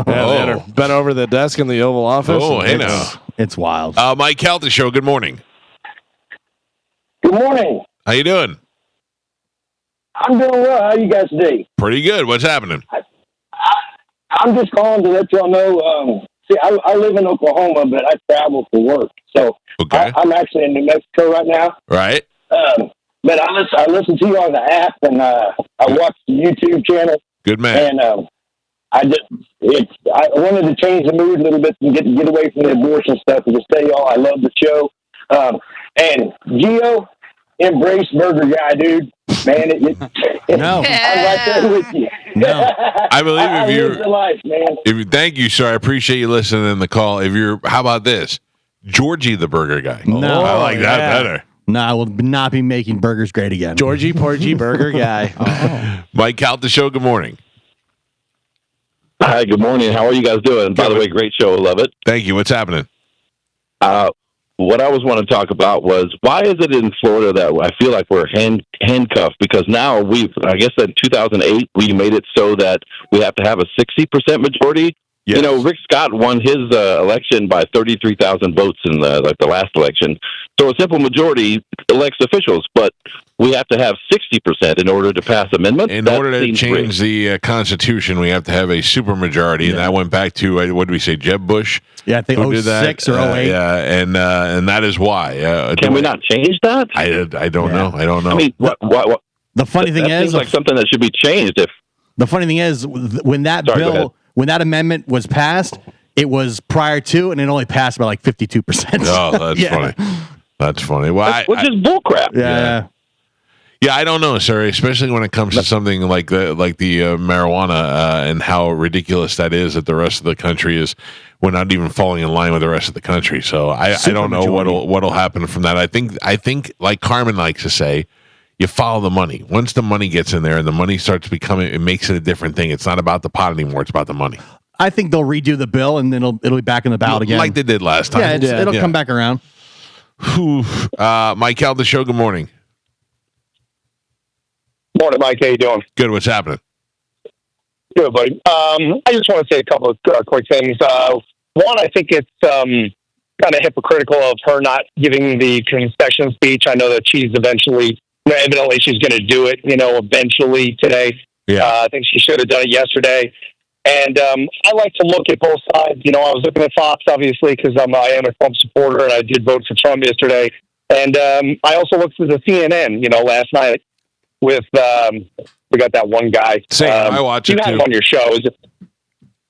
They had her bent over the desk in the Oval Office. Oh, hey now. It's wild. Mike Calta Show, good morning. Good morning. How you doing? I'm doing well. How are you guys today? Pretty good. What's happening? I'm just calling to let y'all know. I live in Oklahoma, but I travel for work. So I'm actually in New Mexico right now. Right. But I listen to you on the app, and I watch the YouTube channel. Good man. And I wanted to change the mood a little bit and get away from the abortion stuff and just tell y'all I love the show. And Gio, embrace Burger Guy, dude. Man, no. I'm right there with you. No. I believe if you're the life, man. Thank you, sir. I appreciate you listening in the call. How about this? Georgie the Burger Guy. No. I like that better. No, I will not be making burgers great again. Georgie Porgy Burger Guy. Mike Calta Show, good morning. Hi, good morning. How are you guys doing? By the way, great show. I love it. Thank you. What's happening? What I was wanting to talk about was why is it in Florida that I feel like we're handcuffed? Because now I guess in 2008, we made it so that we have to have a 60% majority. Yes. Rick Scott won his election by 33,000 votes in the last election. So a simple majority elects officials, but we have to have 60% in order to pass amendments. In order to change the Constitution, we have to have a supermajority, and that went back to what did we say, Jeb Bush? Yeah, I think 06 or 08. Yeah, and that is why. Can we not change that? I don't know. I don't know. I mean, what? The funny thing is, seems like something that should be changed. The funny thing is, when that when that amendment was passed, it was prior to, and it only passed by like 52%. Oh, that's funny. That's funny. Well, which is bullcrap. Yeah. Yeah, I don't know, sir. Especially when it comes to something like the marijuana and how ridiculous that is that the rest of the country is. We're not even falling in line with the rest of the country. So I don't know what'll happen from that. I think like Carmen likes to say, you follow the money. Once the money gets in there and the money starts becoming, it makes it a different thing. It's not about the pot anymore. It's about the money. I think they'll redo the bill and then it'll be back in the ballot again, like they did last time. Yeah, it'll come back around. Mike Calta Show. Good morning. Morning, Mike. How you doing? Good. What's happening? Good, buddy. I just want to say a couple of quick things. One, I think it's kind of hypocritical of her not giving the concession speech. I know that she's evidently she's going to do it, eventually today. Yeah. I think she should have done it yesterday. And I like to look at both sides. I was looking at Fox, obviously, because I am a Trump supporter, and I did vote for Trump yesterday. And I also looked at the CNN, last night. with we got that one guy. Same. I watch you it had too. him on your show. Is it,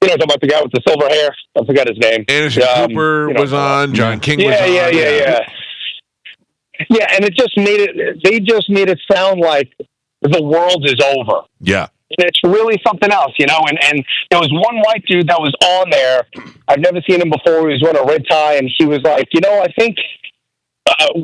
talking about the guy with the silver hair? I forgot his name. Anderson Cooper was on. John King was on. Yeah, and it just made it. They just made it sound like the world is over. Yeah. And it's really something else, and there was one white dude that was on there. I've never seen him before. He was wearing a red tie, and he was like, I think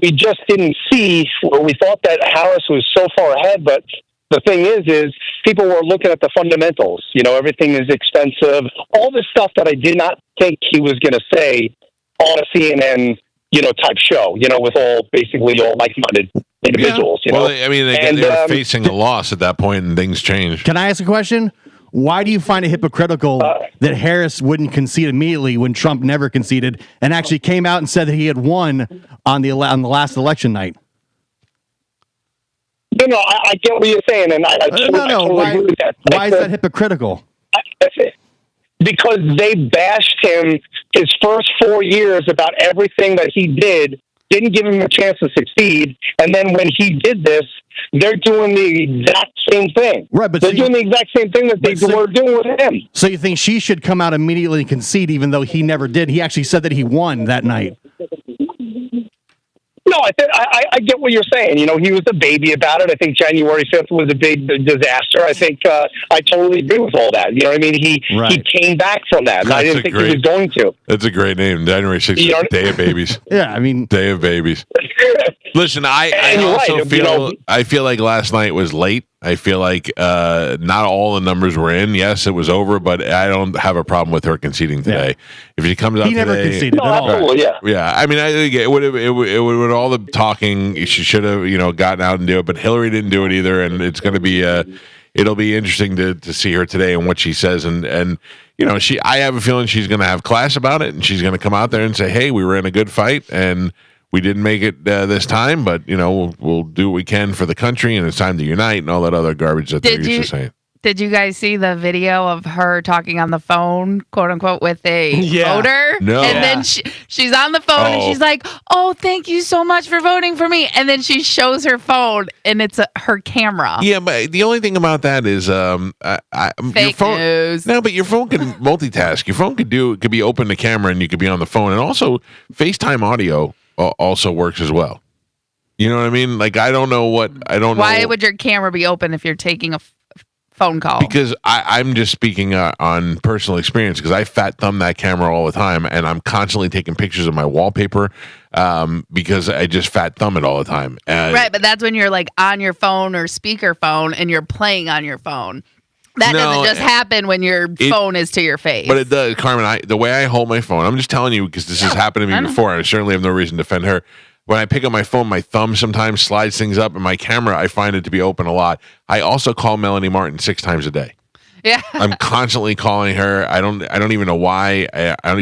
we just didn't see, or we thought that Harris was so far ahead, but the thing is people were looking at the fundamentals. Everything is expensive. All this stuff that I did not think he was going to say on a CNN, type show, with basically all like-minded individuals. Well, they were facing a loss at that point, and things changed. Can I ask a question? Why do you find it hypocritical that Harris wouldn't concede immediately when Trump never conceded and actually came out and said that he had won on the last election night? I get what you're saying, and I totally agree with that. Why is that hypocritical? Because they bashed him his first 4 years about everything that he did, didn't give him a chance to succeed, and then when he did this, they're doing the exact same thing. Right, but they're doing the exact same thing that they were doing with him. So you think she should come out immediately and concede, even though he never did? He actually said that he won that night. No, I get what you're saying. He was a baby about it. I think January 5th was a big disaster. I think I totally agree with all that. He came back from that. And I didn't think he was going to. That's a great name. January 6th, Day of Babies. Yeah, Day of Babies. Listen, I also feel like last night was late. I feel like not all the numbers were in. Yes, it was over, but I don't have a problem with her conceding today. Yeah. If she comes out he never today, conceded at all. Yeah. I mean, it would all the talking. She should have, gotten out and do it, but Hillary didn't do it either, and it's going to be it'll be interesting to see her today and what she says, and I have a feeling she's going to have class about it, and she's going to come out there and say, hey, we were in a good fight, and we didn't make it this time, but we'll do what we can for the country, and it's time to unite and all that other garbage that they're used to saying. Did you guys see the video of her talking on the phone, quote unquote, with a voter? No. And then she's on the phone and she's like, "Oh, thank you so much for voting for me." And then she shows her phone and it's her camera. Yeah, but the only thing about that is fake your phone, news. No, but your phone can multitask. Your phone could be open to camera and you could be on the phone, and also FaceTime audio also works as well. You know what I mean? Like I don't know. Why would your camera be open if you're taking a phone call? Because I'm just speaking on personal experience, because I fat thumb that camera all the time, and I'm constantly taking pictures of my wallpaper because I just fat thumb it all the time. Right, but that's when you're like on your phone or speaker phone and you're playing on your phone. That doesn't just happen when your phone is to your face. But it does, Carmen. The way I hold my phone, I'm just telling you because this has happened to me before. I certainly have no reason to defend her. When I pick up my phone, my thumb sometimes slides things up, and my camera, I find it to be open a lot. I also call Melanie Martin 6 times a day. Yeah, I'm constantly calling her. I don't even know why.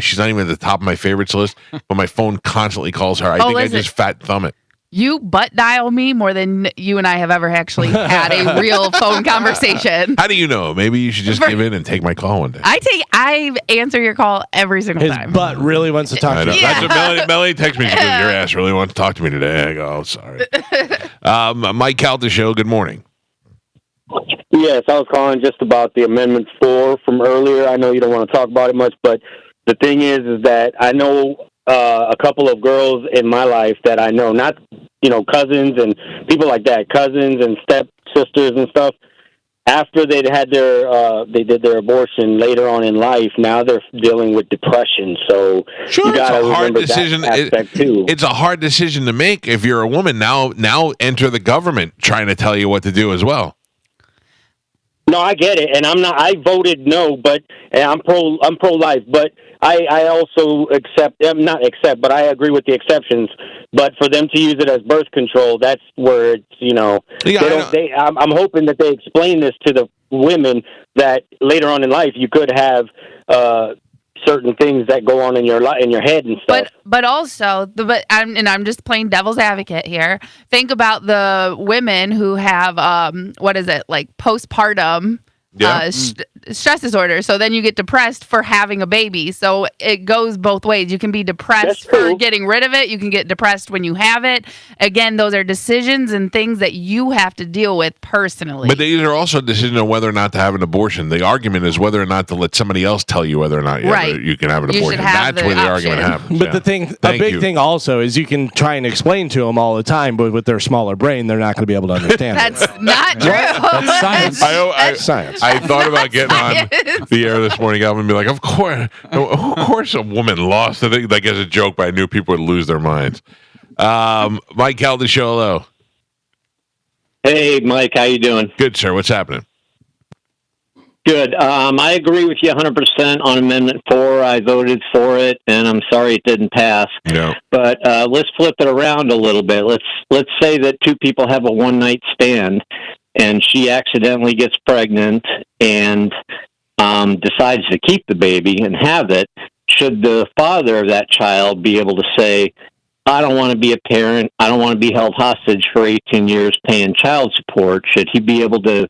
She's not even at the top of my favorites list, but my phone constantly calls her. I think I just fat thumb it. You butt dial me more than you and I have ever actually had a real phone conversation. How do you know? Maybe you should just give in and take my call one day. I answer your call every single time. His butt really wants to talk to you. That's what Melanie texts me. She goes, your ass really wants to talk to me today. I go, oh, sorry. Mike Calta Show, good morning. Yes, I was calling just about the Amendment 4 from earlier. I know you don't want to talk about it much, but the thing is that I know a couple of girls in my life that I know, not, cousins and people like that, cousins and stepsisters and stuff. After they did their abortion later on in life, now they're dealing with depression. So you got to remember that aspect too. It's a hard decision to make if you're a woman. Now enter the government trying to tell you what to do as well. No, I get it, and I voted no, but I'm pro-life, but I also but I agree with the exceptions. But for them to use it as birth control, that's where it's I'm hoping that they explain this to the women that later on in life you could have certain things that go on in your head and stuff. But also, I'm just playing devil's advocate here. Think about the women who have like postpartum stress disorder. So then you get depressed for having a baby. So it goes both ways. You can be depressed for getting rid of it. You can get depressed when you have it. Again, those are decisions and things that you have to deal with personally. But these are also decisions on whether or not to have an abortion. The argument is whether or not to let somebody else tell you whether or not you can have an abortion. That's where the argument happens. But a big thing also is you can try and explain to them all the time, but with their smaller brain, they're not going to be able to understand. That's not true. That's science. That's science. I thought about getting on the air this morning, Alvin, and be like, of course a woman lost. I think like as a joke, but I knew people would lose their minds. Mike Calta Show, hello. Hey, Mike, how you doing? Good, sir. What's happening? Good. I agree with you 100% on Amendment 4. I voted for it, and I'm sorry it didn't pass. No. But let's flip it around a little bit. Let's say that two people have a one-night stand, and she accidentally gets pregnant and decides to keep the baby and have it. Should the father of that child be able to say, I don't want to be a parent, I don't want to be held hostage for 18 years paying child support? Should he be able to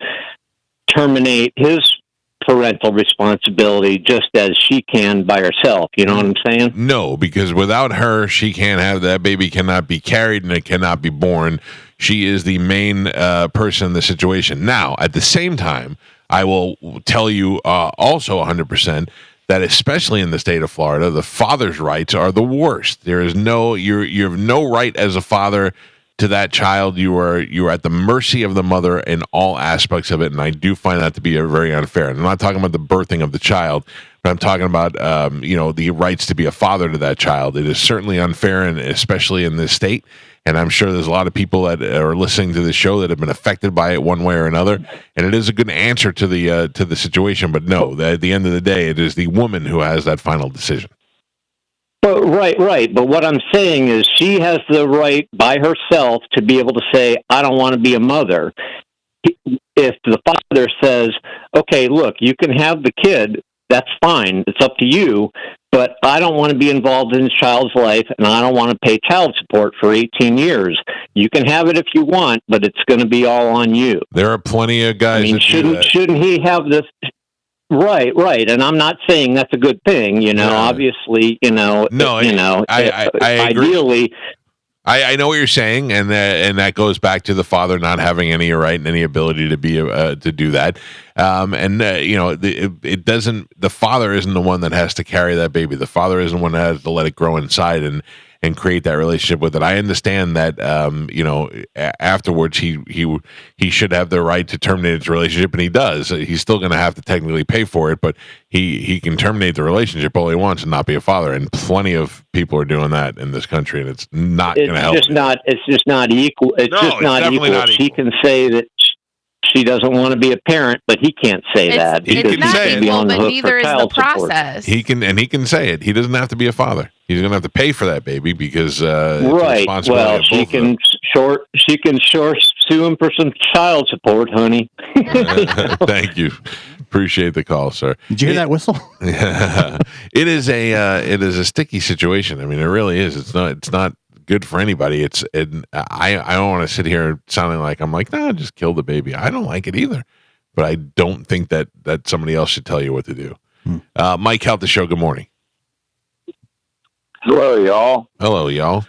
terminate his parental responsibility just as she can by herself? You know what I'm saying? No, because without her, she can't have that baby, cannot be carried, and it cannot be born. She is the main person in the situation. Now, at the same time, I will tell you also 100% that especially in the state of Florida, the father's rights are the worst. There is you have no right as a father to that child. You are at the mercy of the mother in all aspects of it, and I do find that to be very unfair. And I'm not talking about the birthing of the child, but I'm talking about the rights to be a father to that child. It is certainly unfair, and especially in this state. And I'm sure there's a lot of people that are listening to this show that have been affected by it one way or another. And it is a good answer to the situation. But no, at the end of the day, it is the woman who has that final decision. Well, right. But what I'm saying is she has the right by herself to be able to say, I don't want to be a mother. If the father says, okay, look, you can have the kid, that's fine. It's up to you. But I don't want to be involved in this child's life, and I don't want to pay child support for 18 years. You can have it if you want, but it's going to be all on you. There are plenty of guys. I mean, shouldn't he have this? Right. And I'm not saying that's a good thing. Obviously, No, I agree. Ideally. I know what you're saying, and that goes back to the father not having any right and any ability to be to do that. It doesn't. The father isn't the one that has to carry that baby. The father isn't the one that has to let it grow inside and create that relationship with it. I understand that. Afterwards, he should have the right to terminate his relationship, and he does. He's still going to have to technically pay for it, but he can terminate the relationship all he wants and not be a father. And plenty of people are doing that in this country, and it's not going to help. It's just not equal. It's not equal. She can say that she doesn't want to be a parent, but he can't say that. He can say it, but neither is the process. He can say it. He doesn't have to be a father. He's going to have to pay for that baby because right. Well, she can sue him for some child support, honey. Thank you. Appreciate the call, sir. Did you hear that whistle? Yeah. It is a sticky situation. I mean, it really is. It's not good for anybody. I don't want to sit here sounding like I'm like, nah, just kill the baby. I don't like it either, but I don't think that somebody else should tell you what to do. Mike Calta Show, good morning. Hello, y'all. Hello, y'all.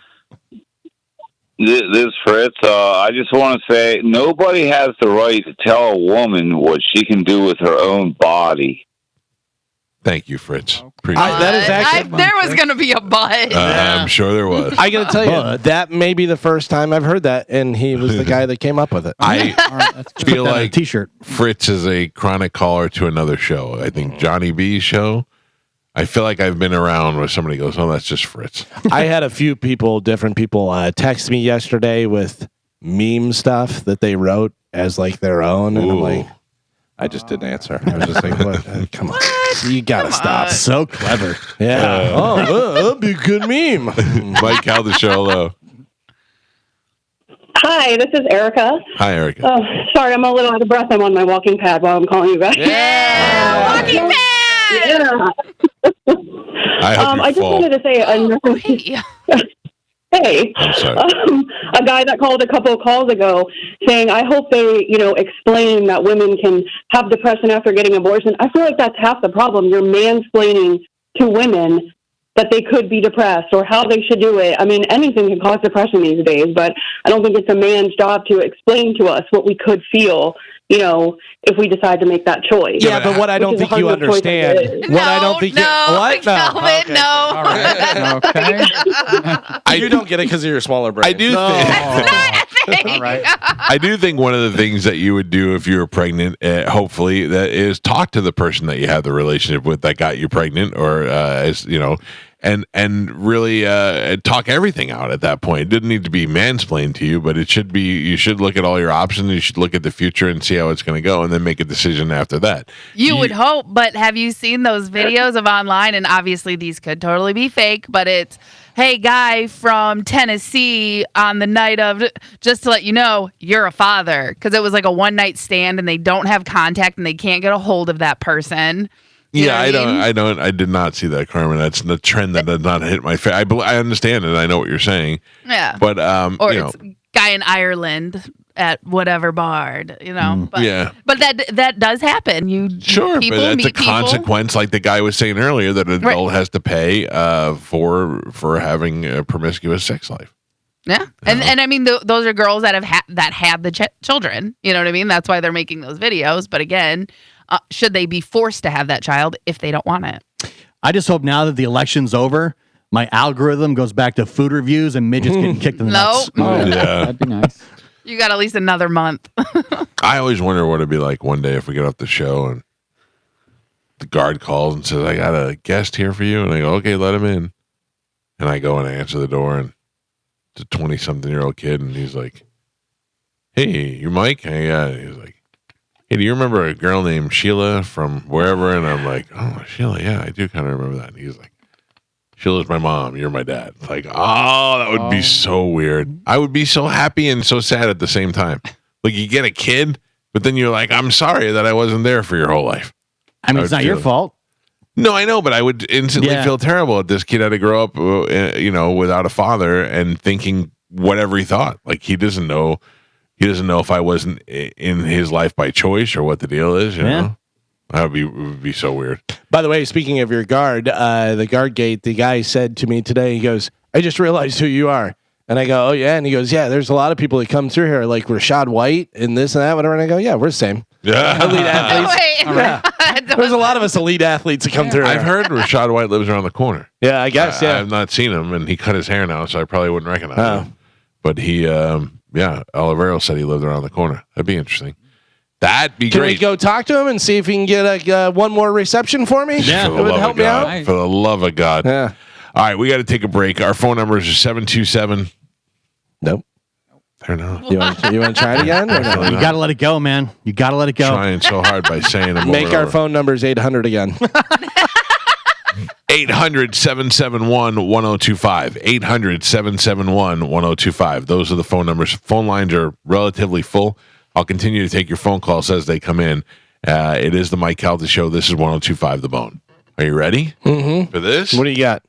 This is Fritz. I just want to say nobody has the right to tell a woman what she can do with her own body. Thank you, Fritz. That is actually, there was going to be a but. I'm sure there was. I got to tell you, that may be the first time I've heard that, and he was the guy that came up with it. I feel like T-shirt. Fritz is a chronic caller to another show. I think Johnny B's show. I feel like I've been around where somebody goes, oh, that's just Fritz. I had a few different people text me yesterday with meme stuff that they wrote as like their own, and I'm like, I just didn't answer. I was just like, what? Come on. You got to stop. So clever. Yeah. That'd be a good meme. Mike Calta Show, hello. Hi, this is Erica. Hi, Erica. Oh, sorry, I'm a little out of breath. I'm on my walking pad while I'm calling you guys. Yeah, walking pad. Yeah. I just wanted to say, Hey, a guy that called a couple of calls ago saying, I hope they, explain that women can have depression after getting abortion. I feel like that's half the problem. You're mansplaining to women that they could be depressed or how they should do it. I mean, anything can cause depression these days, but I don't think it's a man's job to explain to us what we could feel, if we decide to make that choice. Yeah, but what I don't think you understand. I don't think what? Calvin, no. All right. Okay. You don't get it because of your smaller brain. I do think. All right. I do think one of the things that you would do if you were pregnant, hopefully, that is talk to the person that you have the relationship with that got you pregnant, or and really talk everything out at that point. It didn't need to be mansplained to you, but it should be. You should look at all your options. You should look at the future and see how it's going to go, and then make a decision after that. You would hope, but have you seen those videos of online? And obviously, these could totally be fake, but it's, hey, guy from Tennessee on the night of, just to let you know, you're a father. Because it was like a one-night stand, and they don't have contact, and they can't get a hold of that person. I did not see that, Carmen. That's the trend that does not hit my face. I understand it. I know what you're saying. Yeah. But, or it's guy in Ireland at whatever bar, But, yeah. But that does happen. But that's a consequence, like the guy was saying earlier, that an adult has to pay for having a promiscuous sex life. Yeah, and I mean those are girls that have the children. You know what I mean? That's why they're making those videos. But again, should they be forced to have that child if they don't want it? I just hope now that the election's over, my algorithm goes back to food reviews and midgets getting kicked in the nuts. Oh, yeah. That'd be nice. You got at least another month. I always wonder what it'd be like one day if we get off the show and the guard calls and says, I got a guest here for you. And I go, okay, let him in. And I go and I answer the door, and it's a 20-something-year-old kid, and he's like, hey, you Mike? And he's like, hey, do you remember a girl named Sheila from wherever? And I'm like, oh, Sheila, yeah, I do kind of remember that. And he's like, Sheila's my mom, you're my dad. It's like, oh, that would be so weird. I would be so happy and so sad at the same time. Like, you get a kid, but then you're like, I'm sorry that I wasn't there for your whole life. I mean, it's not your fault. No, I know, but I would instantly feel terrible that this kid had to grow up, without a father and thinking whatever he thought. Like, he doesn't know if I wasn't in his life by choice or what the deal is. You know, that would be so weird. By the way, speaking of your guard, the guard gate, the guy said to me today, he goes, I just realized who you are. And I go, oh, yeah. And he goes, yeah, there's a lot of people that come through here like Rashad White and this and that, whatever. And I go, yeah, we're the same. Yeah. Elite athletes. There's a lot of us elite athletes that come through. I've heard Rashad White lives around the corner. Yeah, I guess, I have not seen him, and he cut his hair now, so I probably wouldn't recognize him. But he, Olivero said he lived around the corner. That'd be interesting. That'd be great. Can we go talk to him and see if he can get one more reception for me? Yeah. It would help me out. For the love of God. Yeah. All right, we got to take a break. Our phone numbers are 727. Nope. They're not. You want to try it again? Or no? You got to let it go, man. You got to let it go. Trying so hard by saying them. Make our phone numbers 800 again. 800-771-1025. 800-771-1025. Those are the phone numbers. Phone lines are relatively full. I'll continue to take your phone calls as they come in. It is the Mike Calta Show. This is 1025 The Bone. Are you ready for this? What do you got?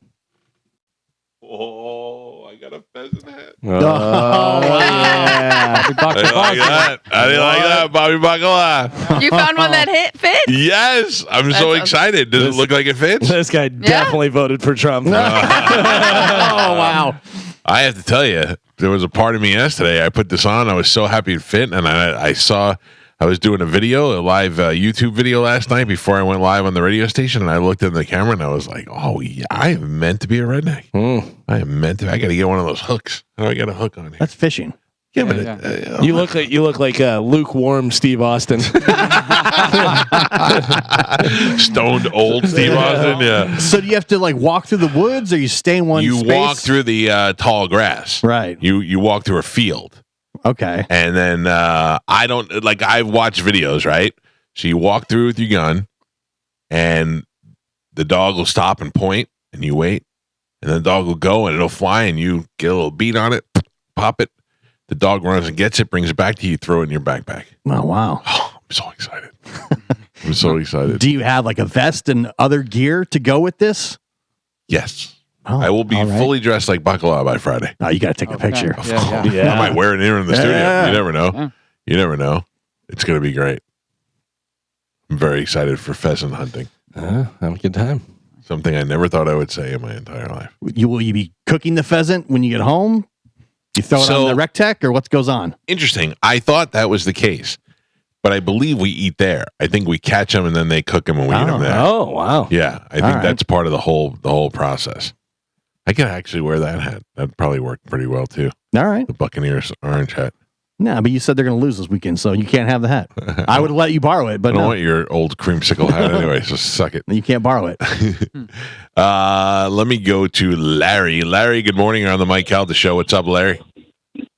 Oh, I got a pheasant hat. Oh, yeah. How do you like that? How do you like that, Bobby Bacala? You found one that fit? Yes. I'm so excited. Does it look like it fits? This guy definitely voted for Trump. Oh, wow. I have to tell you, there was a part of me yesterday. I put this on. I was so happy it fit. And I saw, I was doing a live YouTube video last night before I went live on the radio station. And I looked in the camera and I was like, oh, yeah, I am meant to be a redneck. I am meant to. I got to get one of those hooks. How do I get a hook on here? That's fishing. Yeah, but you look like lukewarm Steve Austin. Stoned old Steve Austin. Yeah. So do you have to walk through the woods, or you stay in one? You space? walk through the tall grass. Right. You walk through a field. Okay. And then I've watched videos, right? So you walk through with your gun, and the dog will stop and point, and you wait, and the dog will go, and it'll fly, and you get a little beat on it, pop it. The dog runs and gets it, brings it back to you, throw it in your backpack. Oh, wow. Oh, I'm so excited. I'm so excited. Do you have a vest and other gear to go with this? Yes. I will be fully dressed like Bacala by Friday. Oh, you got to take a picture. I might wear it here in the studio. You never know. Yeah. You never know. It's going to be great. I'm very excited for pheasant hunting. Have a good time. Something I never thought I would say in my entire life. Will you be cooking the pheasant when you get home? You throw it on the rec tech, or what goes on? Interesting. I thought that was the case, but I believe we eat there. I think we catch them and then they cook them and we eat them there. Oh, wow. Yeah, I think that's part of the whole process. I could actually wear that hat. That'd probably work pretty well too. All right. The Buccaneers orange hat. No, but you said they're going to lose this weekend, so you can't have the hat. I would let you borrow it, but I don't want your old creamsicle hat anyway, so suck it. You can't borrow it. Let me go to Larry. Larry, good morning. You're on the Mike Calta Show. What's up, Larry? Good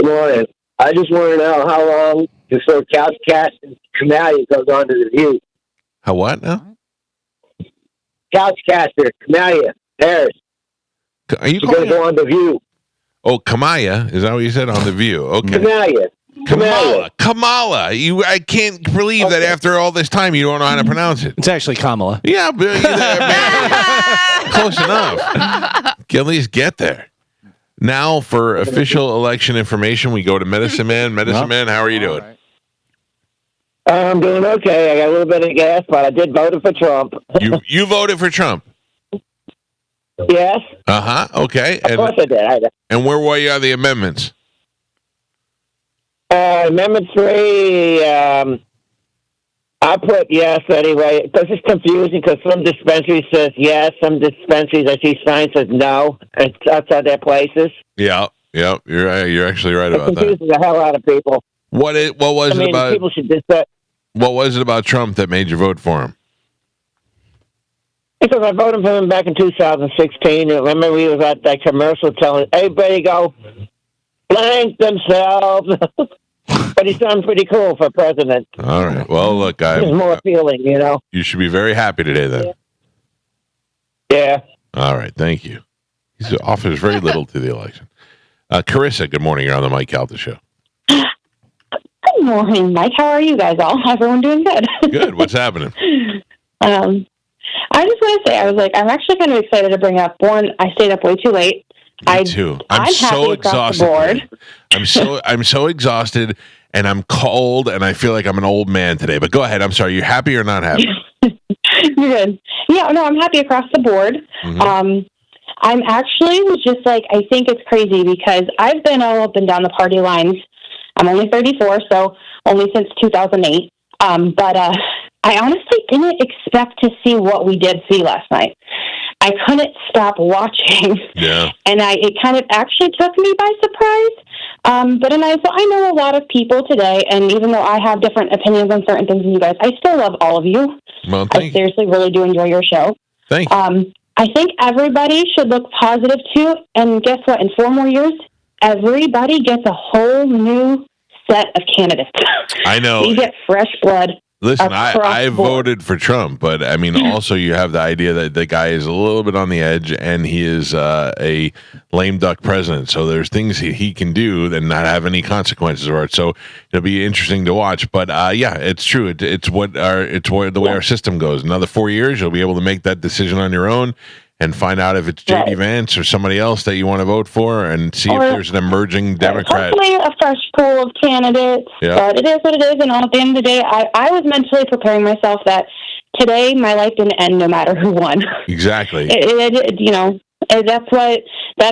morning. I just want to know how long before Couchcast and Camalia goes on to the View. How what now? Couchcaster, Camalia, Harris. Are you going to go on the View? Oh, Kamaya. Is that what you said? On the View. Okay. Kamala. I can't believe that after all this time you don't know how to pronounce it. It's actually Kamala. Yeah, but close enough. At least get there. Now for official election information, we go to Medicine Man. Medicine Man, how are you doing? I'm doing okay. I got a little bit of gas, but I did vote for Trump. You voted for Trump? Yes. Okay. Of course I did. And where were you on the amendments? Amendment 3, I put yes anyway, because it's confusing, because some dispensary says yes, some dispensaries I see signs says no, and it's outside their places. Yeah, you're actually right about it confuses the hell out of people. What was it about? People should just what was it about Trump that made you vote for him? Because I voted for him back in 2016. And remember, we was at that commercial telling everybody go blank themselves. But he sounds pretty cool for president. All right. Well, look, he's more appealing, you know. You should be very happy today, then. Yeah. All right. Thank you. He offers very little to the election. Carissa, good morning. You're on the Mike Calta Show. Good morning, Mike. How are you guys all? Everyone doing good? Good. What's happening? I just want to say, I'm actually kind of excited to bring up one. I stayed up way too late. Me too. I'm so exhausted. I'm so exhausted, and I'm cold, and I feel like I'm an old man today. But go ahead. I'm sorry. You happy or not happy? You're good. Yeah, no, I'm happy across the board. Mm-hmm. I'm actually just like, I think it's crazy because I've been all up and down the party lines. I'm only 34, so only since 2008. But I honestly didn't expect to see what we did see last night. I couldn't stop watching. Yeah. And it kind of actually took me by surprise. But I know a lot of people today, and even though I have different opinions on certain things than you guys, I still love all of you. Well, I seriously really do enjoy your show. Thank you. I think everybody should look positive too. And guess what? In 4 more years, everybody gets a whole new set of candidates. I know. You get fresh blood. Listen, I voted for Trump, but I mean, also you have the idea that the guy is a little bit on the edge, and he is a lame duck president. So there's things he can do and not have any consequences for it. So it'll be interesting to watch. But yeah, it's true. It's the way our system goes. Another 4 years, you'll be able to make that decision on your own and find out if it's J.D. Vance or somebody else that you want to vote for, and see if there's an emerging Democrat. Hopefully a fresh pool of candidates. Yeah. But it is what it is, and at the end of the day, I was mentally preparing myself that today my life didn't end no matter who won. Exactly. That's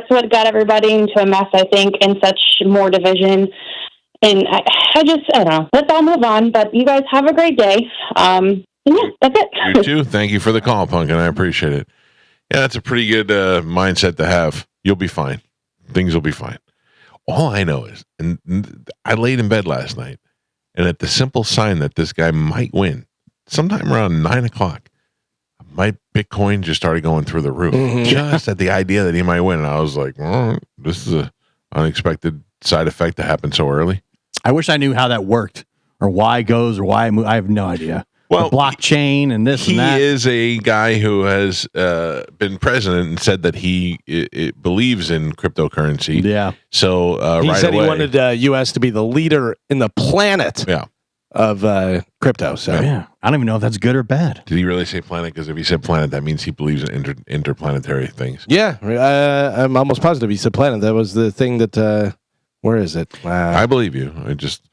what got everybody into a mess, I think, and such more division. And I don't know. Let's all move on. But you guys have a great day. Yeah, that's it. You too. Thank you for the call, Pumpkin. I appreciate it. Yeah, that's a pretty good mindset to have. You'll be fine. Things will be fine. All I know is, and I laid in bed last night, and at the simple sign that this guy might win, sometime around 9 o'clock, my Bitcoin just started going through the roof. Mm-hmm. Just at the idea that he might win. And I was like, this is an unexpected side effect to happen so early. I wish I knew how that worked, or why it goes, or why I move. I have no idea. Well, the blockchain and this and that. He is a guy who has been president and said that he believes in cryptocurrency. Yeah. So he right said away, he wanted U.S. to be the leader in the planet. Yeah. of crypto. So yeah, I don't even know if that's good or bad. Did he really say planet? Because if he said planet, that means he believes in interplanetary things. Yeah, I'm almost positive he said planet. That was the thing that. Where is it? I believe you.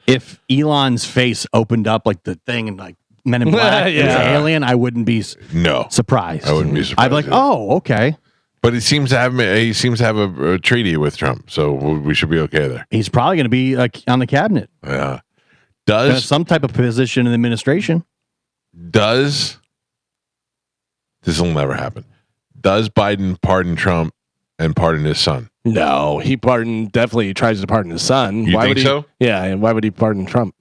If Elon's face opened up like the thing and like Men in Black, Yeah. was an alien, I wouldn't be surprised. I wouldn't be surprised. I'd be like, oh, okay. But he seems to have a treaty with Trump, so we should be okay there. He's probably going to be on the cabinet. Yeah. Some type of position in the administration. This will never happen. Does Biden pardon Trump and pardon his son? No, he definitely tries to pardon his son. You why think would he, so? Yeah, and why would he pardon Trump?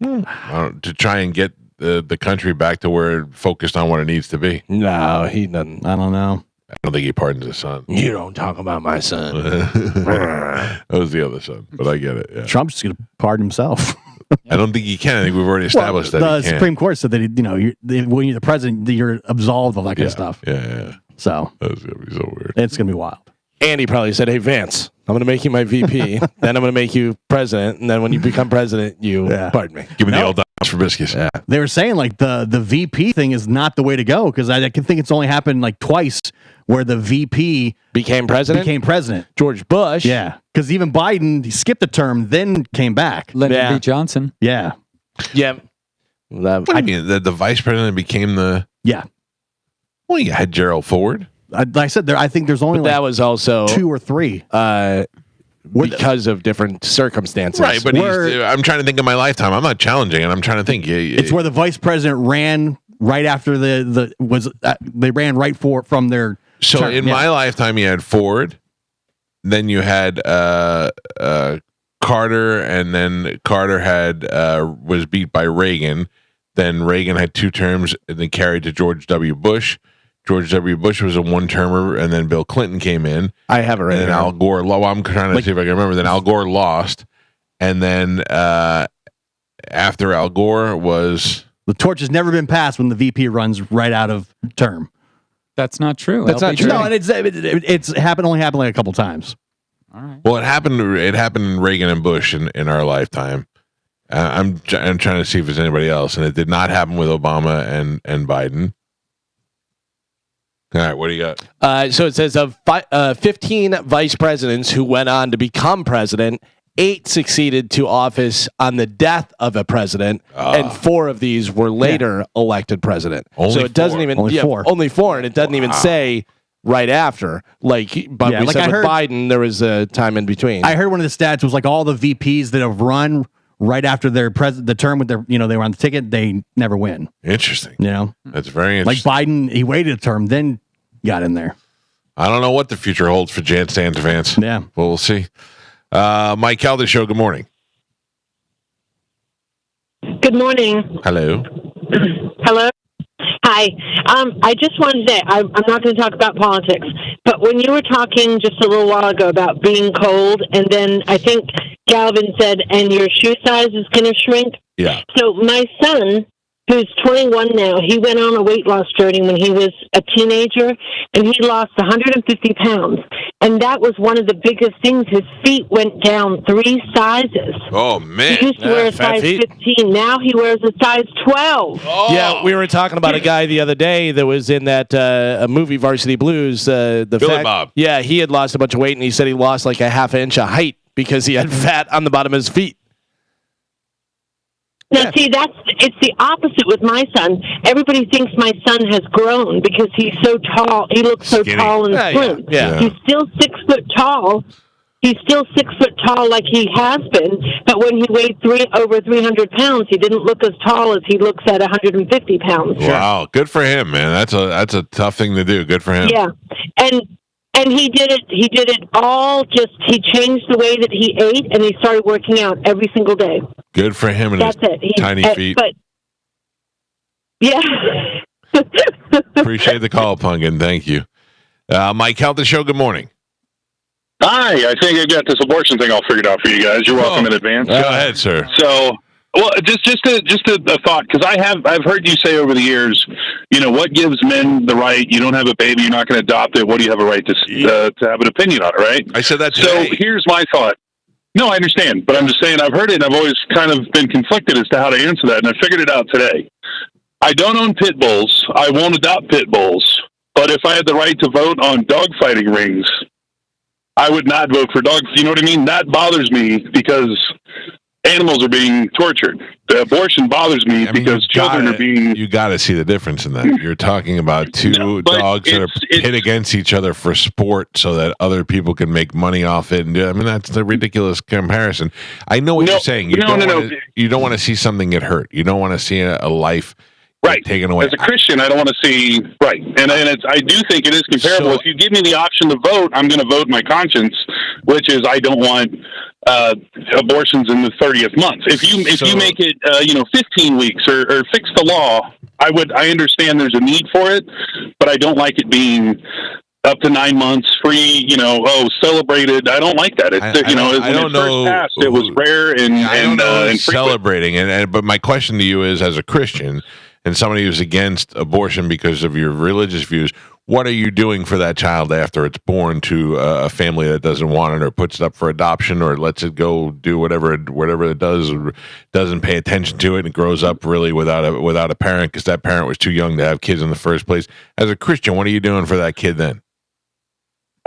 To try and get the country back to where it focused on what it needs to be. No, he doesn't. I don't know. I don't think he pardons his son. You don't talk about my son. That was the other son, but I get it. Yeah. Trump's just going to pardon himself. I don't think he can. I think we've already established that the he can't. Supreme Court said that when you're the president, you're absolved of that kind of stuff. Yeah. So that's gonna be so weird. It's gonna be wild. And he probably said, "Hey Vance, I'm going to make you my VP. Then I'm going to make you president. And then when you become president, you pardon me. Give me the old dollars for biscuits." Yeah. They were saying like the VP thing is not the way to go because I can think it's only happened like twice where the VP became president. George Bush. Yeah. Because even Biden, he skipped a term, then came back. Lyndon B. Johnson. Yeah. Yeah. What do you mean? The vice president became the... Yeah. Well, you had Gerald Ford. I said I think there's only that was also 2 or 3. Because of different circumstances. Right, but I'm trying to think of my lifetime. I'm not challenging it. I'm trying to think. It's where the vice president ran right after they ran right from their... So term. in my lifetime, you had Ford, then you had Carter, and then Carter had was beat by Reagan. Then Reagan had 2 terms, and then carried to George W. Bush. George W. Bush was a 1-termer, and then Bill Clinton came in. I have it right. And then Al Gore. Well, I'm trying to see if I can remember. Then Al Gore lost, and then after Al Gore was the torch has never been passed when the VP runs right out of term. That's not true. That's not true. No, and it's happened like a couple times. All right. Well, it happened in Reagan and Bush in our lifetime. I'm trying to see if there's anybody else, and it did not happen with Obama and Biden. All right, what do you got? So it says of 15 vice presidents who went on to become president, 8 succeeded to office on the death of a president, and 4 of these were later elected president. Only so it doesn't 4. even Only 4, and it doesn't even say right after. But we said with Biden, there was a time in between. I heard one of the stats was like all the VPs that have run right after the term with their they were on the ticket, they never win. Interesting. That's very interesting. Like Biden, he waited a term, then got in there. I don't know what the future holds for Jan Stans Vance. Yeah. Well, we'll see. Mike Calta Show, good morning. Good morning. Hello. Hello. Hi. I just wanted to say I'm not going to talk about politics, but when you were talking just a little while ago about being cold, and then I think Galvin said, "And your shoe size is going to shrink." Yeah. So my son, who's 21 now, he went on a weight loss journey when he was a teenager, and he lost 150 pounds. And that was one of the biggest things. His feet went down 3 sizes. Oh, man. He used to wear a size 15. Now he wears a size 12. Oh. Yeah, we were talking about a guy the other day that was in that movie Varsity Blues. Billy Bob. Yeah, he had lost a bunch of weight, and he said he lost like a half inch of height because he had fat on the bottom of his feet. Now, see, it's the opposite with my son. Everybody thinks my son has grown because he's so tall. He looks so Skinny. tall and slim. Yeah. He's still 6 foot tall. He's still 6 foot tall like he has been. But when he weighed over 300 pounds, he didn't look as tall as he looks at 150 pounds. Wow, good for him, man. That's a tough thing to do. Good for him. Yeah, and he did it. He did it all. He changed the way that he ate, and he started working out every single day. Good for him and That's his it. tiny feet. But yeah. Appreciate the call, Punkin. Thank you. Mike Calta Show, good morning. Hi, I think I got this abortion thing all figured out for you guys. You're welcome in advance. Go ahead, sir. So, well, just a thought, because I've heard you say over the years, what gives men the right? You don't have a baby, you're not going to adopt it. What do you have a right to have an opinion on it, right? I said that today. So here's my thought. No, I understand, but I'm just saying I've heard it, and I've always kind of been conflicted as to how to answer that, and I figured it out today. I don't own pit bulls. I won't adopt pit bulls. But if I had the right to vote on dog fighting rings, I would not vote for dogs. You know what I mean? That bothers me because animals are being tortured. The abortion bothers me because children are being... You got to see the difference in that. You're talking about two dogs that are pit against each other for sport so that other people can make money off it. And I mean, that's the ridiculous comparison. I know what you're saying. You don't want to see something get hurt. You don't want to see a life taken away. As a Christian, I don't want to see I do think it is comparable. If you give me the option to vote, I'm going to vote my conscience, which is I don't want abortions in the 30th month. If you make it 15 weeks or fix the law, I understand there's a need for it, but I don't like it being up to 9 months free, celebrated. I don't like that. It was rare and celebrating. But my question to you is, as a Christian and somebody who's against abortion because of your religious views, what are you doing for that child after it's born to a family that doesn't want it or puts it up for adoption or lets it go do whatever it does or doesn't pay attention to it and grows up really without a parent because that parent was too young to have kids in the first place? As a Christian, what are you doing for that kid then?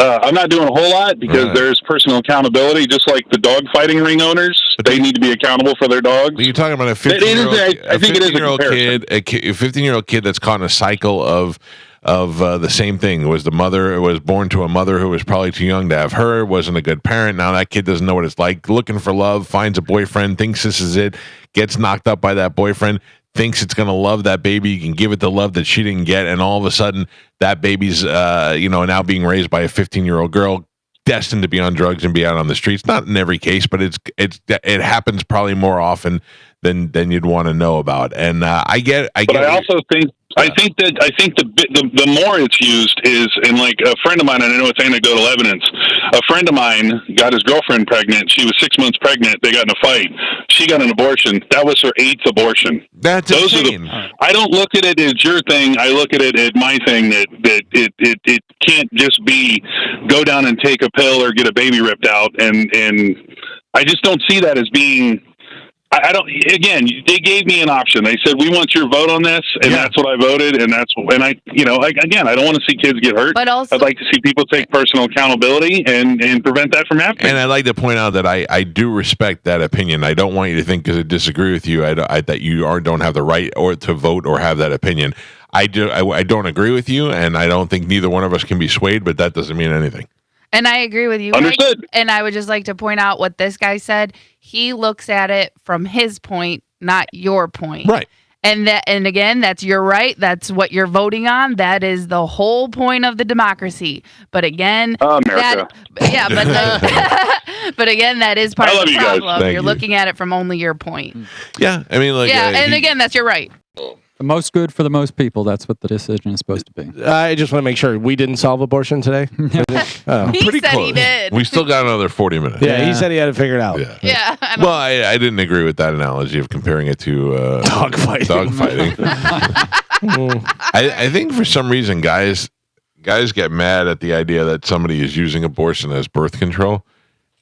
I'm not doing a whole lot because there's personal accountability, just like the dog fighting ring owners. They need to be accountable for their dogs. You're talking about a 15-year-old kid that's caught in a cycle of the same thing. It was born to a mother who was probably too young to have her, wasn't a good parent. Now that kid doesn't know what it's like, looking for love, finds a boyfriend, thinks this is it, gets knocked up by that boyfriend, thinks it's going to love that baby, you can give it the love that she didn't get, and all of a sudden that baby's now being raised by a 15-year-old girl destined to be on drugs and be out on the streets. Not in every case, but it happens probably more often than you'd want to know about. And I also think I think the more it's used is, and like a friend of mine, and I know it's anecdotal evidence, a friend of mine got his girlfriend pregnant. She was 6 months pregnant. They got in a fight. She got an abortion. That was her 8th abortion. That's insane. I don't look at it as your thing. I look at it as my thing, that it can't just be go down and take a pill or get a baby ripped out. And I just don't see that as being... I don't. Again, they gave me an option. They said, "We want your vote on this," and that's what I voted. And I don't want to see kids get hurt. But also, I'd like to see people take personal accountability and prevent that from happening. And I'd like to point out that I do respect that opinion. I don't want you to think because I disagree with you that you don't have the right or to vote or have that opinion. I don't agree with you, and I don't think neither one of us can be swayed. But that doesn't mean anything. And I agree with you. Understood. Mike, and I would just like to point out what this guy said. He looks at it from his point, not your point. Right. And again, that's your right. That's what you're voting on. That is the whole point of the democracy. But again, America. But again, that is part of the problem. You're looking at it from only your point. Yeah, I mean, again, that's your right. The most good for the most people. That's what the decision is supposed to be. I just want to make sure we didn't solve abortion today. He pretty said close. he did. We still got another 40 minutes. Yeah, he said he had it figured out. Yeah. Well, I didn't agree with that analogy of comparing it to dog fighting. I think for some reason guys get mad at the idea that somebody is using abortion as birth control.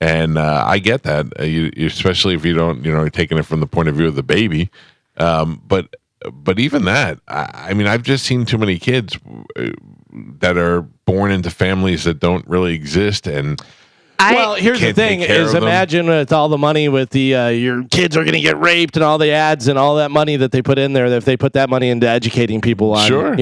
And I get that, especially if you don't, taking it from the point of view of the baby. But even that, I mean, I've just seen too many kids that are born into families that don't really exist. And well, here's the thing: is imagine with all the money with the your kids are going to get raped and all the ads and all that money that they put in there. That if they put that money into educating people on, sure,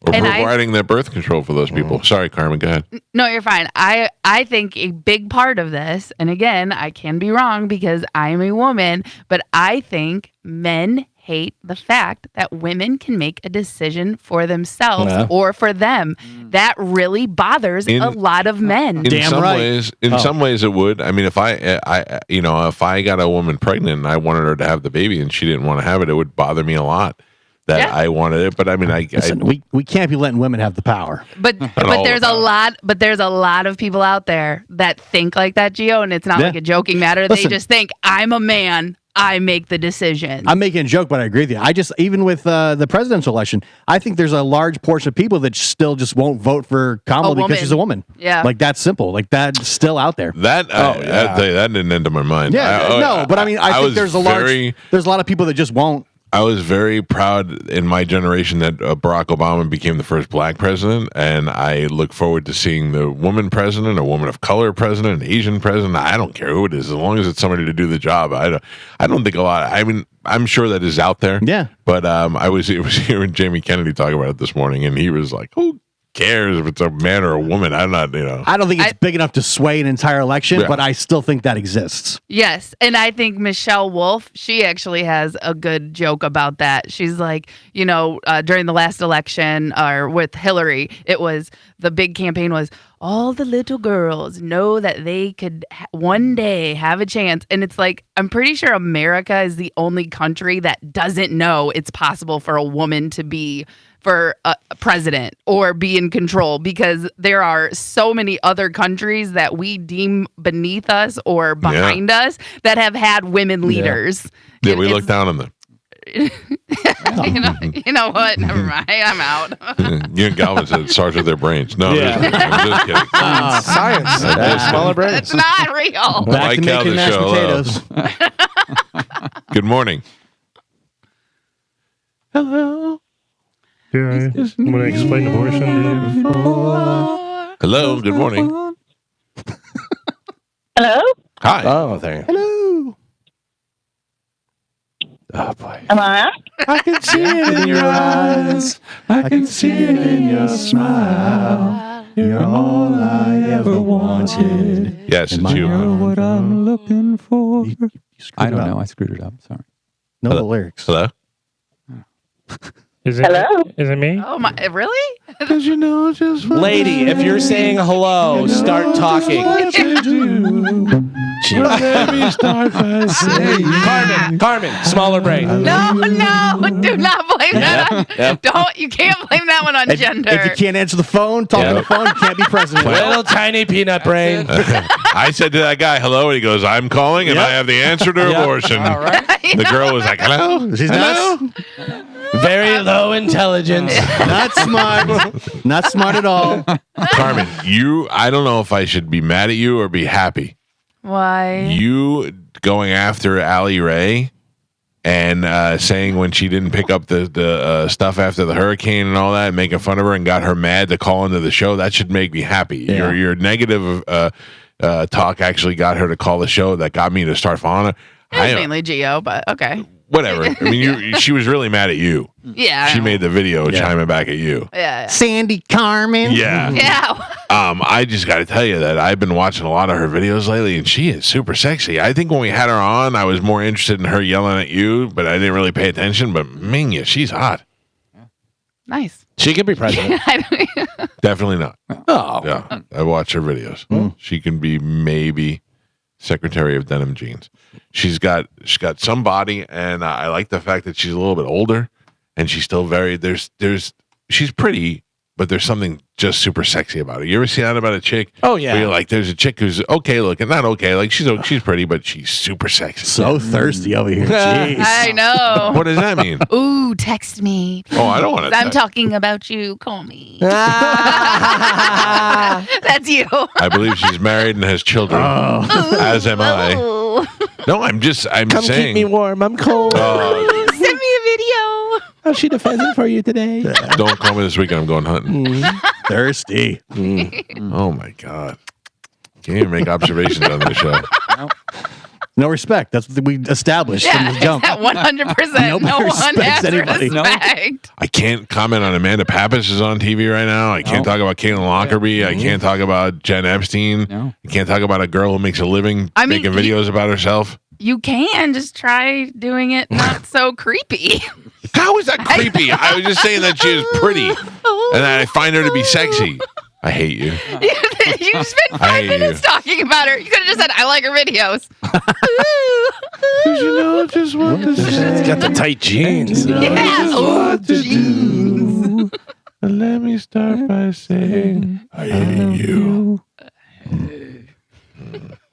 or providing their birth control for those people. Sorry, Carmen, go ahead. No, you're fine. I think a big part of this, and again, I can be wrong because I'm a woman, but I think men hate the fact that women can make a decision for themselves or for them. That really bothers a lot of men. In some ways it would. I mean, if I got a woman pregnant and I wanted her to have the baby and she didn't want to have it, it would bother me a lot that I wanted it. But I mean, we can't be letting women have the power. But there's a lot of people out there that think like that, Gio, and it's not like a joking matter. They just think, I'm a man. I make the decision. I'm making a joke, but I agree with you. I just, even with the presidential election, I think there's a large portion of people that still just won't vote for Kamala because she's a woman. Yeah. Like, that's simple. Like, that's still out there. That that didn't enter my mind. Yeah, but I mean, I think there's a lot of people that just won't. I was very proud in my generation that Barack Obama became the first black president, and I look forward to seeing the woman president, a woman of color president, an Asian president. I don't care who it is, as long as it's somebody to do the job. I don't think a lot. I mean, I'm sure that is out there. Yeah. But I was hearing Jamie Kennedy talk about it this morning, and he was like, "Who cares if it's a man or a woman?" I'm not, I don't think it's big enough to sway an entire election, but I still think that exists. Yes, and I think Michelle Wolf, she actually has a good joke about that. She's like, during the last election or with Hillary, it was the big campaign was all the little girls know that they could one day have a chance. And it's like, I'm pretty sure America is the only country that doesn't know it's possible for a woman to be for a president or be in control, because there are so many other countries that we deem beneath us or behind us that have had women leaders. Yeah, we look down on them. You know what? Never mind. I'm out. You and Galvin said it starts with their brains. No, I'm just kidding. Science. Smaller brains. It's not real. Back to making mashed potatoes. Good morning. Hello. Yeah, I'm going to explain abortion to you. Hello. Good morning. Hello? Hi. Oh, there you go. Hello. Oh, boy. Am I? I can see it in your eyes. I can see it in your smile. You're all I ever wanted. Yes, it's you. You're what I'm looking for. I don't know. I screwed it up. Sorry. No, the lyrics. Hello? Is it, Hello? Is it me? Oh my! Really? Because you know just what Lady, if you're saying hello, start talking. Let me start by saying, Carmen, smaller brain. No, do not blame that. Yep. Don't. You can't blame that one on gender. If you can't answer the phone, talk on the phone, you can't be president. Little tiny peanut brain. I said to that guy, hello, and he goes, I'm calling, and I have the answer to abortion. All right. The girl was like, hello? She's Hello? Very low intelligence. Not smart. Not smart at all. Carmen, I don't know if I should be mad at you or be happy. Why? You going after Allie Ray and saying when she didn't pick up the stuff after the hurricane and all that, making fun of her and got her mad to call into the show, that should make me happy. Yeah. Your negative talk actually got her to call the show. That got me to start following her. It was mainly Gio, but okay. Whatever. I mean, she was really mad at you. Yeah. She made the video chiming back at you. Yeah. Sandy Carmen. Yeah. Yeah. I just got to tell you that I've been watching a lot of her videos lately, and she is super sexy. I think when we had her on, I was more interested in her yelling at you, but I didn't really pay attention. But Minya, she's hot. Nice. She could be president. Definitely not. Oh. Yeah. I watch her videos. She can be maybe Secretary of Denim Jeans. She's got some body, and I like the fact that she's a little bit older, and she's still very she's pretty, but there's something just super sexy about her. You ever see that about a chick? Oh yeah. Where you're like, there's a chick who's okay looking, not okay, like she's pretty, but she's super sexy. So thirsty over here. Jeez. I know. What does that mean? Ooh, text me. Oh, I don't want to. I'm talking about you. Call me. That's you. I believe she's married and has children. As am I. No, I'm Come saying. keep me warm. I'm cold. Send me a video. I'll shoot a pheasant for you today. Don't call me this weekend. I'm going hunting. Thirsty. Oh my God. Can't even make observations on this show. No respect. That's what we established from the jump. 100%. Nobody No one respects has anybody. respect. I can't comment on Amanda Pappas is on TV right now. I can't talk about Caitlin Lockerbie. I can't talk about Jen Epstein. No. I can't talk about a girl who makes a living making videos about herself. You can just try doing it not so creepy. How is that creepy? I was just saying that she is pretty and that I find her to be sexy. I hate you. You spent 5 minutes talking about her. You could have just said, I like her videos. You know just what to say. It's got the tight jeans. Yeah. Oh, jeans. Let me start by saying I hate you.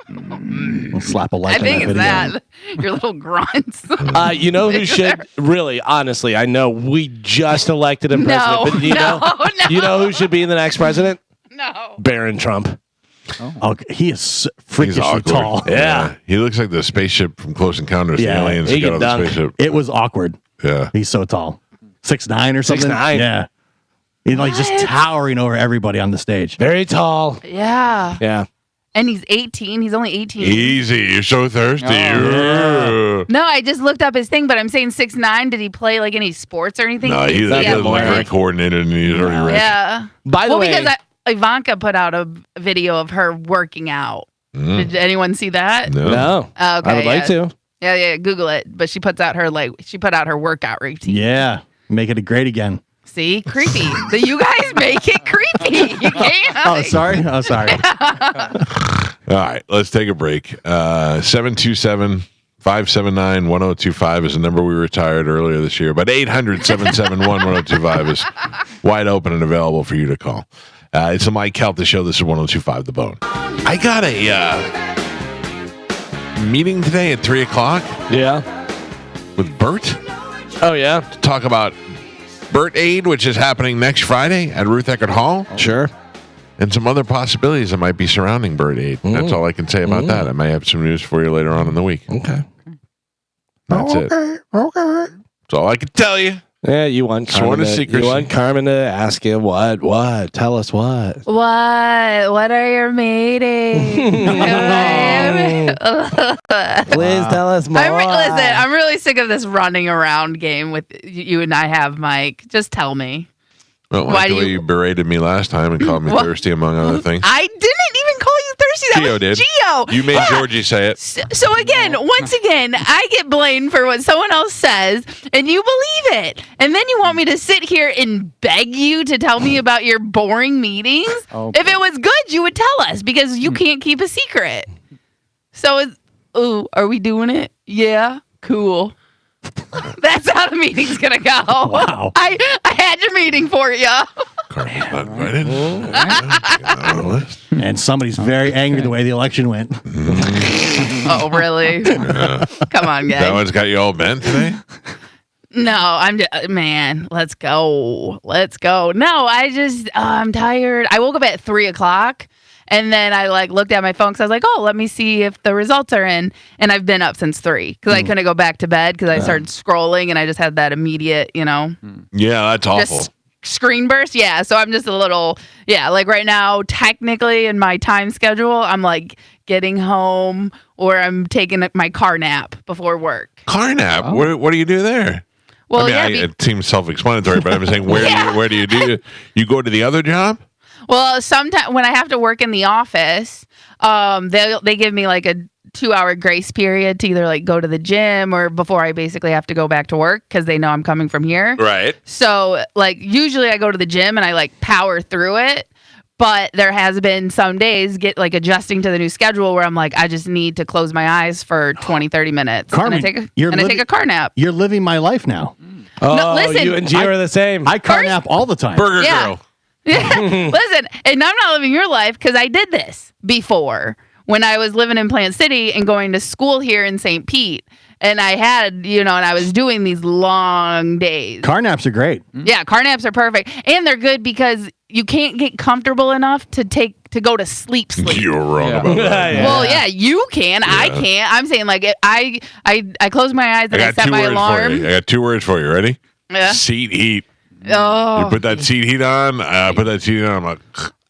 We'll slap a like I think on it's that video. that. Your little grunts. You know who should really, honestly, I know we just elected a president, but you know who should be the next president? No. Barron Trump. Oh, he is freakishly tall. Yeah. He looks like the spaceship from Close Encounters. Yeah, The aliens he got can on the dunk. spaceship. It was awkward. Yeah. He's so tall. 6'9" or something. 6'9". Yeah. He's like just towering over everybody on the stage. Very tall. Yeah. Yeah. And he's 18. He's only 18. Easy. You're so thirsty. No, I just looked up his thing, but I'm saying 6'9". Did he play like any sports or anything? No, he's very coordinated and he's already rich. Yeah. By the way, because Ivanka put out a video of her working out. Did anyone see that? No. Oh, okay. I would like to. Yeah. Google it. But she put out her workout routine. Yeah. Make it great again. See, creepy. You guys make it creepy. You can't. Oh, sorry. Oh, sorry. All right, let's take a break. 727-579-1025 is the number we retired earlier this year, but 800-771-1025 is wide open and available for you to call. It's the Mike Calta Show. This is 1025 The Bone. I got a meeting today at 3 o'clock. Yeah. With Bert. Oh, yeah. To talk about Bert Aid, which is happening next Friday at Ruth Eckerd Hall. Sure. And some other possibilities that might be surrounding Bert Aid. That's all I can say about that. I may have some news for you later on in the week. Okay. That's it. Okay. That's all I can tell you. Yeah, you want Sworn to Carmen secrecy. You want Carmen to ask you what? Tell us what. What are your meetings? Please tell us more. Listen, I'm really sick of this running around game with you and I have, Mike. Just tell me. Well, Why like the do way you berated me last time and called me thirsty, among other things. I didn't even call you thirsty. That Gio was did. Gio. You made Georgie say it. So again, once again, I get blamed for what someone else says, and you believe it. And then you want me to sit here and beg you to tell me about your boring meetings? If it was good, you would tell us, because you can't keep a secret. So, are we doing it? Yeah, cool. That's how the meeting's gonna go. Wow. I had your meeting for you. Carmen's not invited. And somebody's very angry the way the election went. Oh, really? Yeah. Come on, guys. That one's got you all bent today? No, I'm just, man, let's go. No, I'm tired. I woke up at 3 o'clock, and then I looked at my phone because I was like, oh, let me see if the results are in. And I've been up since 3 because I couldn't go back to bed because I started scrolling and I just had that immediate, Yeah, that's awful. just screen burst. Yeah. So I'm just a little, right now, technically in my time schedule, I'm getting home or I'm taking my car nap before work. Car nap? Oh. What do you do there? Well, it seems self-explanatory, but I'm saying, where do you do? You go to the other job? Well, sometimes when I have to work in the office, they give me a 2-hour grace period to either go to the gym or before I basically have to go back to work because they know I'm coming from here. Right. So usually I go to the gym and I power through it. But there has been some days adjusting to the new schedule where I'm I just need to close my eyes for 20, 30 minutes. Carmen, I take a car nap. You're living my life now. Oh, No, listen, you and Gio are the same. I car nap all the time. Burger Girl. Yeah. Listen, and I'm not living your life because I did this before when I was living in Plant City and going to school here in St. Pete. And I had, and I was doing these long days. Car naps are great. Yeah, car naps are perfect. And they're good because you can't get comfortable enough to go to sleep. You're wrong about that. Well, yeah, you can. Yeah. I can't. I'm saying I close my eyes and I set my alarm. I got 2 words for you. Ready? Yeah. Seat heat. Oh. You put that seat heat on. I'm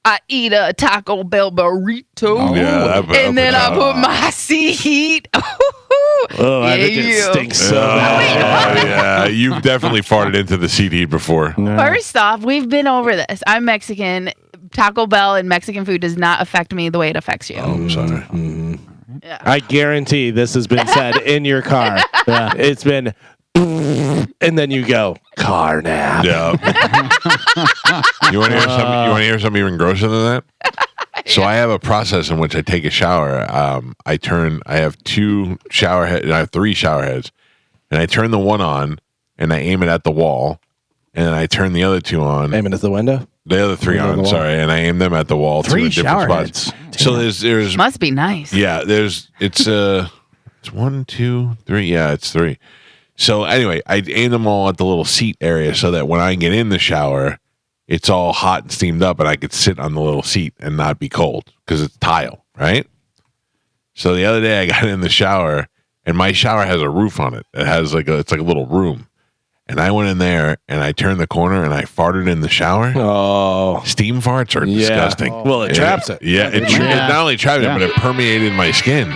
I eat a Taco Bell burrito. Yeah, and then I put my seat heat. Oh, I think it stinks so bad. Yeah, you've definitely farted into the seat heat before. First off, we've been over this. I'm Mexican. Taco Bell and Mexican food does not affect me the way it affects you. Oh, I'm sorry. Mm-hmm. Yeah. I guarantee this has been said in your car. Yeah. It's been, and then you go, car nap. Yeah. You want to hear something even grosser than that? So I have a process in which I take a shower. I have 2 shower heads. I have 3 shower heads, and I turn the one on, and I aim it at the wall, and then I turn the other 2 on. Aim it at the window. The other 3 on, sorry, and I aim them at the wall. 3 to different shower spots. heads. So there's must be nice. Yeah, it's 1, 2, 3. Yeah, it's 3. So anyway, I aim them all at the little seat area so that when I get in the shower, it's all hot and steamed up, and I could sit on the little seat and not be cold because it's tile, right? So the other day I got in the shower, and my shower has a roof on it. It has it's like a little room. And I went in there and I turned the corner and I farted in the shower. Oh, steam farts are disgusting. Well, it traps it. Yeah, it not only traps it, but it permeated my skin.